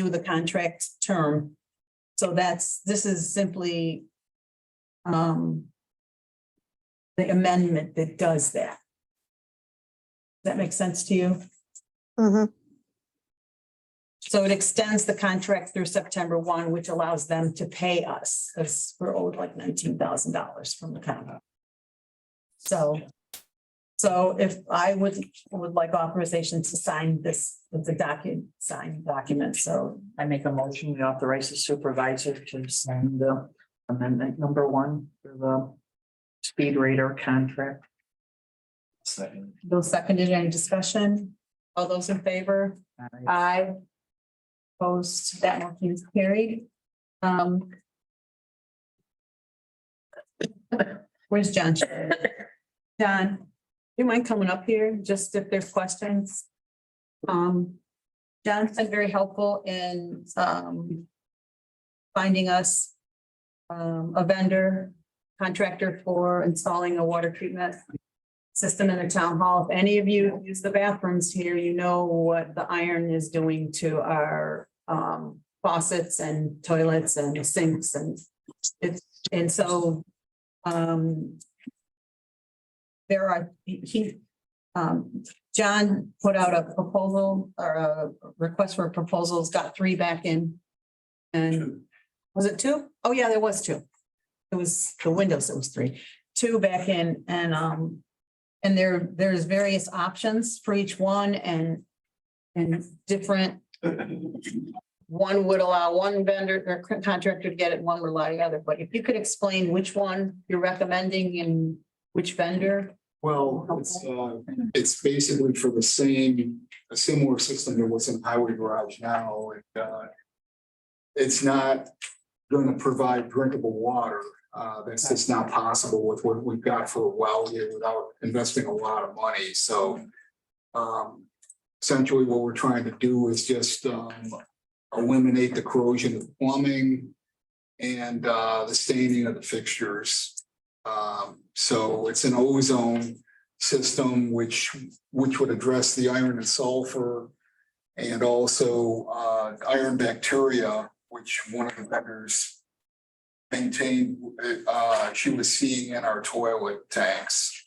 the contract term. So this is simply the amendment that does that. Does that make sense to you? Mhm. So it extends the contract through September 1, which allows them to pay us, because we're owed like $19,000 from the county. So if I would like authorization to sign this, with the signed document, so I make a motion, we authorize the supervisor to sign the amendment number 1 for the speed radar contract. Second. those seconded, any discussion? All those in favor? Aye. Opposed, that motion is carried. Where's John? John, do you mind coming up here, just if there's questions? John's been very helpful in finding us a vendor, contractor for installing a water treatment system in the town hall. If any of you use the bathrooms here, you know what the iron is doing to our faucets and toilets and sinks, and so there are, John put out a proposal or a request for proposals, got 3 back in. And was it 2? Oh, yeah, there was 2. It was the windows, it was 3, 2 back in, and there's various options for each one, and different. One would allow one vendor or contractor to get it, one would allow the other, but if you could explain which one you're recommending and which vendor. Well, it's basically for a similar system that was in Highway Garage now, and it's not going to provide drinkable water. That's just not possible with what we've got for a well here without investing a lot of money. So essentially what we're trying to do is just eliminate the corrosion of plumbing and the staining of the fixtures. So it's an ozone system which would address the iron and sulfur, and also iron bacteria, which one of the vendors maintained, she was seeing in our toilet tanks.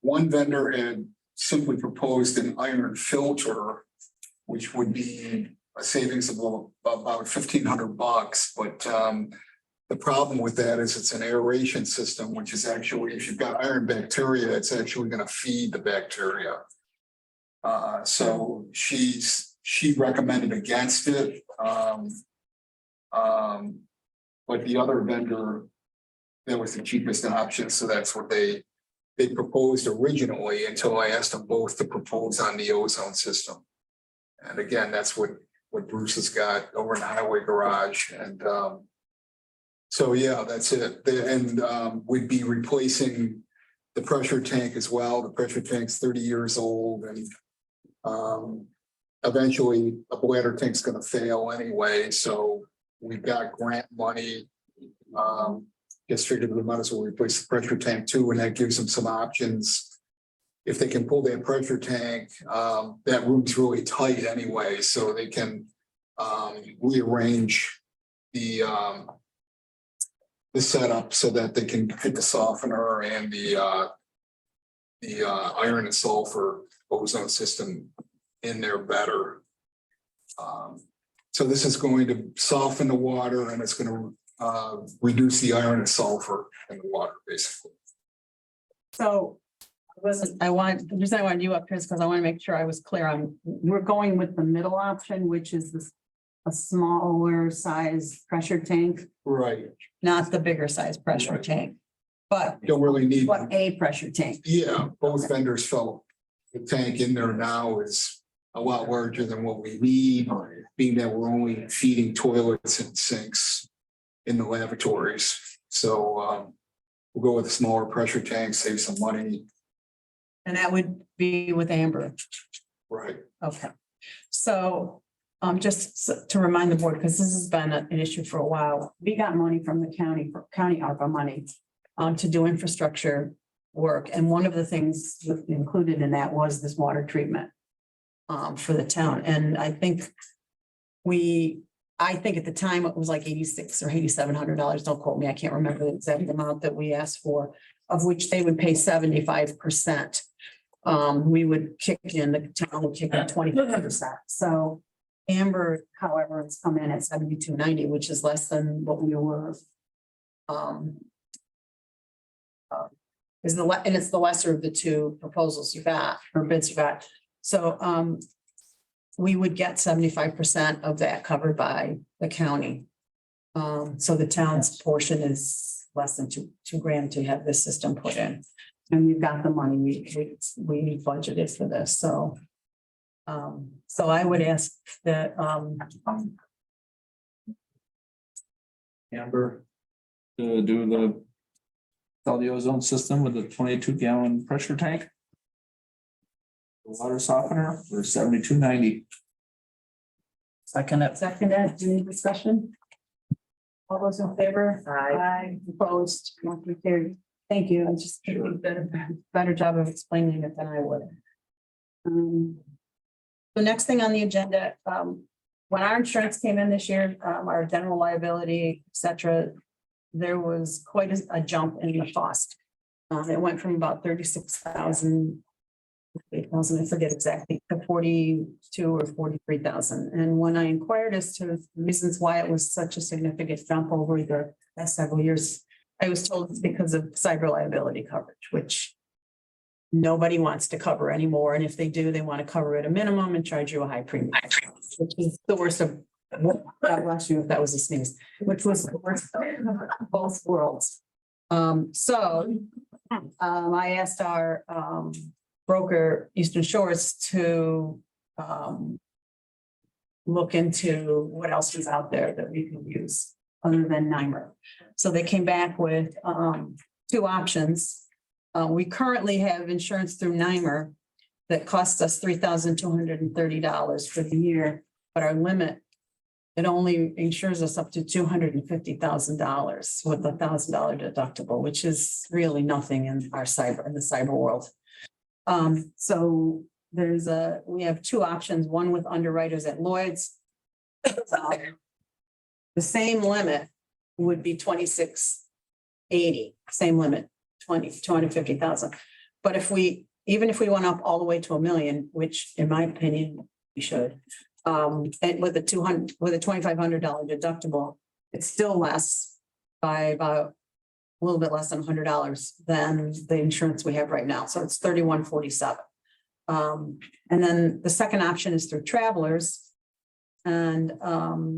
One vendor had simply proposed an iron filter, which would be a savings of about $1,500, but the problem with that is it's an aeration system, which is actually, if you've got iron bacteria, it's actually going to feed the bacteria. So she recommended against it. But the other vendor, that was the cheapest option, so that's what they proposed originally, until I asked them both to propose on the ozone system. And again, that's what Bruce has got over in the Highway Garage, and so yeah, that's it. And we'd be replacing the pressure tank as well. The pressure tank's 30 years old, and eventually a bladder tank's gonna fail anyway, so we've got grant money. Just figured we might as well replace the pressure tank too, and that gives them some options. If they can pull that pressure tank, that room's really tight anyway, so they can rearrange the setup so that they can hit the softener and the iron and sulfur ozone system in there better. So this is going to soften the water and it's gonna reduce the iron and sulfur in the water, basically. So the reason I wanted you up here is because I want to make sure I was clear on, we're going with the middle option, which is this a smaller size pressure tank, Right. not the bigger size pressure tank. But Don't really need. a pressure tank. Yeah, both vendors felt the tank in there now is a lot larger than what we need, being that we're only feeding toilets and sinks in the lavatories. So we'll go with a smaller pressure tank, save some money. And that would be with Amber. Right. Okay. So just to remind the board, because this has been an issue for a while, we got money from the county for county ARPA money to do infrastructure work. And one of the things included in that was this water treatment for the town. And I think at the time it was like $8,600 or $8,700. Don't quote me. I can't remember the exact amount that we asked for, of which they would pay 75%. We would kick in, the town would kick in 25%. So Amber, however, has come in at 7290, which is less than what we were. And it's the lesser of the two proposals you got, or bids you got. So we would get 75% of that covered by the county. So the town's portion is less than two grand to have this system put in. And we've got the money, we budgeted for this, so. So I would ask that Amber to do the ozone system with a 22-gallon pressure tank. The water softener for $72.90. second, any discussion? All those in favor? Aye. Opposed, motion carried. Thank you. I just did a better job of explaining it than I would. The next thing on the agenda, when our insurance came in this year, our general liability, et cetera, there was quite a jump in the cost. It went from about 36,000, I forget exactly, to 42 or 43,000. And when I inquired as to the reasons why it was such a significant jump over the last several years, I was told it's because of cyber liability coverage, which nobody wants to cover anymore. And if they do, they want to cover at a minimum and charge you a high premium, which is the worst of, God bless you if that was a sneeze, which was the worst of both worlds. So I asked our broker, Eastern Shores, to look into what else was out there that we could use other than NYMER. So they came back with two options. We currently have insurance through NYMER that costs us $3,230 for the year, but our limit, it only insures us up to $250,000 with $1,000 deductible, which is really nothing in the cyber world. So we have two options, one with underwriters at Lloyd's. The same limit would be $2,680, same limit, 250,000. But even if we went up all the way to $1 million, which in my opinion, we should, and with a $2,500 deductible, it's still less by about a little bit less than $100 than the insurance we have right now. So it's $3,147. And then the second option is through Travelers. And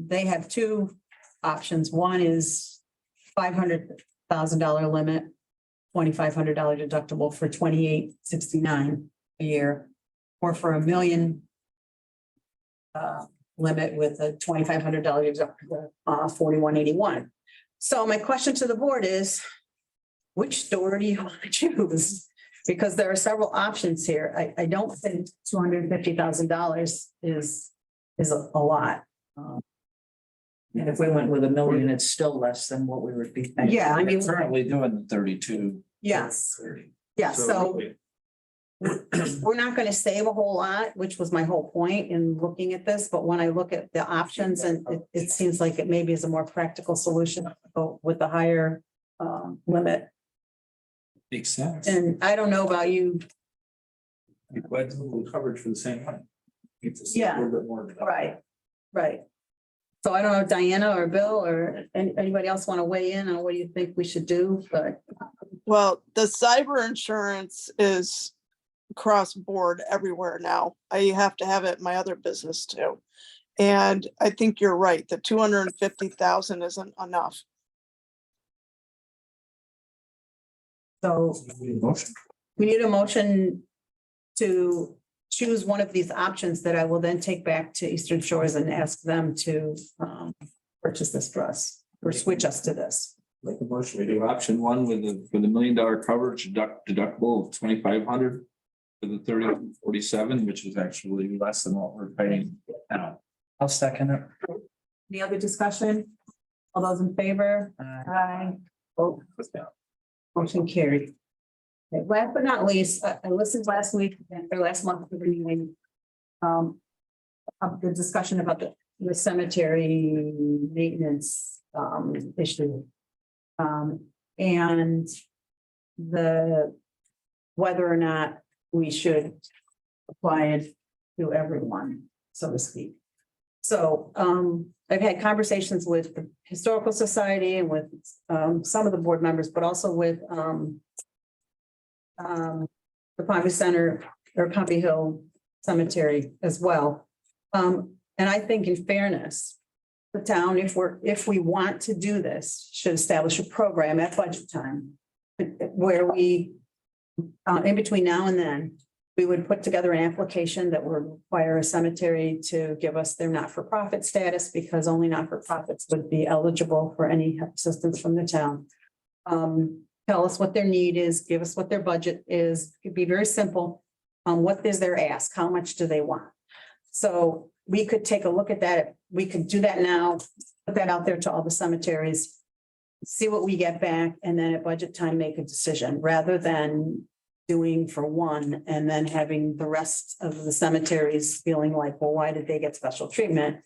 they have two options. One is $500,000 limit, $2,500 deductible for $2,869 a year, or for $1 million limit with a $2,500 deductible, $4,181. So my question to the board is, which store do you want to choose? Because there are several options here. I don't think $250,000 is a lot. And if we went with 1 million, it's still less than what we would be paying. Yeah, I mean, Currently doing 32. yes, yeah, so we're not gonna save a whole lot, which was my whole point in looking at this, but when I look at the options and it seems like it maybe is a more practical solution with the higher limit. Makes sense. And I don't know about you. Quite a little coverage for the same money. It's just Yeah. a little bit more. Right, right. So I don't know, Diana or Bill or anybody else want to weigh in on what do you think we should do, but Well, the cyber insurance is across board everywhere now. I have to have it in my other business too. And I think you're right, the 250,000 isn't enough. so Motion. we need a motion to choose one of these options that I will then take back to Eastern Shores and ask them to purchase this for us or switch us to this. Make a motion, we do option one with the $1 million coverage deductible of 2,500 for the 3047, which is actually less than what we're paying now. I'll second it. Any other discussion? All those in favor? Aye. Vote. Motion carried. Okay, last but not least, I listened last week or last month to the meeting. Of the discussion about the cemetery maintenance issue. And the whether or not we should apply it to everyone, so to speak. So I've had conversations with the Historical Society and with some of the board members, but also with the Pompey Center or Pompey Hill Cemetery as well. And I think in fairness, the town, if we want to do this, should establish a program at budget time where we, in between now and then, we would put together an application that would require a cemetery to give us their not-for-profit status because only not-for-profits would be eligible for any assistance from the town. Tell us what their need is, give us what their budget is. It could be very simple. What is their ask? How much do they want? So we could take a look at that. We could do that now, put that out there to all the cemeteries, see what we get back, and then at budget time, make a decision rather than doing for one and then having the rest of the cemeteries feeling like, well, why did they get special treatment?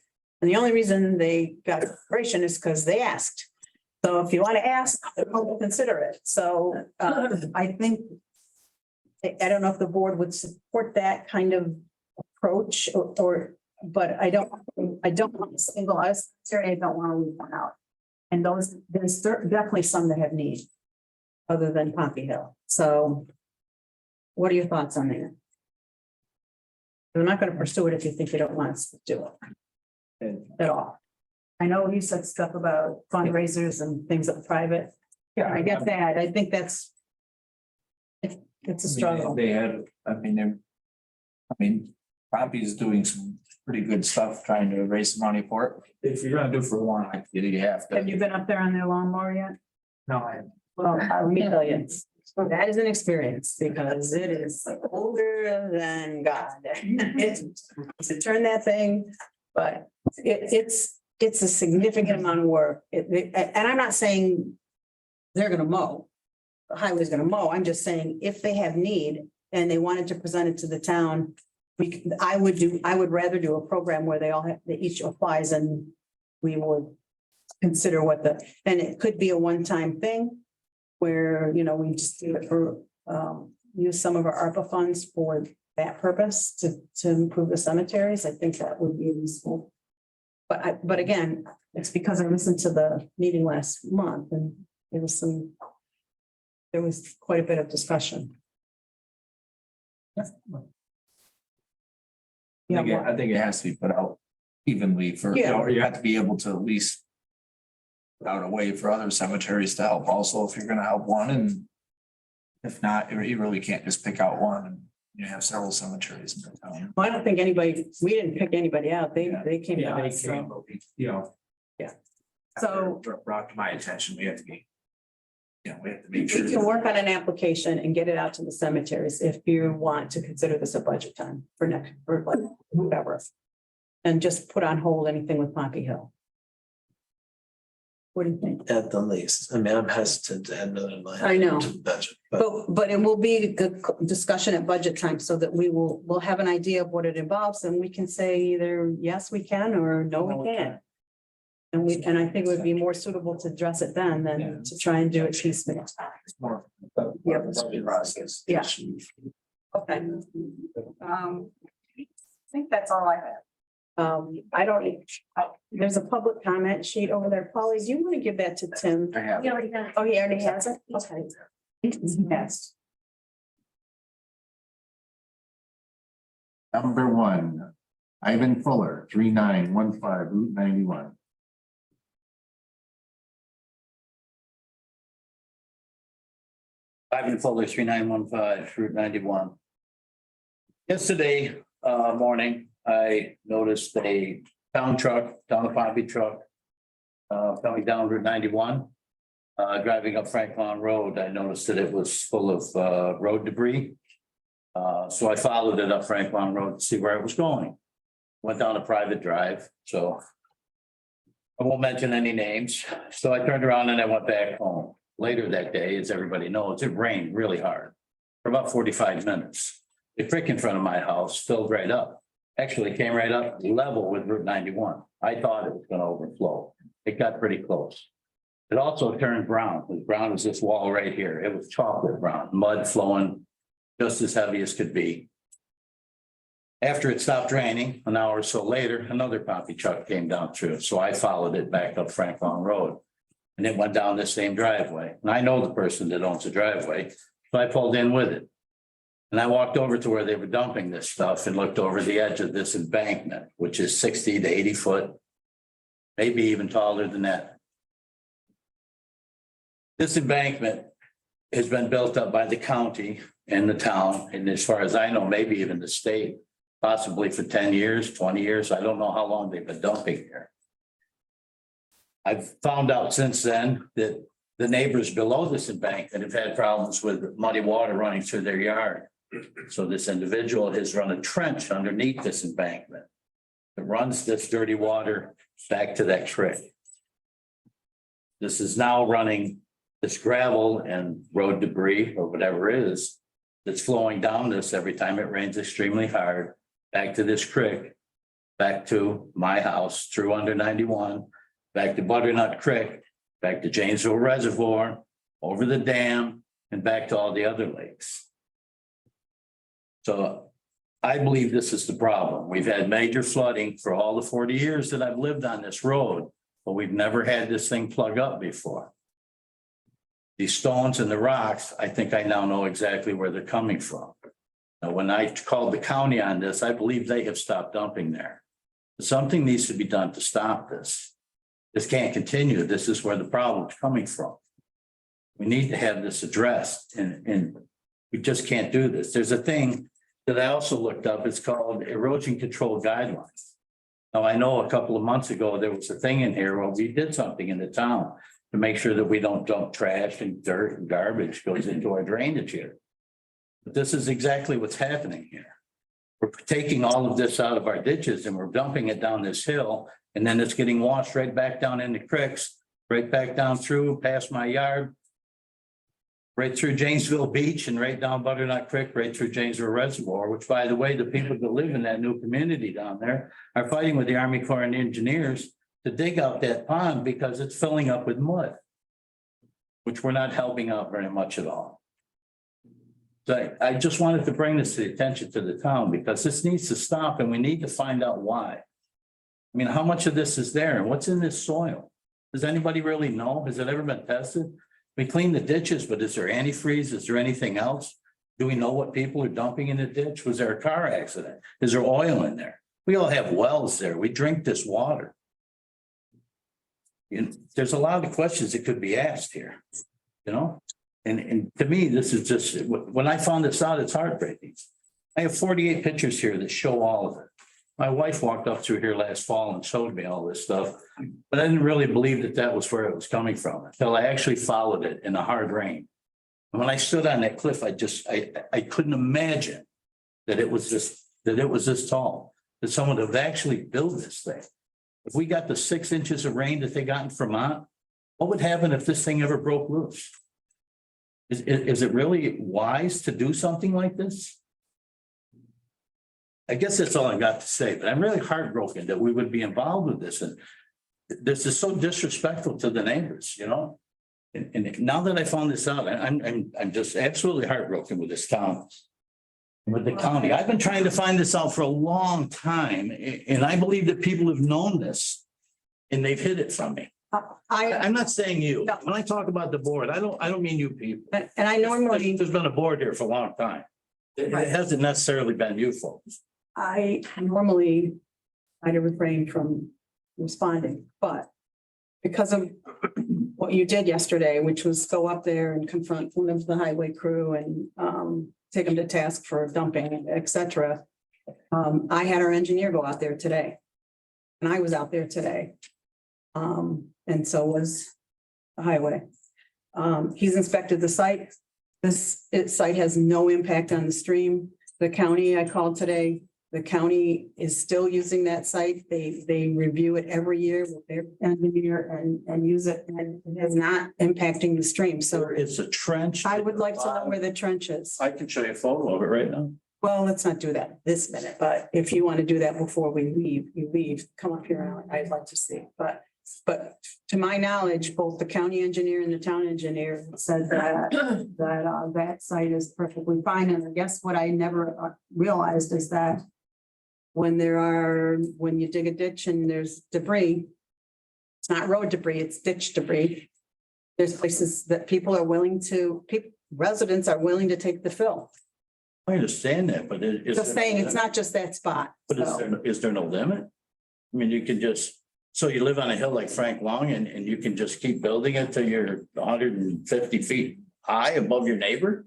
And the only reason they got separation is because they asked. So if you want to ask, we'll consider it. So I think, I don't know if the board would support that kind of approach but I don't want to single us, I don't want to leave one out. And there's definitely some that have need other than Pompey Hill. So what are your thoughts on that? I'm not going to pursue it if you think you don't want us to do it at all. I know you said stuff about fundraisers and things that are private. Yeah, I get that. I think it's a struggle. They had, Pompey's doing some pretty good stuff trying to raise some money for it. If you're gonna do for one, I think you have to. Have you been up there on their lawnmower yet? No, I. Well, let me tell you, that is an experience because it is older than God. It's to turn that thing, but it's a significant amount of work. And I'm not saying they're gonna mow. The highway's gonna mow. I'm just saying if they have need and they wanted to present it to the town, I would rather do a program where they each applies and we would consider and it could be a one-time thing where, we just do it for, use some of our ARPA funds for that purpose to improve the cemeteries. I think that would be useful. But again, it's because I listened to the meeting last month and there was quite a bit of discussion. I think it has to be put out evenly you have to be able to at least put out a way for other cemeteries to help also if you're gonna help one, and if not, you really can't just pick out one and you have several cemeteries in the town. Well, I don't think we didn't pick anybody out. They came to us. So. Yeah. So brought to my attention, we have to be Yeah, we have to make sure. We can work on an application and get it out to the cemeteries if you want to consider this a budget time for next, for like whoever. And just put on hold anything with Pompey Hill. What do you think? At the least, I mean, I'm hesitant to add another line. I know. to the budget, but But it will be a discussion at budget time so that we'll have an idea of what it involves and we can say either yes, we can or no, we can't. And I think it would be more suitable to address it then than to try and do it piecemeal. Yeah. Yeah. Okay. I think that's all I have. I don't, there's a public comment sheet over there. Polly, do you want to give that to Tim? I have. You already got it. Oh, he already has it? Okay. Yes. Number one, Ivan Fuller, 3915 Route 91. Ivan Fuller, 3915, Route 91. Yesterday morning, I noticed a town of Pompey truck coming down Route 91. Driving up Franklin Road, I noticed that it was full of road debris. So I followed it up Franklin Road to see where it was going. Went down a private drive, so I won't mention any names. So I turned around and I went back home. Later that day, as everybody knows, it rained really hard for about 45 minutes. The creek in front of my house filled right up. Actually came right up level with Route 91. I thought it was going to overflow. It got pretty close. It also turned brown. As brown as this wall right here. It was chocolate brown, mud flowing just as heavy as could be. After it stopped raining, an hour or so later, another Pompey truck came down through. So I followed it back up Franklin Road. And it went down the same driveway. And I know the person that owns the driveway, so I pulled in with it. And I walked over to where they were dumping this stuff and looked over the edge of this embankment, which is 60 to 80 foot, maybe even taller than that. This embankment has been built up by the county and the town, and as far as I know, maybe even the state, possibly for 10 years, 20 years. I don't know how long they've been dumping here. I've found out since then that the neighbors below this embankment have had problems with muddy water running through their yard. So this individual has run a trench underneath this embankment that runs this dirty water back to that creek. This is now running this gravel and road debris or whatever it is that's flowing down this every time it rains extremely hard, back to this creek, back to my house, through under 91, back to Butternut Creek, back to Janesville Reservoir, over the dam, and back to all the other lakes. So I believe this is the problem. We've had major flooding for all the 40 years that I've lived on this road, but we've never had this thing plug up before. These stones and the rocks, I think I now know exactly where they're coming from. Now, when I called the county on this, I believe they have stopped dumping there. Something needs to be done to stop this. This can't continue. This is where the problem's coming from. We need to have this addressed and we just can't do this. There's a thing that I also looked up. It's called erosion control guidelines. Now, I know a couple of months ago, there was a thing in here where we did something in the town to make sure that we don't dump trash and dirt and garbage goes into our drainage here. But this is exactly what's happening here. We're taking all of this out of our ditches and we're dumping it down this hill, and then it's getting washed right back down into creeks, right back down through past my yard, right through Janesville Beach and right down Butternut Creek, right through Janesville Reservoir, which, by the way, the people that live in that new community down there are fighting with the Army Corps and Engineers to dig out that pond because it's filling up with mud, which we're not helping out very much at all. So I just wanted to bring this to the attention to the town because this needs to stop and we need to find out why. I mean, how much of this is there and what's in this soil? Does anybody really know? Has it ever been tested? We clean the ditches, but is there antifreeze? Is there anything else? Do we know what people are dumping in the ditch? Was there a car accident? Is there oil in there? We all have wells there. We drink this water. There's a lot of questions that could be asked here, you know? And to me, this is just, when I found this out, it's heartbreaking. I have 48 pictures here that show all of it. My wife walked up through here last fall and showed me all this stuff, but I didn't really believe that that was where it was coming from until I actually followed it in the hard rain. And when I stood on that cliff, I couldn't imagine that it was this tall, that someone would have actually built this thing. If we got the 6 inches of rain that they got in Vermont, what would happen if this thing ever broke loose? Is it really wise to do something like this? I guess that's all I got to say, but I'm really heartbroken that we would be involved with this, and this is so disrespectful to the neighbors, you know? And now that I found this out, I'm just absolutely heartbroken with this town. With the county. I've been trying to find this out for a long time, and I believe that people have known this and they've hid it from me. I'm not saying you. No. When I talk about the board, I don't mean you people. And I normally, There's been a board here for a long time. It hasn't necessarily been you folks. I normally try to refrain from responding, but because of what you did yesterday, which was go up there and confront one of the highway crew and take them to task for dumping, et cetera. I had our engineer go out there today. And I was out there today. And so was the highway. He's inspected the site. This site has no impact on the stream. The county I called today, the county is still using that site. They review it every year with their engineer and use it, and it is not impacting the stream. So It's a trench. I would like to know where the trench is. I can show you a photo of it right now. Well, let's not do that this minute, but if you want to do that before we leave, you leave, come up here. And I'd like to see, but to my knowledge, both the county engineer and the town engineer said that site is perfectly fine. And I guess what I never realized is that when you dig a ditch and there's debris, it's not road debris, it's ditch debris. There's places that residents are willing to take the fill. I understand that, but Just saying, it's not just that spot. But So, is there no limit? I mean, you can just, so you live on a hill like Frank Long and you can just keep building it till you're 150 feet high above your neighbor?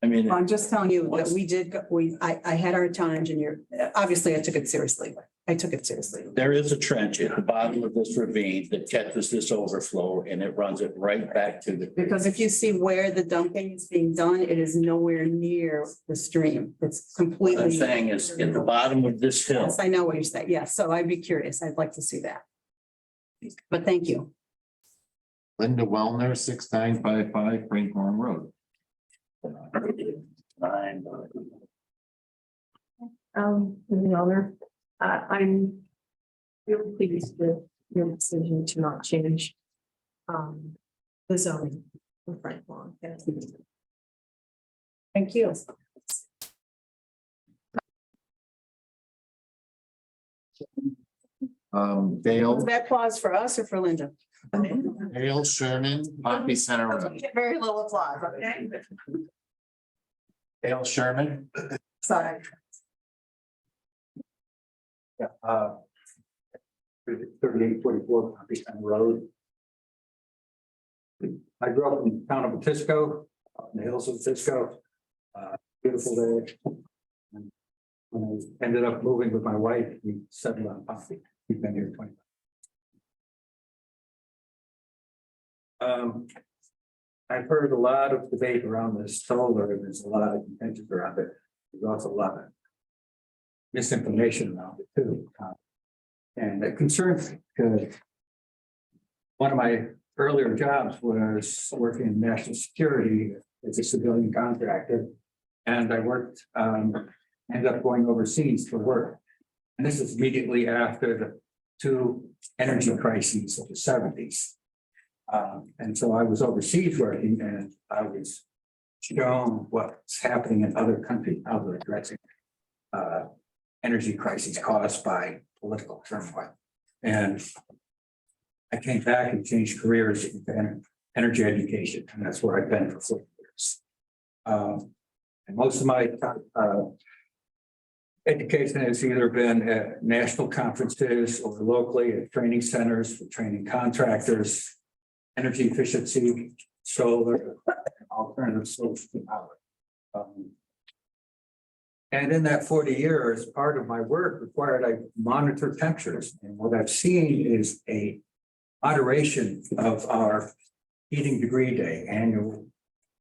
I mean, I'm just telling you that I had our town engineer, obviously I took it seriously. I took it seriously. there is a trench at the bottom of this ravine that catches this overflow and it runs it right back to the. Because if you see where the dumping is being done, it is nowhere near the stream. It's What completely. I'm saying is at the bottom of this hill. Yes, I know what you're saying. Yes, so I'd be curious. I'd like to see that. But thank you. Linda Wellner, 6955 Frank Long Road. The owner, I'm really pleased with your decision to not change the zoning for Frank Long. Thank you. Dale, Was that applause for us or for Linda? Dale Sherman, Pompey Center Road. Very little applause, okay? Dale Sherman. Sorry. Yeah, 3844 Pompey Center Road. I grew up in the town of Batisco, up in the hills of Batisco. Beautiful day. And when I ended up moving with my wife, we settled on Pompey. We've been here 20. I've heard a lot of debate around this solar, and there's a lot of contention around it. There's also a lot of misinformation around it too. And it concerns me because one of my earlier jobs was working in national security as a civilian contractor. And I worked, ended up going overseas for work. And this is immediately after the two energy crises of the 70s. And so I was overseas working and I was shown what's happening in other countries, how they're addressing energy crises caused by political turmoil. And I came back and changed careers into energy education, and that's where I've been for 4 years. And most of my education has either been at national conferences or locally at training centers for training contractors, energy efficiency, solar, alternative sources of power. And in that 40 years, part of my work required I monitor temperatures. And what I've seen is a moderation of our heating degree day annual.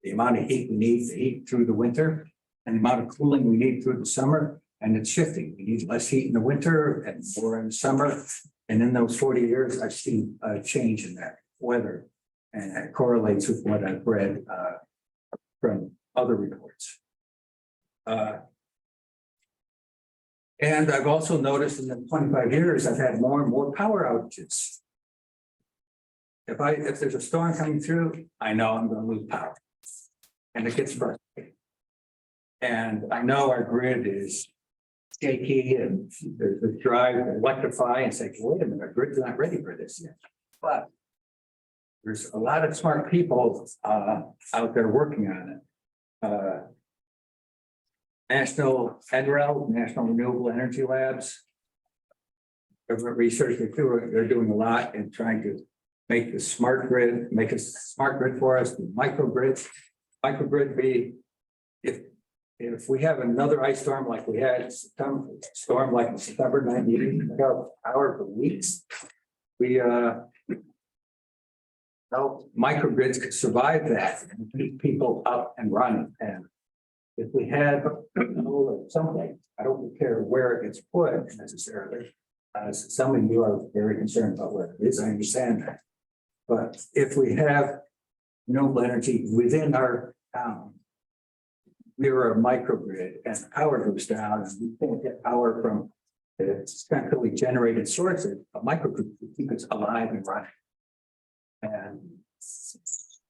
The amount of heat we need to heat through the winter and the amount of cooling we need through the summer. And it's shifting. We need less heat in the winter and more in the summer. And in those 40 years, I've seen a change in that weather. And that correlates with what I've read from other reports. And I've also noticed in the 25 years, I've had more and more power outages. If there's a storm coming through, I know I'm going to lose power. And it gets frustrating. And I know our grid is shaky and there's a drive to electrify and say, wait a minute, our grid's not ready for this yet. But there's a lot of smart people out there working on it. National NREL, National Renewable Energy Labs. Government research, they're doing a lot in trying to make the smart grid, make a smart grid for us, the microgrid. Microgrid be, if we have another ice storm like we had, storm like in September 19, power for weeks, we microgrids could survive that and keep people up and running. And if we had something, I don't care where it gets put necessarily. Some of you are very concerned about where it is, I understand that. But if we have renewable energy within our town, we are a microgrid and power goes down and we can't get power from the centrally generated sources, a microgrid to keep us alive and running. And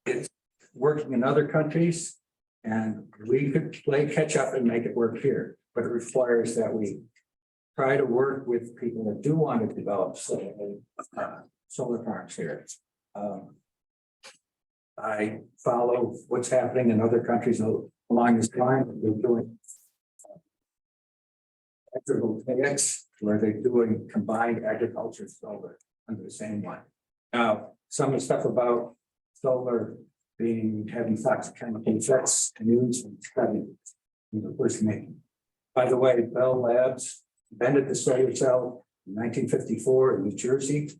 it's working in other countries. And we could play catch up and make it work here, but it requires that we try to work with people that do want to develop solar farms here. I follow what's happening in other countries along this line. They're doing agrivoltaics, where they're doing combined agriculture solar under the same one. Now, some of the stuff about solar having toxic chemical effects news and study first making. By the way, Bell Labs invented the solar cell in 1954 in New Jersey,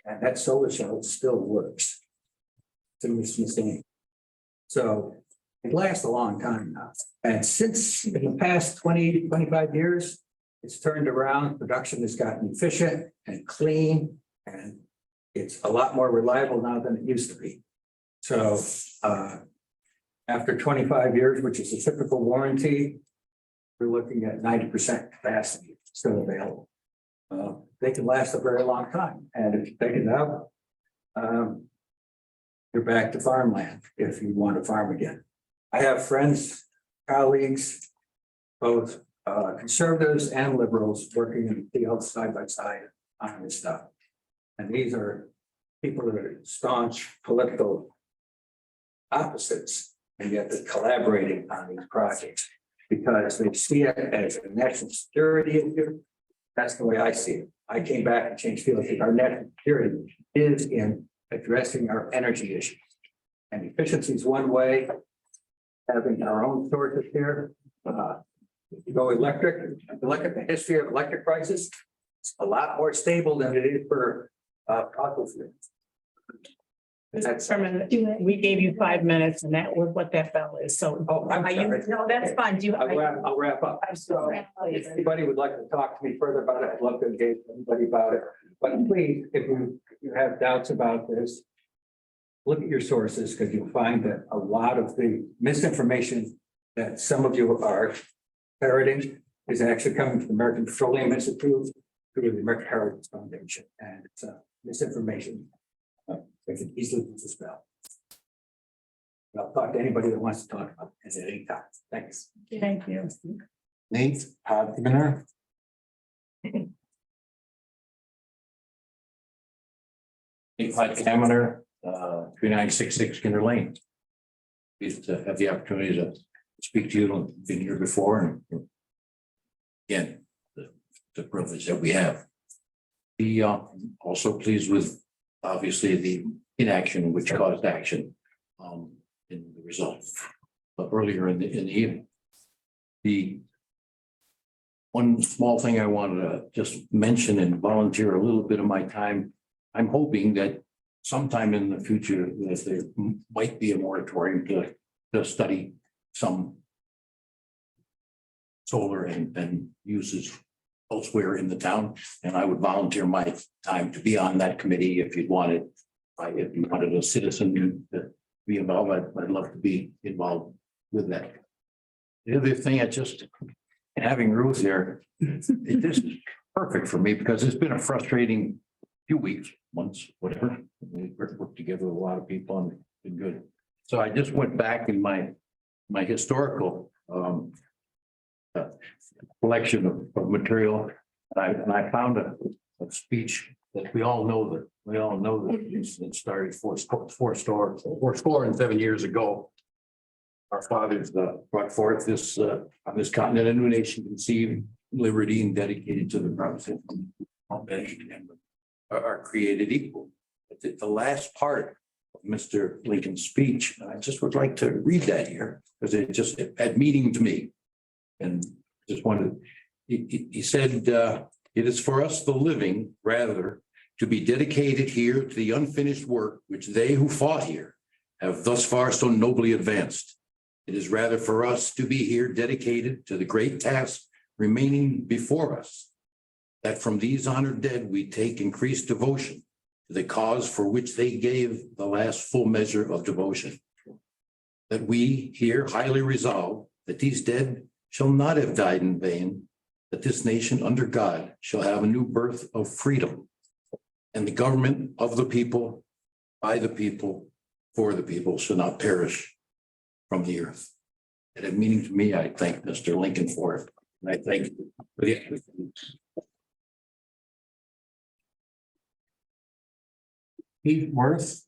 and that solar cell still works. It's in the Smithsonian. So it lasts a long time now. And since in the past 20, 25 years, it's turned around. Production has gotten efficient and clean, and it's a lot more reliable now than it used to be. So after 25 years, which is a typical warranty, we're looking at 90% capacity still available. They can last a very long time. And if you take it out, you're back to farmland if you want to farm again. I have friends, colleagues, both conservatives and liberals working in the field side by side on this stuff. And these are people that are staunch political opposites, and yet they're collaborating on these projects because they see it as a national security issue. That's the way I see it. I came back and changed fields. Our national security is in addressing our energy issues. And efficiency is one way, having our own sources here. If you go electric, look at the history of electric prices, it's a lot more stable than it is for fossil fuels. Mr. Chairman, we gave you 5 minutes and that was what that bell is. So, I'm sorry. no, that's fine. Do you? I'll wrap up. So if anybody would like to talk to me further about it, I'd love to engage anybody about it. But please, if you have doubts about this, look at your sources, because you'll find that a lot of the misinformation that some of you are parroting is actually coming from the American Petroleum Institute through the American Heritage Foundation, and it's misinformation. They can easily dispel. I'll talk to anybody that wants to talk about it at any time. Thanks. Thank you. Nate Podgner. Examiner, 3966 Kinder Lane. Pleased to have the opportunity to speak to you. I've been here before, and again, the privilege that we have. Be also pleased with obviously the inaction which caused action in the result. But earlier in the evening, the one small thing I wanted to just mention and volunteer a little bit of my time. I'm hoping that sometime in the future, that there might be a moratorium to study some solar and uses elsewhere in the town. And I would volunteer my time to be on that committee if you wanted. If you wanted a citizen to be involved, I'd love to be involved with that. The other thing, having Ruth there, this is perfect for me because it's been a frustrating few weeks, months, whatever. We worked together with a lot of people and it's been good. So I just went back in my historical collection of material. And I found a speech that we all know that it started four score and 7 years ago. Our fathers brought forth this on this continent, a new nation conceived liberty and dedicated to the promise of men are created equal. But the last part of Mr. Lincoln's speech, I just would like to read that here because it had meaning to me. And just wanted, he said, it is for us the living rather to be dedicated here to the unfinished work which they who fought here have thus far so nobly advanced. It is rather for us to be here dedicated to the great task remaining before us, that from these honored dead we take increased devotion to the cause for which they gave the last full measure of devotion. That we here highly resolve that these dead shall not have died in vain, that this nation under God shall have a new birth of freedom, and the government of the people, by the people, for the people shall not perish from the earth. It had meaning to me. I thank Mr. Lincoln for it. And I thank you for the Pete Worth.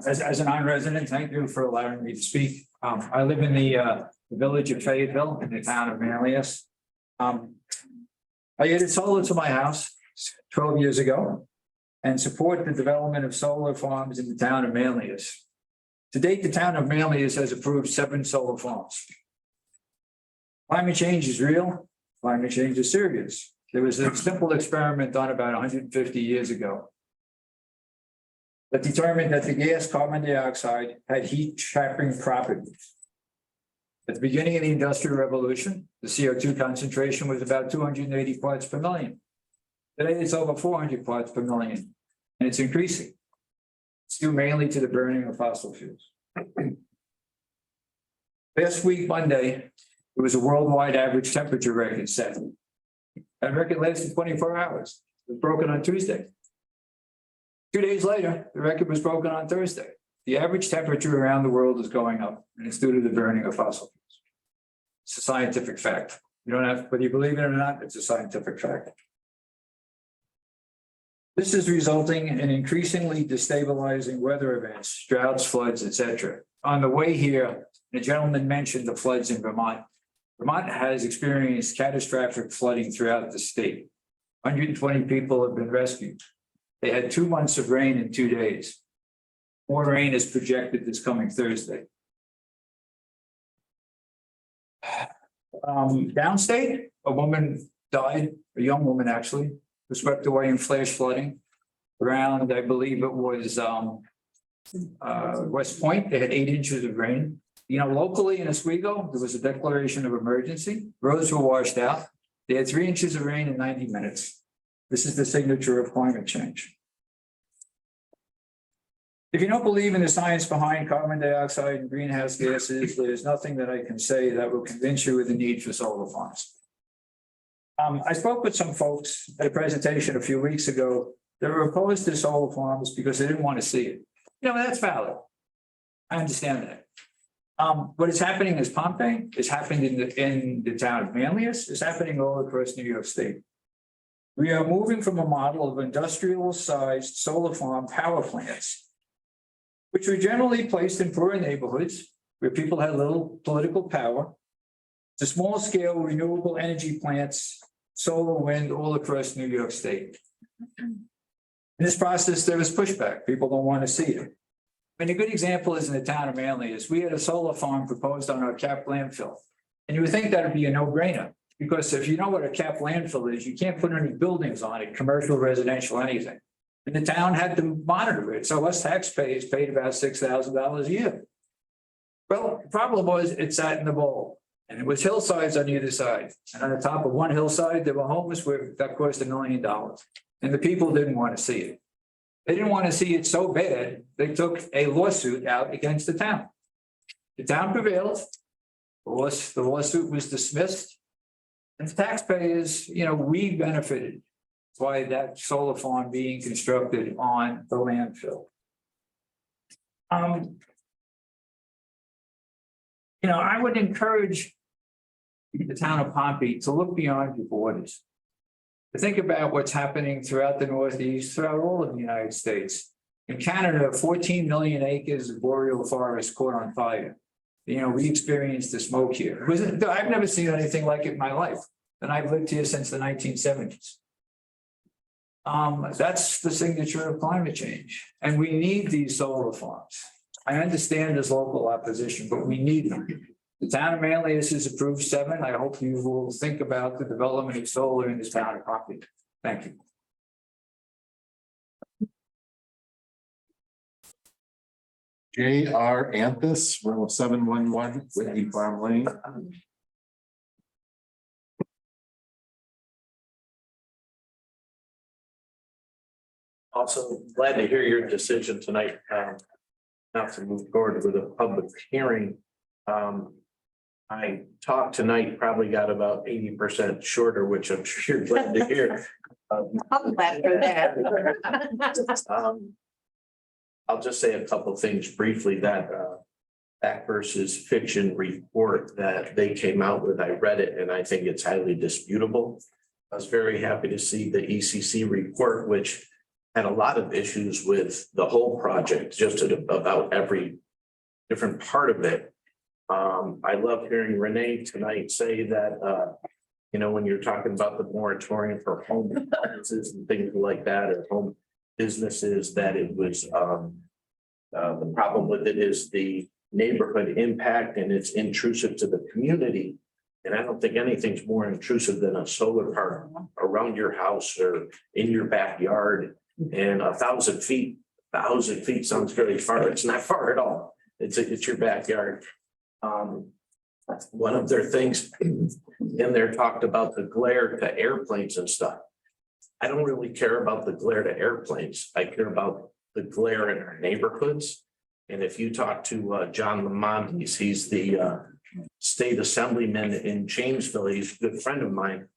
As a non-resident, thank you for allowing me to speak. I live in the village of Fayetteville in the town of Manlius. I added solar to my house 12 years ago and support the development of solar farms in the town of Manlius. To date, the town of Manlius has approved 7 solar farms. Climate change is real. Climate change is serious. There was a simple experiment done about 150 years ago that determined that the gas carbon dioxide had heat trapping properties. At the beginning of the Industrial Revolution, the CO2 concentration was about 280 parts per million. Today, it's over 400 parts per million, and it's increasing. It's due mainly to the burning of fossil fuels. Last week, Monday, there was a worldwide average temperature record set. That record lasted 24 hours. It was broken on Tuesday. 2 days later, the record was broken on Thursday. The average temperature around the world is going up, and it's due to the burning of fossil fuels. It's a scientific fact. You don't have, whether you believe it or not, it's a scientific fact. This is resulting in increasingly destabilizing weather events, droughts, floods, etc. On the way here, the gentleman mentioned the floods in Vermont. Vermont has experienced catastrophic flooding throughout the state. 120 people have been rescued. They had 2 months of rain in 2 days. More rain is projected this coming Thursday. Downstate, a woman died, a young woman actually, was swept away in flash flooding around, I believe it was West Point. They had 8 inches of rain. You know, locally in Oswego, there was a declaration of emergency. Roads were washed out. They had 3 inches of rain in 90 minutes. This is the signature of climate change. If you don't believe in the science behind carbon dioxide and greenhouse gases, there's nothing that I can say that will convince you of the need for solar farms. I spoke with some folks at a presentation a few weeks ago that were opposed to solar farms because they didn't want to see it. You know, that's valid. I understand that. What is happening is Pompeii, it's happened in the town of Manlius, it's happening all across New York State. We are moving from a model of industrial-sized solar farm power plants, which were generally placed in poorer neighborhoods where people had little political power, to small-scale renewable energy plants, solar, wind, all across New York State. In this process, there was pushback. People don't want to see it. mean, a good example is in the town of Manly is we had a solar farm proposed on our capped landfill. And you would think that'd be a no-brainer, because if you know what a capped landfill is, you can't put any buildings on it, commercial, residential, anything. And the town had to monitor it, so us taxpayers paid about $6,000 a year. Well, the problem was it sat in the bowl, and it was hillsides on either side. And on the top of one hillside, there were homes where that cost $1 million. And the people didn't want to see it. They didn't want to see it so bad, they took a lawsuit out against the town. The town prevailed. The lawsuit was dismissed. And the taxpayers, we benefited by that solar farm being constructed on the landfill. I would encourage the town of Pompey to look beyond your borders. To think about what's happening throughout the Northeast, throughout all of the United States. In Canada, 14 million acres of boreal forest caught on fire. We experienced the smoke here. I've never seen anything like it in my life, and I've lived here since the 1970s. That's the signature of climate change, and we need these solar farms. I understand there's local opposition, but we need them. The town of Manlius has approved 7. I hope you will think about the development of solar in this town of Pompey. Thank you. J.R. Anthus, 711 Whitney Farm Lane. Also glad to hear your decision tonight, not to move forward with a public hearing. I talked tonight, probably got about 80% shorter, which I'm sure you're glad to hear. I'm glad for that. I'll just say a couple of things briefly. That fact versus fiction report that they came out with, I read it and I think it's highly disputable. I was very happy to see the ECC report, which had a lot of issues with the whole project, just about every different part of it. I love hearing Renee tonight say that, when you're talking about the moratorium for home appliances and things like that, or home businesses, that it was, the problem with it is the neighborhood impact and it's intrusive to the community. And I don't think anything's more intrusive than a solar park around your house or in your backyard. And 1,000 feet sounds very far. It's not far at all. It's your backyard. One of their things in there talked about the glare to airplanes and stuff. I don't really care about the glare to airplanes. I care about the glare in our neighborhoods. And if you talk to John Lamont, he's the state assemblyman in Jamesville. He's a good friend of mine.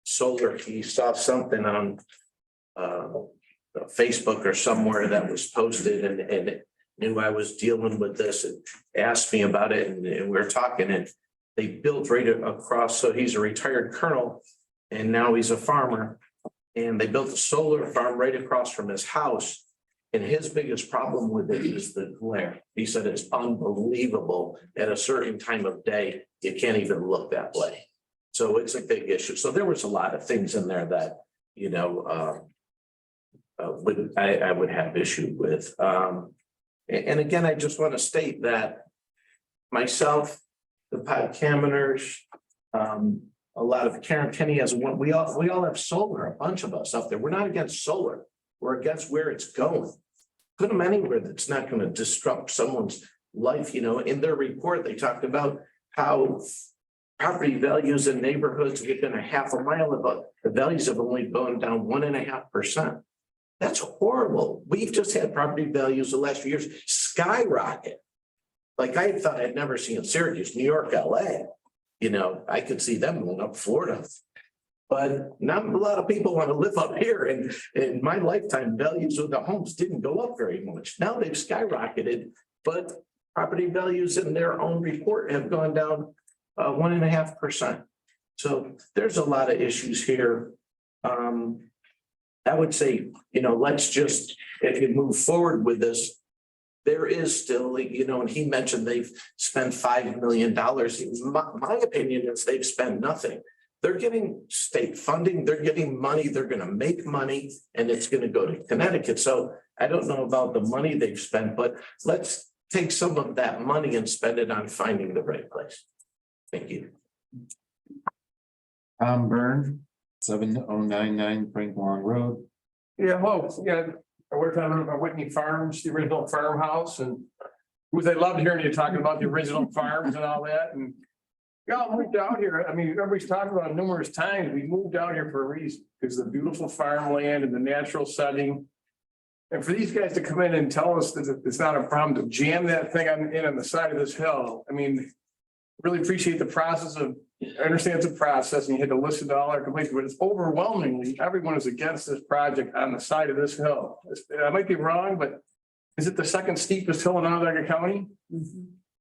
Solar, he saw something on Facebook or somewhere that was posted and knew I was dealing with this and asked me about it. And we were talking, and they built right across. So he's a retired colonel and now he's a farmer. And they built a solar farm right across from his house. And his biggest problem with it is the glare. He said it's unbelievable. At a certain time of day, you can't even look that way. So it's a big issue. So there was a lot of things in there that, I would have issue with. And again, I just want to state that myself, the Pat Kameners, a lot of Karen Kenny has one. We all have solar, a bunch of us up there. We're not against solar. We're against where it's going. Put them anywhere that's not going to disrupt someone's life. In their report, they talked about how property values in neighborhoods within a half a mile of the values have only gone down 1.5%. That's horrible. We've just had property values the last few years skyrocket. Like I thought I'd never seen Syracuse, New York, LA. I could see them going up Florida. But not a lot of people want to live up here. And in my lifetime, values of the homes didn't go up very much. Now they've skyrocketed, but property values in their own report have gone down 1.5%. So there's a lot of issues here. I would say, let's just, if you move forward with this, there is still, and he mentioned they've spent $5 million. My opinion is they've spent nothing. They're getting state funding, they're getting money, they're going to make money, and it's going to go to Connecticut. So I don't know about the money they've spent, but let's take some of that money and spend it on finding the right place. Thank you. Tom Byrne, 7099 Frank Long Road. Yeah, hello, yeah, I worked on Whitney Farms, the original farmhouse, and was I loved hearing you talking about the original farms and all that, and y'all moved out here. I mean, everybody's talked about it numerous times. We moved out here for a reason, because the beautiful farmland and the natural setting. And for these guys to come in and tell us that it's not a problem to jam that thing on the side of this hill, I mean, really appreciate the process of, I understand it's a process and you had to listen to all our complaints, but it's overwhelmingly, everyone is against this project on the side of this hill. I might be wrong, but is it the second steepest hill in Onondaga County?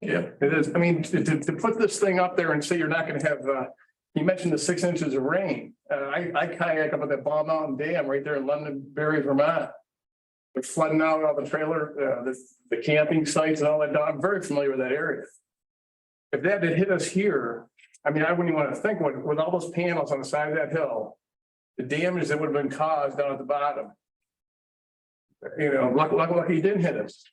Yeah, it is. I mean, to put this thing up there and say you're not gonna have, you mentioned the 6 inches of rain. I kayak up at that Ball Mountain Dam right there in Londonderry, Vermont. They're flooding out all the trailer, the camping sites and all that. I'm very familiar with that area. If that had hit us here, I mean, I wouldn't even want to think with all those panels on the side of that hill, the damage that would have been caused down at the bottom. You know, lucky it didn't hit us.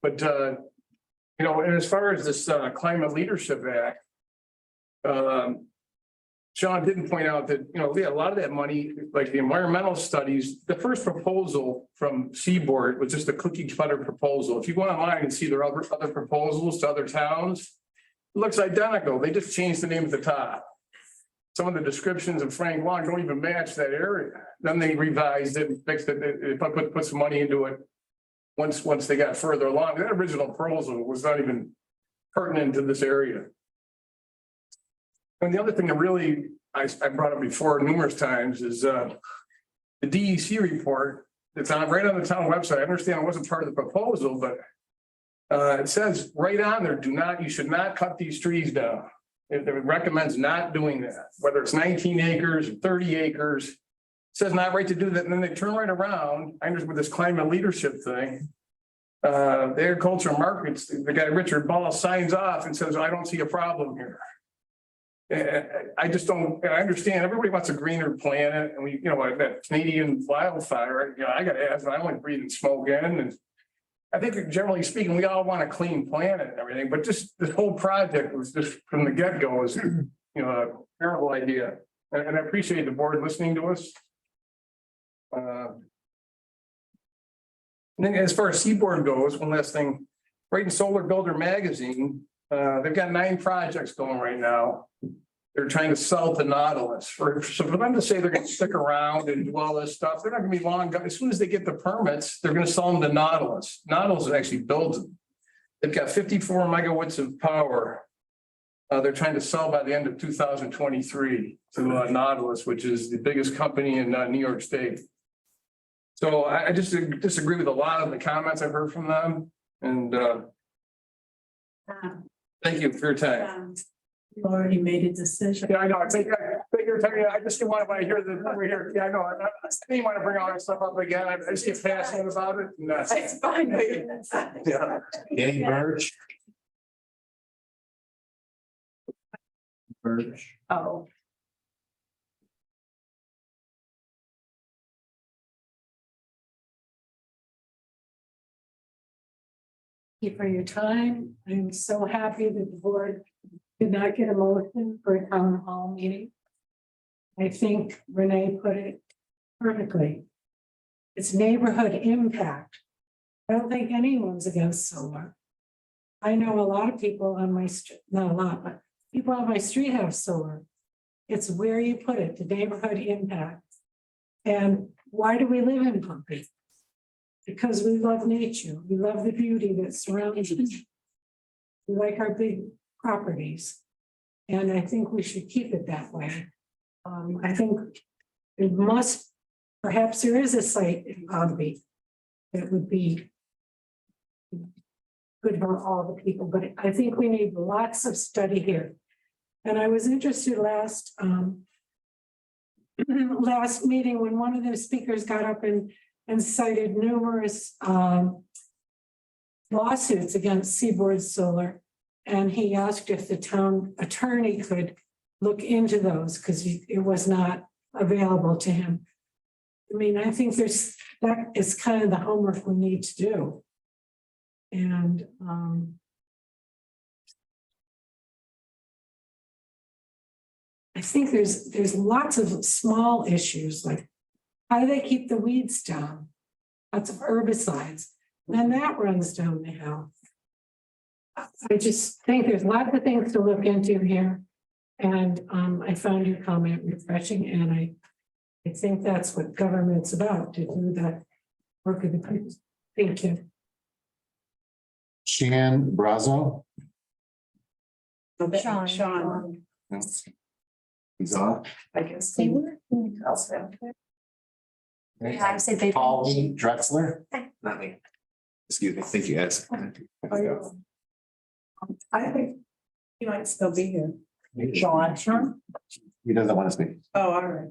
But, you know, and as far as this Climate Leadership Act, Sean didn't point out that, you know, a lot of that money, like the environmental studies, the first proposal from Seaboard was just a cookie cutter proposal. If you go online and see their other proposals to other towns, it looks identical. They just changed the name at the top. Some of the descriptions of Frank Long don't even match that area. Then they revised it and fixed it, they put some money into it. Once they got further along, that original proposal was not even pertinent to this area. And the other thing that really I brought up before numerous times is the DEC report. It's right on the town website. I understand it wasn't part of the proposal, but it says right on there, you should not cut these trees down. It recommends not doing that, whether it's 19 acres or 30 acres. It says not right to do that. And then they turn right around. I understand with this climate leadership thing. The agricultural markets, the guy Richard Ball signs off and says, I don't see a problem here. I just don't, I understand everybody wants a greener planet and we, you know, that Canadian wildfire, you know, I got asthma, I only breathe in smoke in. And I think generally speaking, we all want a clean planet and everything, but just this whole project was just from the get-go is, you know, a terrible idea. And I appreciate the board listening to us. And then as far as Seaboard goes, one last thing, right in Solar Builder magazine, they've got 9 projects going right now. They're trying to sell to Nautilus. So for them to say they're going to stick around and do all this stuff, they're not going to be long. As soon as they get the permits, they're going to sell them to Nautilus. Nautilus actually builds them. They've got 54 megawatts of power. They're trying to sell by the end of 2023 to Nautilus, which is the biggest company in New York State. So I just disagree with a lot of the comments I've heard from them. And thank you for your time. You've already made a decision. Yeah, I know. I think you're telling me, I just didn't want to hear the over here. Yeah, I know. I didn't want to bring all that stuff up again. I just get passionate about it. And that's It's fine. yeah. Danny Birch. Birch. Oh. Thank you for your time. I'm so happy that the board did not get a motion for a town hall meeting. I think Renee put it perfectly. It's neighborhood impact. I don't think anyone's against solar. I know a lot of people on my street, not a lot, but people on my street have solar. It's where you put it, the neighborhood impact. And why do we live in Pompey? Because we love nature. We love the beauty that surrounds us. We like our big properties. And I think we should keep it that way. I think it must, perhaps there is a site in Pompey that would be good for all the people, but I think we need lots of study here. And I was interested last meeting when one of the speakers got up and cited numerous lawsuits against Seaboard Solar. And he asked if the town attorney could look into those because it was not available to him. I mean, I think that's that is kind of the homework we need to do. And, I think there's lots of small issues, like how do they keep the weeds down? Lots of herbicides, and that runs down the hill. I just think there's lots of things to look into here. And I found your comment refreshing, and I think that's what government's about, to do the work of the people. Thank you. Shan Brazo. Sean. He's on. I guess. They were. Also. Yeah, I said they. Paul Drexler. Not me. Excuse me. Thank you, guys. I think he might still be here. Sean? He doesn't want to speak. Oh, all right.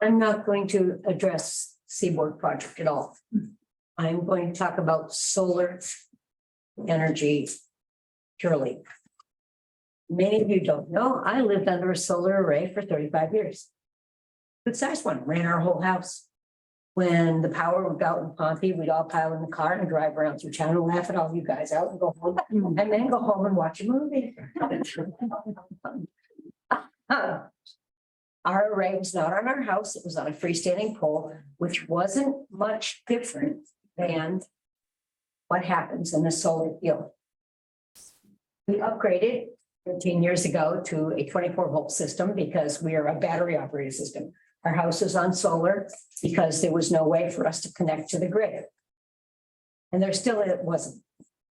I'm not going to address Seaboard project at all. I'm going to talk about solar energy purely. Many of you don't know, I lived under a solar array for 35 years. Good sized one, ran our whole house. When the power would go out in Pompey, we'd all pile in the car and drive around through town and laugh at all you guys out and go home, and then go home and watch a movie. Our array was not on our house, it was on a freestanding pole, which wasn't much different than what happens in a solar field. We upgraded 13 years ago to a 24-volt system because we are a battery operated system. Our house is on solar because there was no way for us to connect to the grid. And there still it wasn't,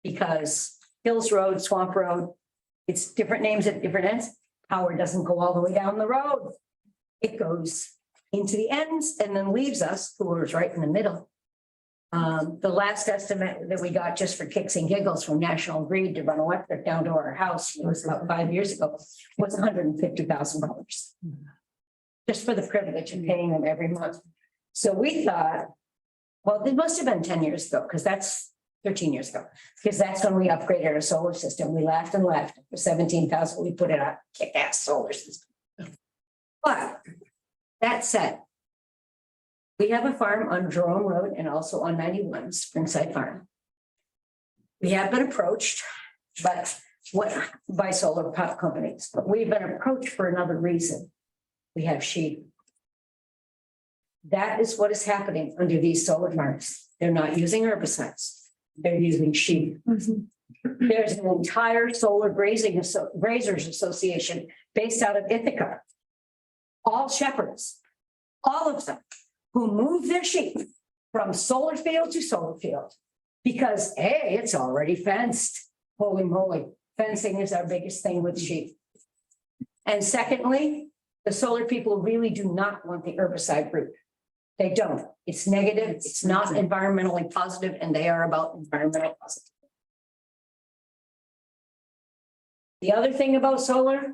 because Hills Road, Swamp Road, it's different names at different ends. Power doesn't go all the way down the road. It goes into the ends and then leaves us, who was right in the middle. The last estimate that we got just for kicks and giggles from National Grid to run electric down to our house, it was about 5 years ago, was $150,000. Just for the privilege of paying them every month. So we thought, well, it must have been 10 years ago, because that's 13 years ago, because that's when we upgraded our solar system. We laughed and laughed. For 17,000, we put it on kick-ass solar system. But that said, we have a farm on Jerome Road and also on 91 Springside Farm. We have been approached, but by solar companies, but we've been approached for another reason. We have sheep. That is what is happening under these solar farms. They're not using herbicides. They're using sheep. There's an entire solar grazers association based out of Ithaca. All shepherds, all of them, who move their sheep from solar field to solar field. Because hey, it's already fenced. Holy moly, fencing is our biggest thing with sheep. And secondly, the solar people really do not want the herbicide route. They don't. It's negative. It's not environmentally positive, and they are about environmental positive. The other thing about solar,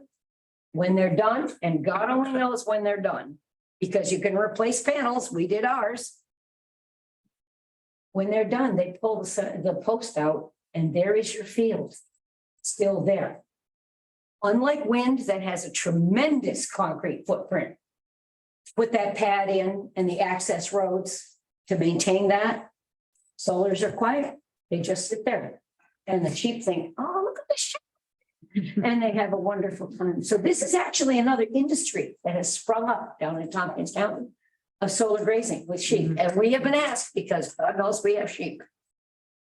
when they're done, and God only knows when they're done, because you can replace panels. We did ours. When they're done, they pull the post out, and there is your field, still there. Unlike wind that has a tremendous concrete footprint, put that pad in and the access roads to maintain that, solars are quiet. They just sit there. And the sheep think, oh, look at the sheep. And they have a wonderful time. So this is actually another industry that has sprung up down in Tompkins County of solar grazing with sheep. And we have been asked because God knows we have sheep.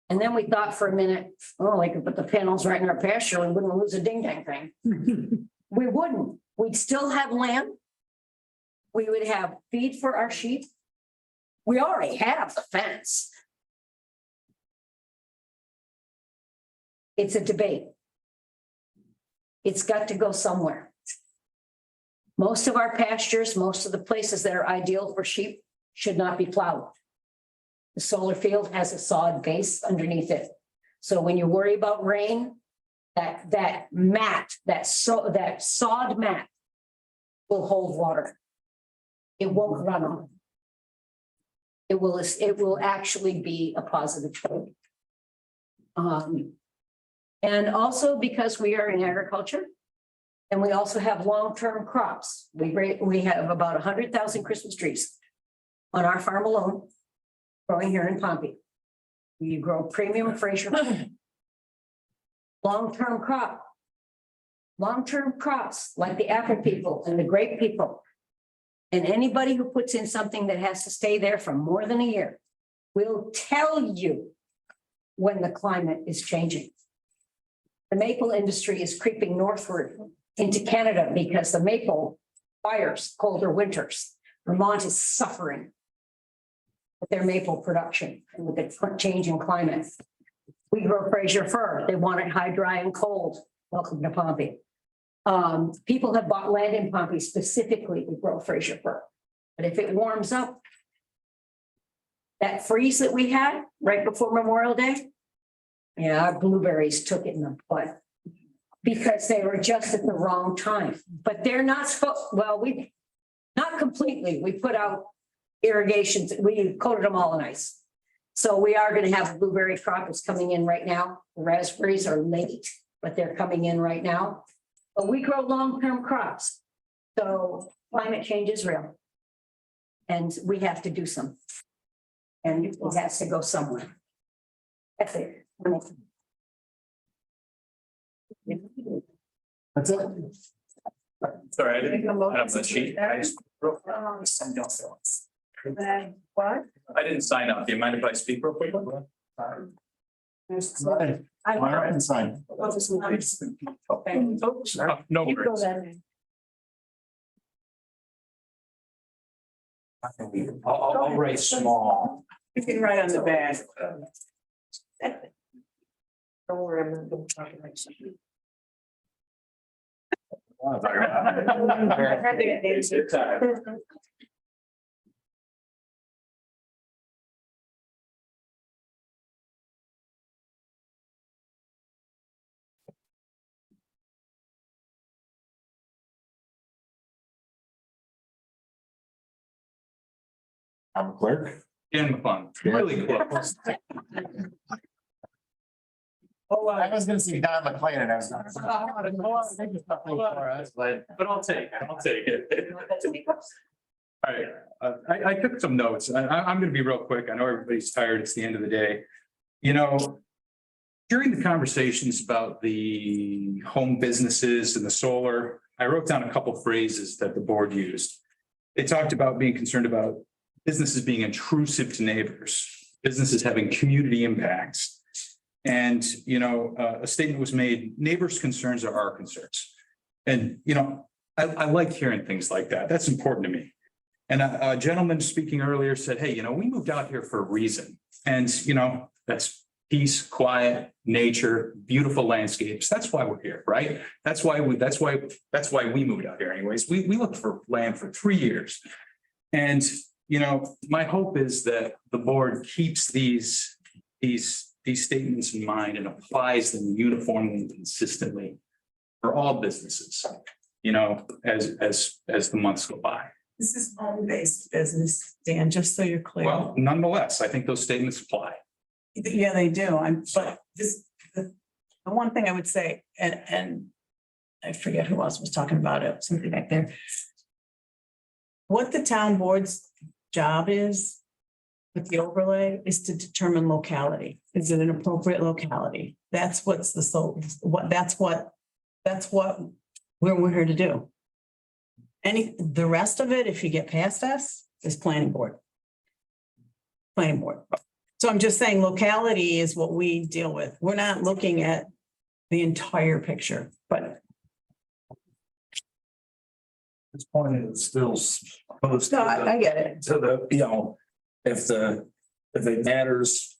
And then we thought for a minute, oh, I could put the panels right in our pasture and wouldn't lose a ding dang thing. We wouldn't. We'd still have land. We would have feed for our sheep. We already have the fence. It's a debate. It's got to go somewhere. Most of our pastures, most of the places that are ideal for sheep should not be plowed. The solar field has a sod base underneath it. So when you worry about rain, that sod mat will hold water. It won't run off. It will actually be a positive trade. And also because we are in agriculture, and we also have long-term crops. We have about 100,000 Christmas trees on our farm alone, growing here in Pompey. We grow premium Fraser. Long-term crop. Long-term crops like the apple people and the grape people. And anybody who puts in something that has to stay there for more than a year will tell you when the climate is changing. The maple industry is creeping northward into Canada because the maple fires, colder winters. Vermont is suffering with their maple production and with the change in climate. We grow Fraser fir. They want it high, dry, and cold. Welcome to Pompey. People have bought land in Pompey specifically to grow Fraser fir. But if it warms up, that freeze that we had right before Memorial Day, yeah, our blueberries took it in the butt because they were just at the wrong time. But they're not supposed, well, we, not completely. We put out irrigations, we coated them all in ice. So we are going to have a blueberry crop that's coming in right now. The raspberries are late, but they're coming in right now. But we grow long-term crops. So climate change is real. And we have to do some. And it has to go somewhere. That's it. That's it. Sorry, I didn't have the sheet. What? I didn't sign up. Do you mind if I speak real quick? Sign. No worries. I'll write small. You can write on the back. Don't worry, I'm not going to talk about something. I'm a clerk. Dan McClung, really close. Oh, I was gonna say Don McLean and I was. But I'll take it. All right, I took some notes. I'm gonna be real quick. I know everybody's tired. It's the end of the day. You know, during the conversations about the home businesses and the solar, I wrote down a couple phrases that the board used. They talked about being concerned about businesses being intrusive to neighbors, businesses having community impacts. And, you know, a statement was made, neighbors' concerns are our concerns. And, you know, I like hearing things like that. That's important to me. And a gentleman speaking earlier said, hey, you know, we moved out here for a reason. And, you know, that's peace, quiet, nature, beautiful landscapes. That's why we're here, right? That's why we moved out here anyways. We looked for land for 3 years. And, you know, my hope is that the board keeps these statements in mind and applies them uniformly and consistently for all businesses, you know, as the months go by. This is home-based business, Dan, just so you're clear. Well, nonetheless, I think those statements apply. Yeah, they do. But the one thing I would say, and I forget who else was talking about it, something back there. What the town board's job is with the overlay is to determine locality. Is it an appropriate locality? That's what's that's what we're here to do. The rest of it, if you get past us, is planning board. Planning board. So I'm just saying locality is what we deal with. We're not looking at the entire picture, but. This point is still supposed No, I get it. to the, you know, if it matters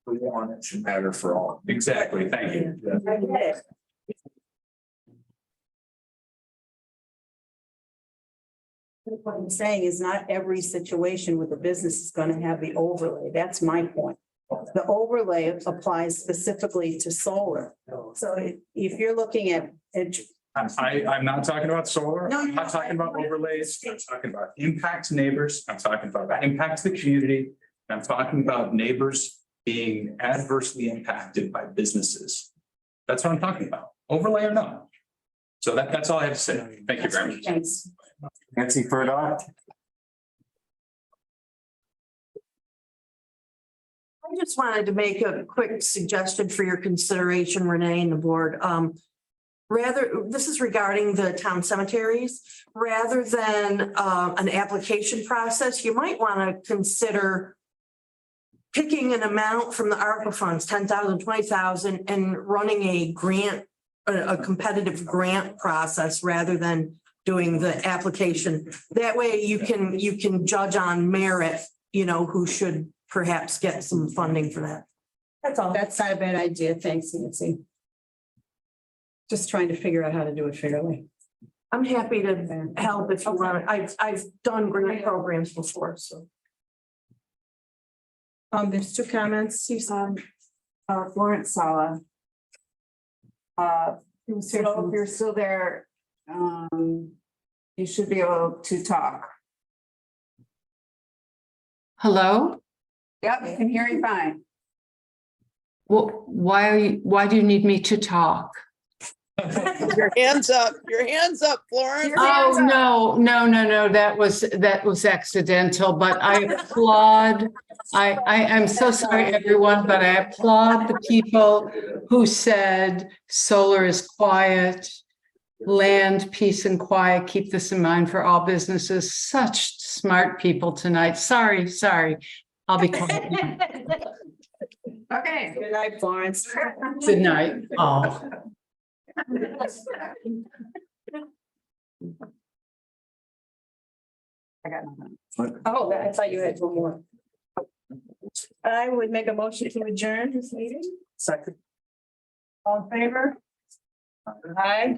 for one, it should matter for all. Exactly. Thank you. I get it. What I'm saying is not every situation with the business is going to have the overlay. That's my point. The overlay applies specifically to solar. So if you're looking at it. I'm not talking about solar. No, I'm not talking about overlays. I'm talking about impact to neighbors. I'm talking about impact to the community. I'm talking about neighbors being adversely impacted by businesses. That's what I'm talking about. Overlay or not. So that's all I have to say. Thank you very much. Thanks. Nancy Furdock. I just wanted to make a quick suggestion for your consideration, Renee and the board. This is regarding the town cemeteries, rather than an application process, you might want to consider picking an amount from the ARPA funds, 10,000, 20,000, and running a grant, a competitive grant process rather than doing the application. That way you can judge on merit, who should perhaps get some funding for that. That's all. That's not a bad idea. Thanks, Nancy. Just trying to figure out how to do it fairly. I'm happy to help if you want. I've done grant programs before, so. There's two comments. Florence Sala. So if you're still there, you should be able to talk. Hello? Yep, I can hear you fine. Well, why do you need me to talk? Your hands up, Florence. Oh, no, that was accidental, but I applaud. I'm so sorry, everyone, but I applaud the people who said solar is quiet, land, peace and quiet. Keep this in mind for all businesses. Such smart people tonight. Sorry. I'll be quiet now. Okay. Good night, Florence. Good night. Oh. Oh, I thought you had one more. I would make a motion to adjourn this meeting. Second. All in favor? Aye.